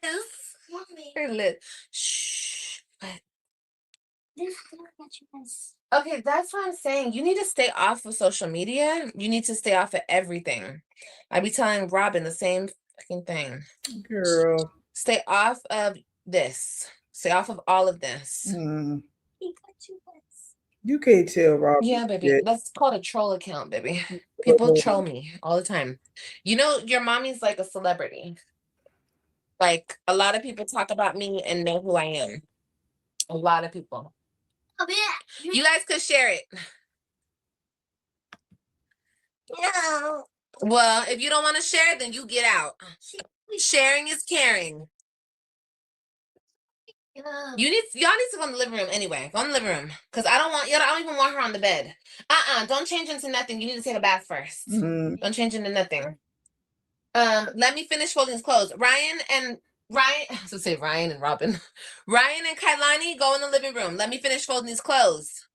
is. Mommy, Her lip. Shh. But this is what you guys. okay, that's what I'm saying. You need to stay off of social media. You need to stay off of everything. I be telling Robin the same fucking thing. Girl. Stay off of this. Stay off of all of this. You can't tell Robin. Yeah, baby. Shit. That's called a troll account, baby. People troll me all the time. You know, your mommy's like a celebrity. Like a lot of people talk about me and know who I am. A lot of people. Oh, yeah. You guys could share it. No. Well, if you don't want to share, then you get out. Sharing is caring. No. Y'all need to go in the living room anyway. Go in the living room. Because I don't even want her on the bed. Don't change into nothing. You need to take a bath first. Don't change into nothing. Let me finish folding his clothes. Ryan and Robin. Ryan and Kailani, go in the living room. Let me finish folding these clothes.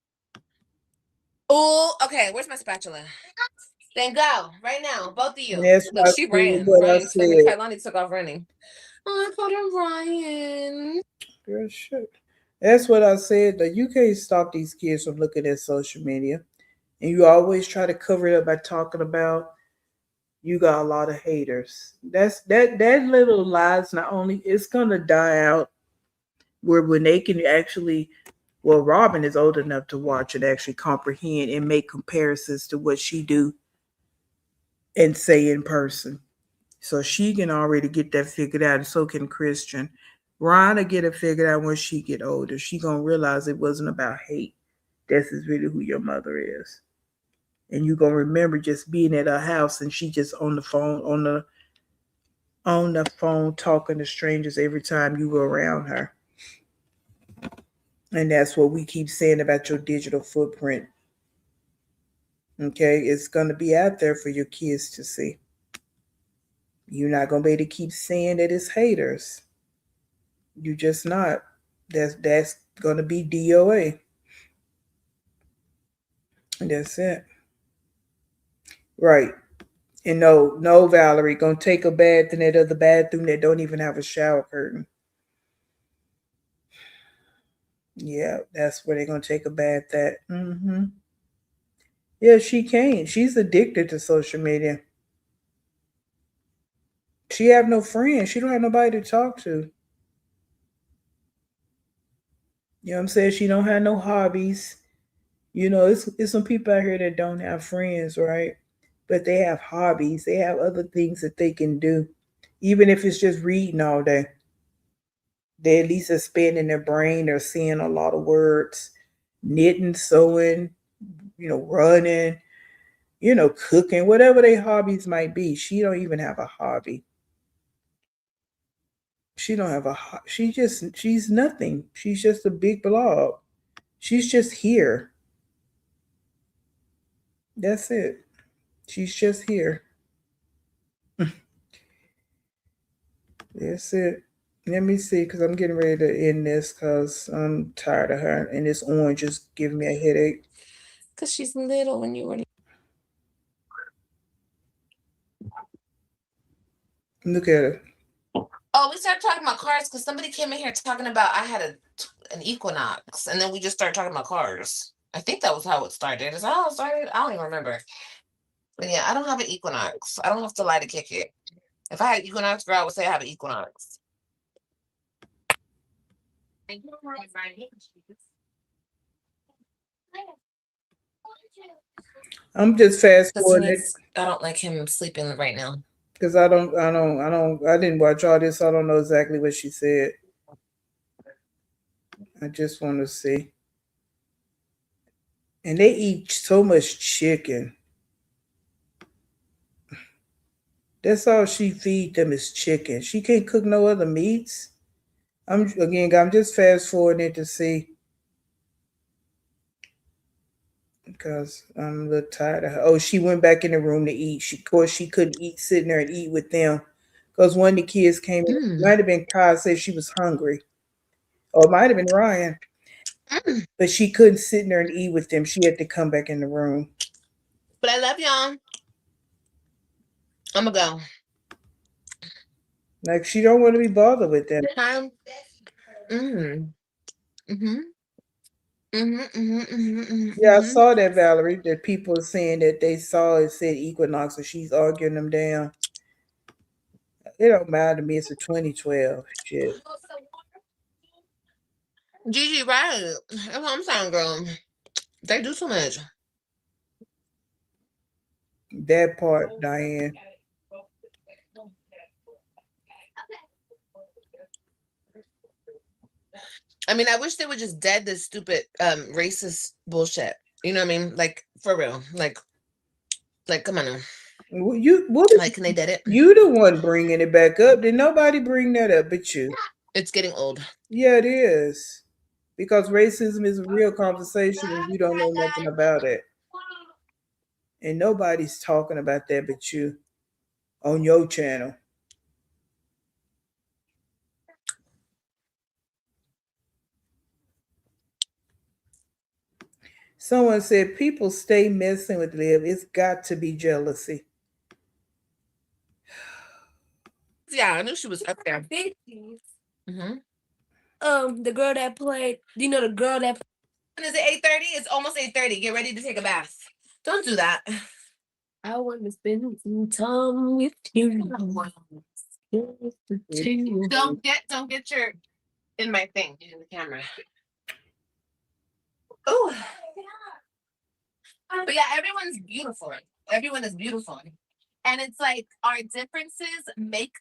Oh, okay. Where's my spatula? Then go right now, both of you. That's Look, she ran. Ryan, Kailani took off running. Oh, I called her Ryan. Girl, shit. That's what I said. That you can't stop these kids from looking at social media, and you always try to cover it up by talking about you got a lot of haters. That little lies. Not only it's gonna die out, where when they can actually, well, Robin is old enough to watch and actually comprehend and make comparisons to what she do and say in person. So she can already get that figured out, and so can Christian. Ryan will get it figured out when she get older. She gonna realize it wasn't about hate. This is really who your mother is. And you gonna remember just being at her house and she just on the phone talking to strangers every time you were around her. And that's what we keep saying about your digital footprint. Okay, it's gonna be out there for your kids to see. You're not gonna be able to keep saying that it's haters. You just not. That's gonna be DOA. And that's it. Right. And no, Valerie, gonna take a bath in that other bathroom that don't even have a shower curtain. Yeah, that's where they're gonna take a bath at. Yeah, she can't. She's addicted to social media. She have no friends. She don't have nobody to talk to. You know what I'm saying? She don't have no hobbies. It's some people out here that don't have friends, right? But they have hobbies. They have other things that they can do. Even if it's just reading all day. They at least expanding their brain. They're seeing a lot of words. Knitting, sewing, running, cooking, whatever their hobbies might be. She don't even have a hobby. She don't have she's nothing. She's just a big blob. She's just here. That's it. She's just here. That's it. Let me see, because I'm getting ready to end this because I'm tired of her. And this orange is giving me a headache. Because she's little when you were. Look at her. Oh, we started talking about cars because somebody came in here talking about I had an Equinox, and then we just started talking about cars. I think that was how it started. Is that how it started? I don't even remember. But yeah, I don't have an Equinox. I don't have to lie to kick it. If I had an Equinox, girl, I would say I have an Equinox. I'm just fast forwarding it I don't like him sleeping right now. because I didn't watch all this. So I don't know exactly what she said. I just want to see. And they eat so much chicken. That's all she feed them is chicken. She can't cook no other meats. I'm just fast forwarding it to see because I'm a little tired of her. Oh, she went back in the room to eat. Of course, she couldn't eat sitting there and eat with them because one of the kids came in. It might have been Kyle said she was hungry, or it might have been Ryan, but she couldn't sit there and eat with them. She had to come back in the room. But I love y'all. I'm gonna go. Like she don't want to be bothered with them. Yeah, I saw that, Valerie, that people are saying that they saw it said Equinox and she's arguing them down. It don't matter to me. It's a 2012 shit. Gigi, right? That's what I'm saying, girl. They do too much. That part, Diane. I mean, I wish they would just dead this stupid racist bullshit. You know what I mean? Like for real. Like come on now. Like, can they dead it? You the one bringing it back up. Did nobody bring that up but you? It's getting old. Yeah, it is. Because racism is a real conversation and you don't know nothing about it. And nobody's talking about that but you on your channel. Someone said people stay messing with Liv. It's got to be jealousy. Yeah, I knew she was up there. The girl that played, the girl that. When is it 8:30? It's almost 8:30. Get ready to take a bath. Don't do that. I want to spend some time with you. Don't get your in my thing in the camera. Oh, but yeah, everyone's beautiful. Everyone is beautiful, and it's like our differences make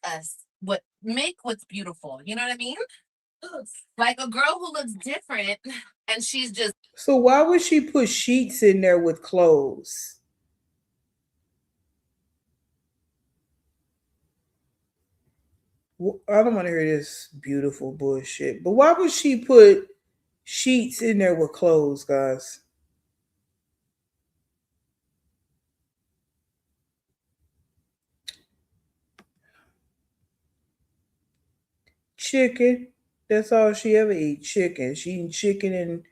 what's beautiful. You know what I mean? Like a girl who looks different, and she's just. So why would she put sheets in there with clothes? I don't want to hear this beautiful bullshit. But why would she put sheets in there with clothes, guys? Chicken. That's all she ever eat. Chicken. She eat chicken and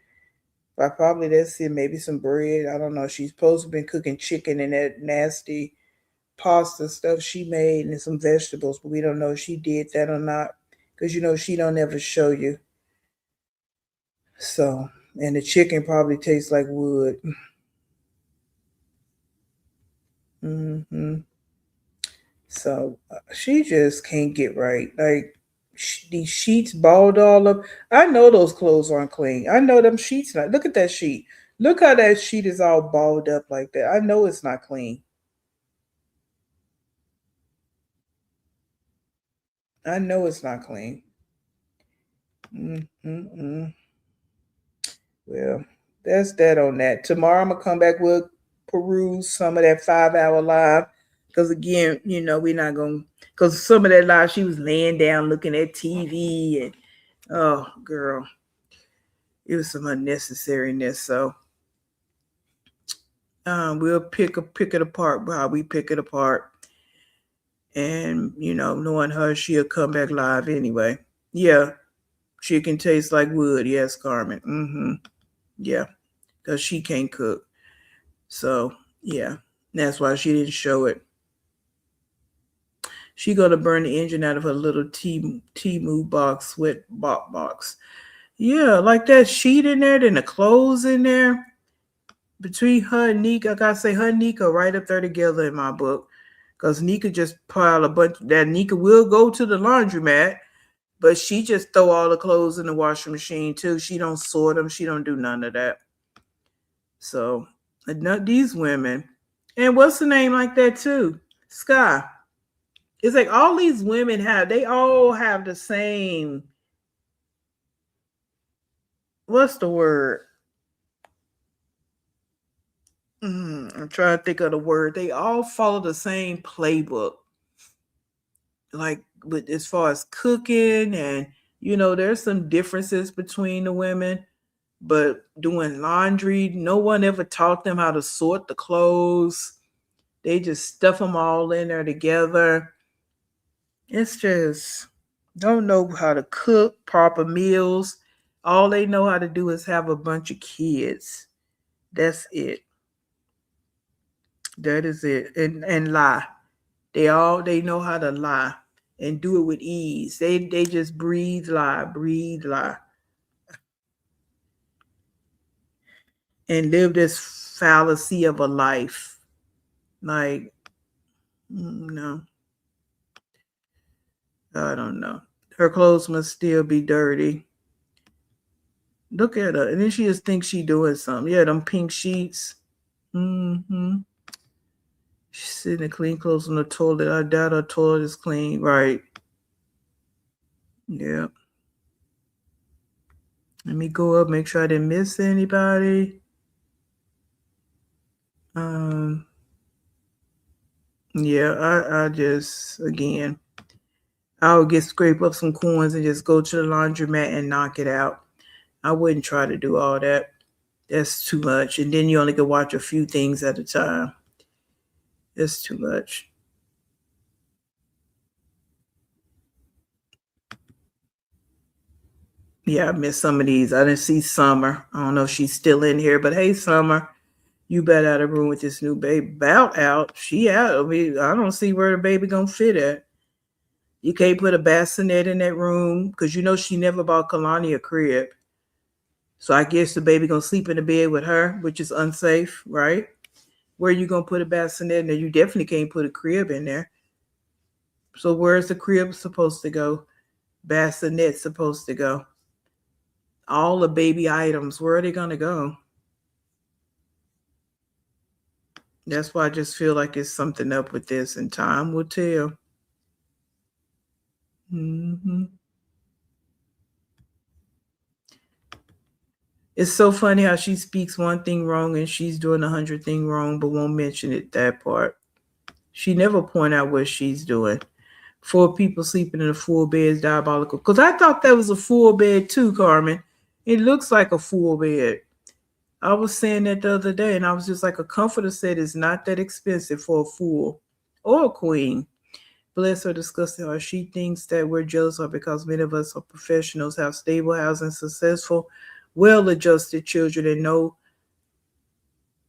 probably that's it. Maybe some bread. I don't know. She's supposed to have been cooking chicken in that nasty pasta stuff she made and some vegetables, but we don't know if she did that or not because she don't ever show you. So, and the chicken probably tastes like wood. So she just can't get right. Like these sheets balled all up. I know those clothes aren't clean. I know them sheets not. Look at that sheet. Look how that sheet is all balled up like that. I know it's not clean. I know it's not clean. Mm-mm-mm. Well, that's that on that. Tomorrow I'm gonna come back with peruse some of that 5 hour live. Cause again, we're not gonna cause some of that live she was laying down looking at TV and oh girl, it was some unnecessariness. So we'll pick it apart how we pick it apart. And knowing her, she'll come back live anyway. Yeah, chicken tastes like wood. Yes, Carmen. Yeah, because she can't cook. So yeah, that's why she didn't show it. She gonna burn the engine out of her little Temu box, sweat box. Yeah, like that sheet in there, then the clothes in there. Between her and Nika, I gotta say her and Nika right up there together in my book. Because Nika just pile a bunch that Nika will go to the laundromat, but she just throw all the clothes in the washing machine too. She don't sort them. She don't do none of that. So these women, and what's the name like that too? Sky. It's like all these women they all have the same. What's the word? I'm trying to think of the word. They all follow the same playbook. Like with as far as cooking and there's some differences between the women, but doing laundry, no one ever taught them how to sort the clothes. They just stuff them all in there together. It's just don't know how to cook proper meals. All they know how to do is have a bunch of kids. That's it. That is it. And lie. They know how to lie and do it with ease. They just breathe lie, and live this fallacy of a life. Like, no. I don't know. Her clothes must still be dirty. Look at her. And then she just thinks she doing something. Yeah, them pink sheets. She's sitting in clean clothes on the toilet. I doubt her toilet is clean. Right. Yeah. Let me go up, make sure I didn't miss anybody. Yeah, I just, again, I would scrape up some coins and just go to the laundromat and knock it out. I wouldn't try to do all that. That's too much. And then you only can watch a few things at a time. It's too much. Yeah, I missed some of these. I didn't see Summer. I don't know if she's still in here, but hey, Summer, you better out of room with this new baby. Bout out. She out. I mean, I don't see where the baby gonna fit at. You can't put a bassinet in that room because she never bought Kalani a crib. So I guess the baby gonna sleep in the bed with her, which is unsafe, right? Where you gonna put a bassinet in there? You definitely can't put a crib in there. So where's the crib supposed to go? Bassinet supposed to go. All the baby items, where are they gonna go? That's why I just feel like it's something up with this, and time will tell. It's so funny how she speaks one thing wrong and she's doing 100 things wrong, but won't mention it, that part. She never point out what she's doing. 4 people sleeping in a full bed is diabolical. Because I thought that was a full bed too, Carmen. It looks like a full bed. I was saying that the other day, and I was just like, a comforter set is not that expensive for a fool or a queen. Bless her, disgusting her. She thinks that we're jealous of her because many of us are professionals, have stable housing, successful, well-adjusted children, and know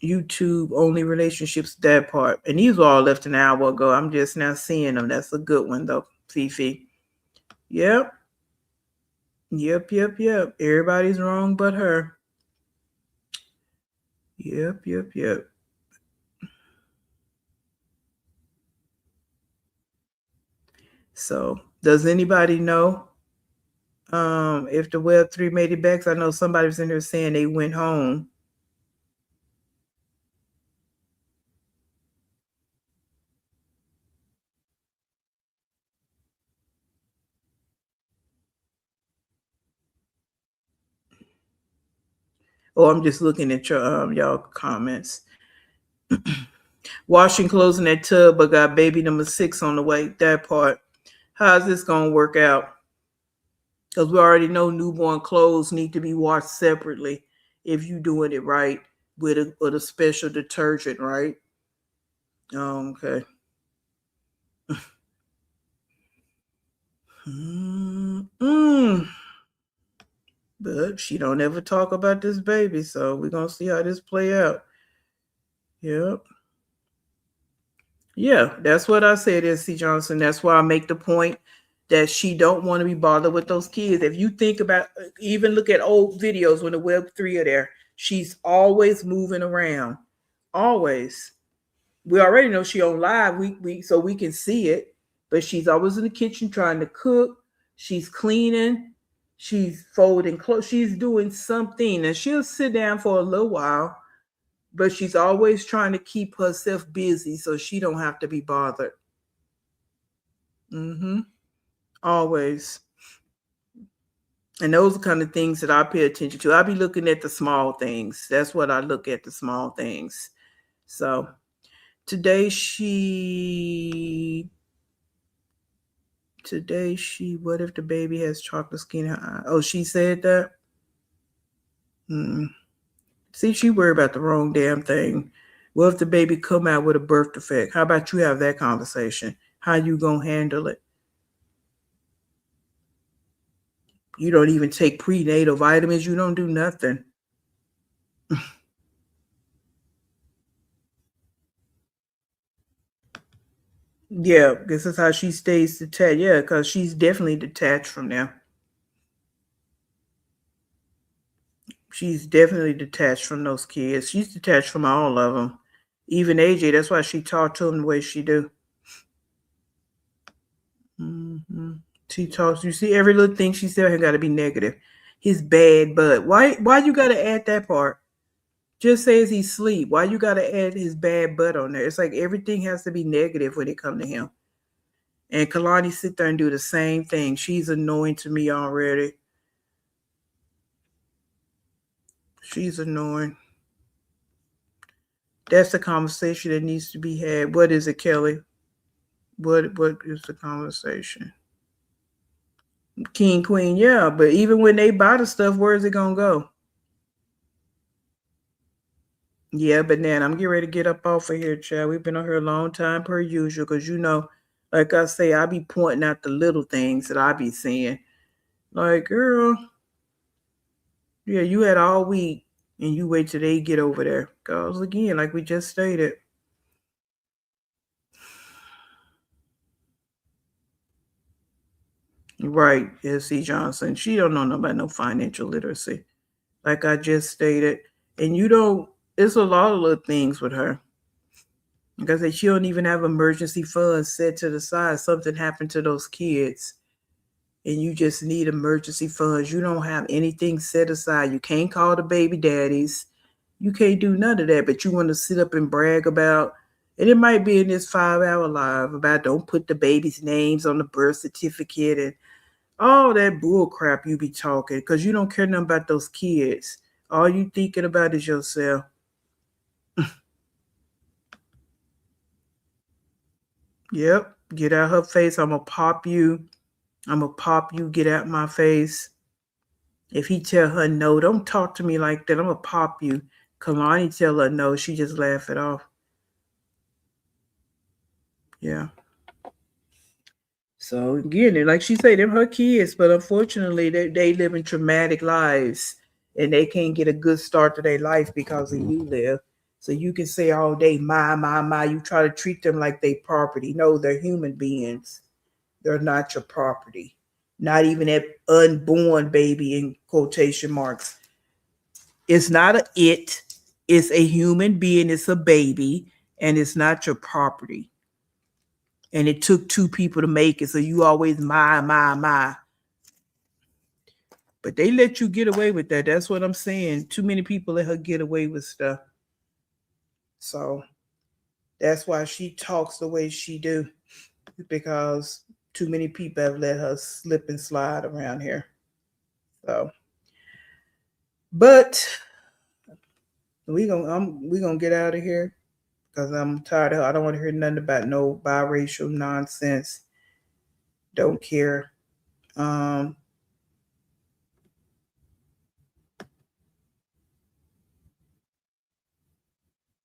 YouTube only relationships, that part. And these were all left an hour ago. I'm just now seeing them. That's a good one though, Fifi. Yep. Yep. Everybody's wrong but her. Yep. So does anybody know if the Web3 made it back? I know somebody was in there saying they went home. Oh, I'm just looking at your y'all comments. Washing clothes in that tub, but got baby number 6 on the way. That part. How's this gonna work out? Because we already know newborn clothes need to be washed separately if you're doing it right with a special detergent, right? Okay. But she don't ever talk about this baby, so we're gonna see how this play out. Yep. Yeah, that's what I said, S.C. Johnson. That's why I make the point that she don't want to be bothered with those kids. If you think about, even look at old videos when the Web3 are there, she's always moving around. Always. We already know she on live, we so we can see it, but she's always in the kitchen trying to cook. She's cleaning. She's folding clothes. She's doing something, and she'll sit down for a little while, but she's always trying to keep herself busy so she don't have to be bothered. Always. And those are kind of things that I pay attention to. I be looking at the small things. That's what I look at, the small things. So today she, what if the baby has chocolate skin in her eye? Oh, she said that? See, she worried about the wrong damn thing. What if the baby come out with a birth defect? How about you have that conversation? How you gonna handle it? You don't even take prenatal vitamins. You don't do nothing. Yeah, this is how she stays detached. Yeah, because she's definitely detached from them. She's definitely detached from those kids. She's detached from all of them. Even AJ, that's why she talked to him the way she do. She talks, you see every little thing she said got to be negative. His bad butt. Why you got to add that part? Just says he's asleep. Why you got to add his bad butt on there? It's like everything has to be negative when it comes to him. And Kalani sit there and do the same thing. She's annoying to me already. She's annoying. That's the conversation that needs to be had. What is it, Kelly? What is the conversation? King, queen, yeah. But even when they buy the stuff, where is it going to go? Yeah, but then I'm getting ready to get up off of here, child. We've been on here a long time per usual because, like I say, I be pointing out the little things that I be seeing. Like, girl, yeah, you had all week and you wait till they get over there. Because, again, like we just stated. Right, S.C. Johnson. She don't know about no financial literacy. Like I just stated. And it's a lot of little things with her. Like I said, she don't even have emergency funds set to the side. Something happened to those kids. And you just need emergency funds. You don't have anything set aside. You can't call the baby daddies. You can't do none of that. But you want to sit up and brag about, and it might be in this 5-hour live about don't put the baby's names on the birth certificate and all that bull crap you be talking because you don't care nothing about those kids. All you thinking about is yourself. Yep. Get out her face. I'm going to pop you. Get out my face. If he tell her no, don't talk to me like that. I'm going to pop you. Kalani tell her no. She just laugh it off. Yeah. So again, like she said, them her kids, but unfortunately they live in traumatic lives and they can't get a good start to their life because of you live. So you can say all day, my. You try to treat them like they property. No, they're human beings. They're not your property. Not even that unborn baby in quotation marks. It's not a it. It's a human being. It's a baby, and it's not your property. And it took two people to make it. So you always my. But they let you get away with that. That's what I'm saying. Too many people let her get away with stuff. So that's why she talks the way she do, because too many people have let her slip and slide around here. So, but we gonna get out of here because I'm tired of. I don't want to hear nothing about no biracial nonsense. Don't care.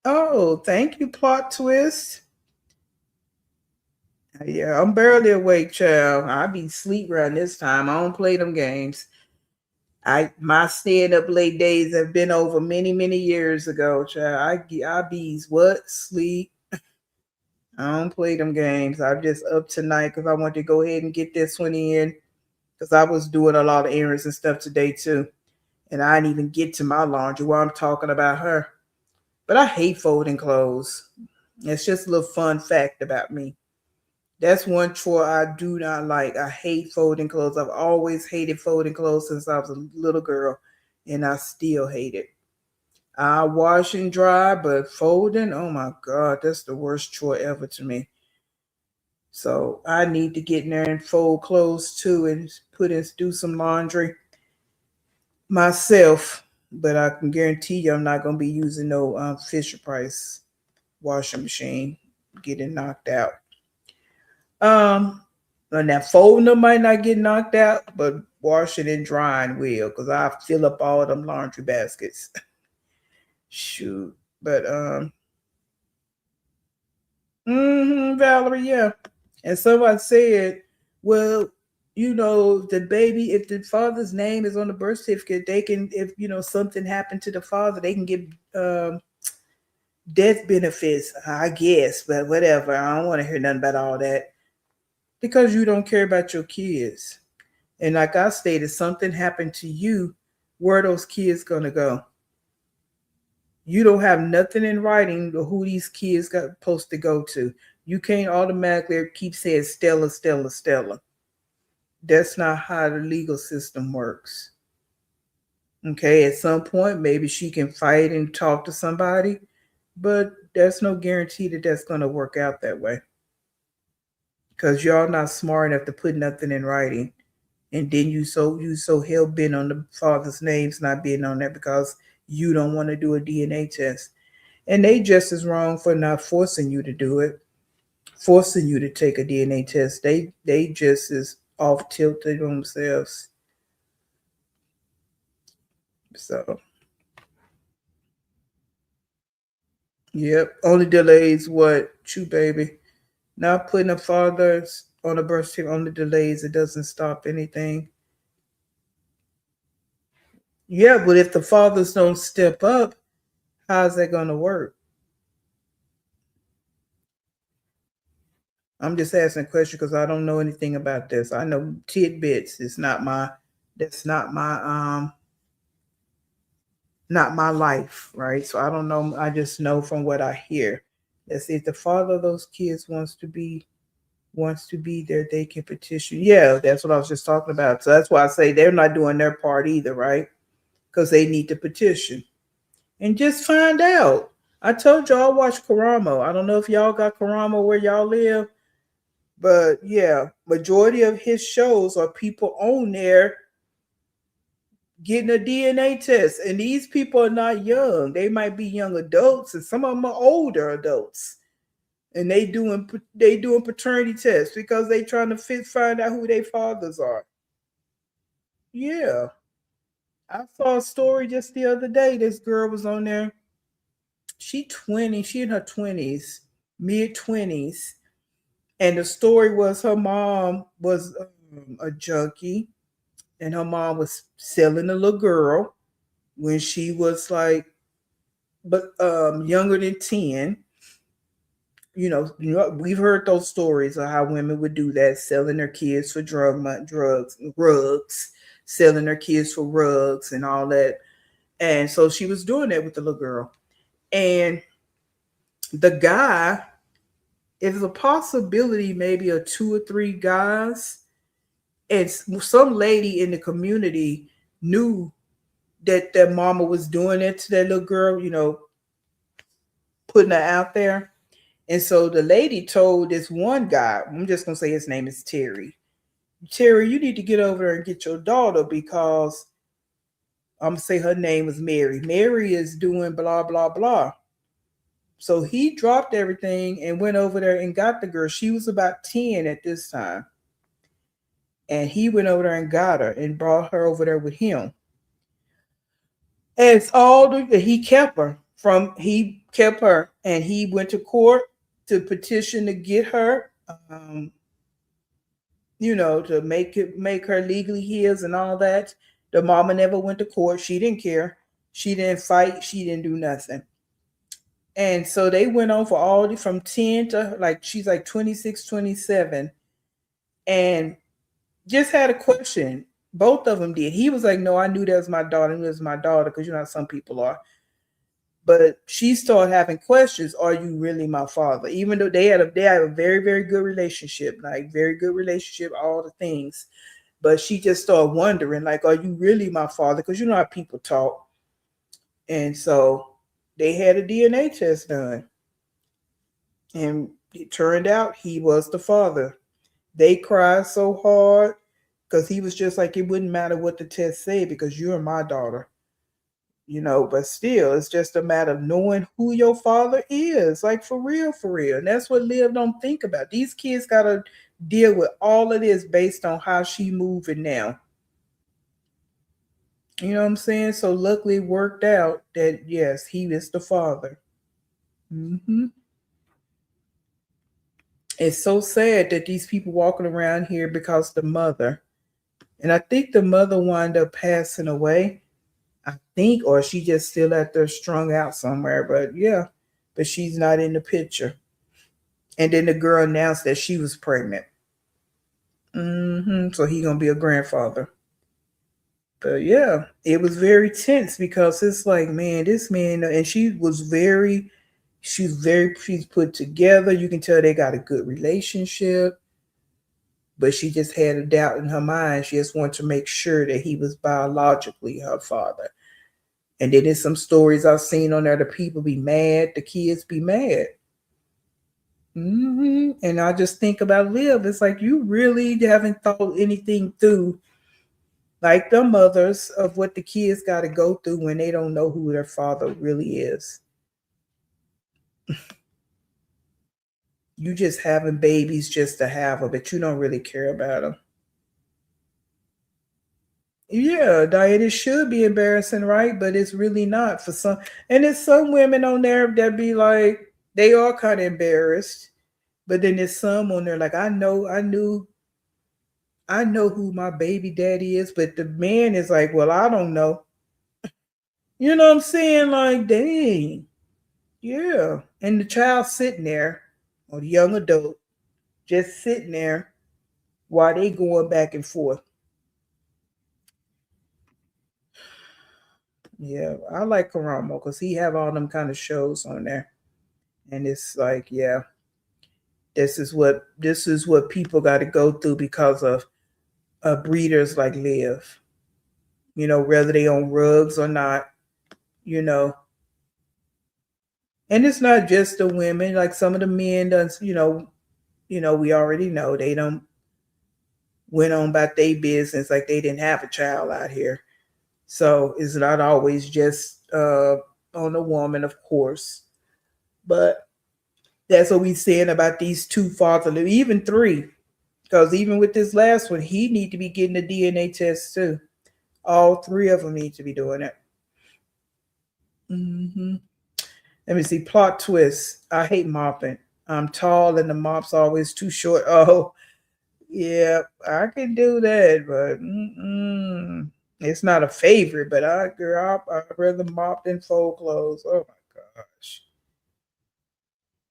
Oh, thank you, plot twist. Yeah, I'm barely awake, child. I be sleep around this time. I don't play them games. My staying up late days have been over many years ago, child. I bees what sleep. I don't play them games. I'm just up tonight because I want to go ahead and get this one in because I was doing a lot of errands and stuff today too, and I didn't even get to my laundry while I'm talking about her. But I hate folding clothes. It's just a little fun fact about me. That's one chore I do not like. I hate folding clothes. I've always hated folding clothes since I was a little girl, and I still hate it. I wash and dry, but folding, oh my God, that's the worst chore ever to me. So I need to get in there and fold clothes too and do some laundry myself. But I can guarantee you I'm not going to be using no Fisher Price washing machine, getting knocked out. And that folding them might not get knocked out, but washing and drying will, because I fill up all them laundry baskets. Shoot. But Valerie, yeah. And somebody said, well, the baby, if the father's name is on the birth certificate, they can, if something happened to the father, they can get death benefits, I guess, but whatever. I don't want to hear nothing about all that. Because you don't care about your kids. And like I stated, something happened to you, where are those kids gonna go? You don't have nothing in writing to who these kids got supposed to go to. You can't automatically keep saying Stella, Stella, Stella. That's not how the legal system works. Okay, at some point, maybe she can fight and talk to somebody, but there's no guarantee that that's going to work out that way. Because y'all not smart enough to put nothing in writing. And then you so hell bent on the father's names not being on there because you don't want to do a DNA test. And they just as wrong for not forcing you to do it, forcing you to take a DNA test. They just as off tilted themselves. So yep. Only delays what? True baby. Not putting a father's on a birth certificate on the delays, it doesn't stop anything. Yeah, but if the fathers don't step up, how's that gonna work? I'm just asking a question because I don't know anything about this. I know tidbits. That's not my life, right? So I don't know. I just know from what I hear. Let's see if the father of those kids wants to be there, they can petition. Yeah, that's what I was just talking about. So that's why I say they're not doing their part either, right? Because they need to petition. And just find out. I told y'all I watch Karamo. I don't know if y'all got Karamo where y'all live. But yeah, majority of his shows are people on there getting a DNA test. And these people are not young. They might be young adults, and some of them are older adults. And they doing paternity tests because they trying to find out who their fathers are. Yeah. I saw a story just the other day. This girl was on there. She in her 20s, mid-20s. And the story was her mom was a junkie, and her mom was selling a little girl when she was like but younger than 10. We've heard those stories of how women would do that, selling their kids for rugs, selling their kids for rugs and all that. And so she was doing that with the little girl. And the guy, it's a possibility maybe of two or three guys. And some lady in the community knew that their mama was doing it to that little girl, putting her out there. And so the lady told this one guy, I'm just going to say his name is Terry. Terry, you need to get over there and get your daughter because I'm going to say her name was Mary. Mary is doing blah, blah, blah. So he dropped everything and went over there and got the girl. She was about 10 at this time. And he went over there and got her and brought her over there with him. And it's he kept her and he went to court to petition to get her, to make her legally his and all that. The mama never went to court. She didn't care. She didn't fight. She didn't do nothing. And so they went on for from 10 to she's like 26, 27. And just had a question. Both of them did. He was like, no, I knew that was my daughter. I knew it was my daughter because you know how some people are. But she started having questions. Are you really my father? Even though they had a very, very good relationship, all the things. But she just started wondering, are you really my father? Because you know how people talk. And so they had a DNA test done. And it turned out he was the father. They cried so hard because he was just like, it wouldn't matter what the test said because you're my daughter. But still, it's just a matter of knowing who your father is, for real, for real. And that's what Liv don't think about. These kids got to deal with all of this based on how she moving now. You know what I'm saying? So luckily it worked out that, yes, he is the father. Mm-hmm. It's so sad that these people walking around here because the mother, and I think the mother wound up passing away. I think, or she just still out there strung out somewhere. But she's not in the picture. And then the girl announced that she was pregnant. So he gonna be a grandfather. But yeah, it was very tense because it's like, man, this man, and she's put together. You can tell they got a good relationship. But she just had a doubt in her mind. She just wanted to make sure that he was biologically her father. And then there's some stories I've seen on there. The people be mad. The kids be mad. And I just think about Liv. It's like you really haven't thought anything through. Like the mothers of what the kids got to go through when they don't know who their father really is. You just having babies just to have them, but you don't really care about them. Yeah, Diane, it should be embarrassing, right? But it's really not for some. And there's some women on there that be like, they are kind of embarrassed. But then there's some on there like, I know who my baby daddy is. But the man is like, well, I don't know. You know what I'm saying? Like, dang. Yeah. And the child sitting there, or the young adult, just sitting there while they going back and forth. Yeah, I like Karamo because he have all them kind of shows on there. And it's like, yeah, this is what people got to go through because of breeders like Liv. Whether they own rugs or not, And it's not just the women, like some of the men does, we already know they don't went on about their business like they didn't have a child out here. So it's not always just on a woman, of course. But that's what we saying about these two fatherless, even three. Because even with this last one, he need to be getting a DNA test too. All three of them need to be doing it. Let me see. Plot twist. I hate mopping. I'm tall and the mop's always too short. Oh, yeah, I can do that, but it's not a favorite. But I'd rather mop than fold clothes. Oh my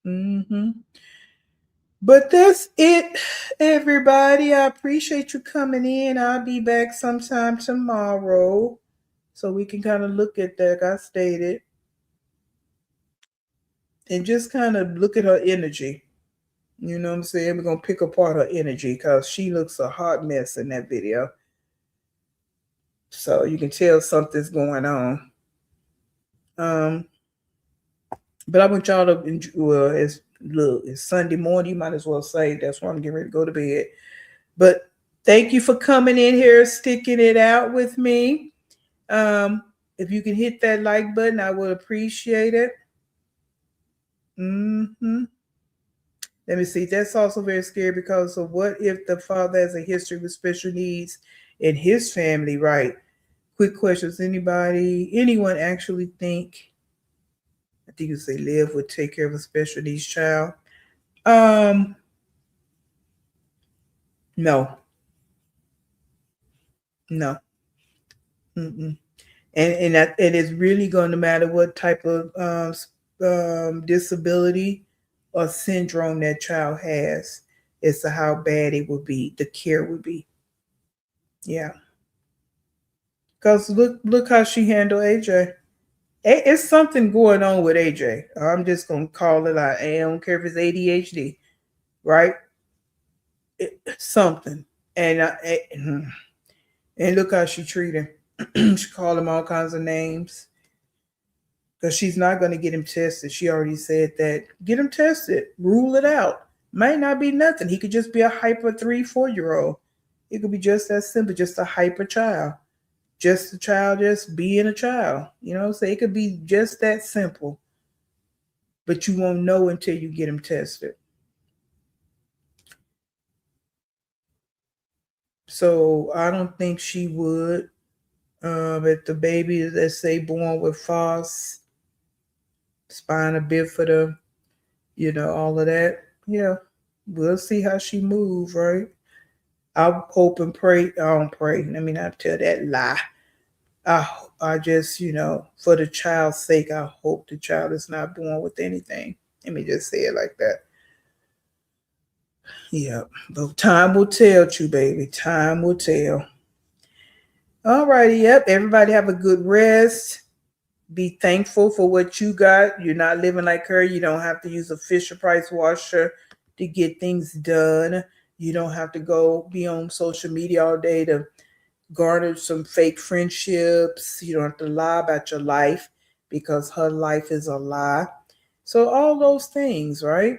Mm-hmm. But that's it, everybody. I appreciate you coming in. I'll be back sometime tomorrow so we can kind of look at that, like I stated, and just kind of look at her energy. You know what I'm saying? We're going to pick apart her energy because she looks a hot mess in that video. So you can tell something's going on. But I want y'all to enjoy, well, it's Sunday morning. You might as well say that's why I'm getting ready to go to bed. But thank you for coming in here, sticking it out with me. If you can hit that like button, I would appreciate it. Let me see. That's also very scary because of what if the father has a history with special needs in his family, right? Quick questions. Anyone actually think, I think you say Liv would take care of a special needs child? No. No. Mm-mm. And it's really going to matter what type of disability or syndrome that child has as to how bad it would be, the care would be. Yeah. Because look how she handled AJ. It's something going on with AJ. I'm just going to call it out. I don't care if it's ADHD, right? Something. And look how she treated him. She called him all kinds of names. Because she's not going to get him tested. She already said that. Get him tested. Rule it out. Might not be nothing. He could just be a hyper 3-4-year-old. It could be just that simple, just a hyper child. Just a child just being a child. You know, so it could be just that simple. But you won't know until you get him tested. So I don't think she would. If the baby is, let's say, born with FOS, spina bifida, all of that. Yeah, we'll see how she moves, right? I hope and pray. I don't pray. Let me not tell that lie. I just, for the child's sake, I hope the child is not born with anything. Let me just say it like that. Yeah, but time will tell you, baby. Time will tell. All righty, yep. Everybody have a good rest. Be thankful for what you got. You're not living like her. You don't have to use a Fisher Price washer to get things done. You don't have to go be on social media all day to garner some fake friendships. You don't have to lie about your life because her life is a lie. So all those things, right?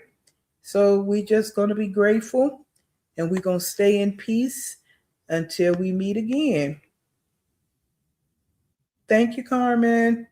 So we just going to be grateful and we're going to stay in peace until we meet again. Thank you, Carmen.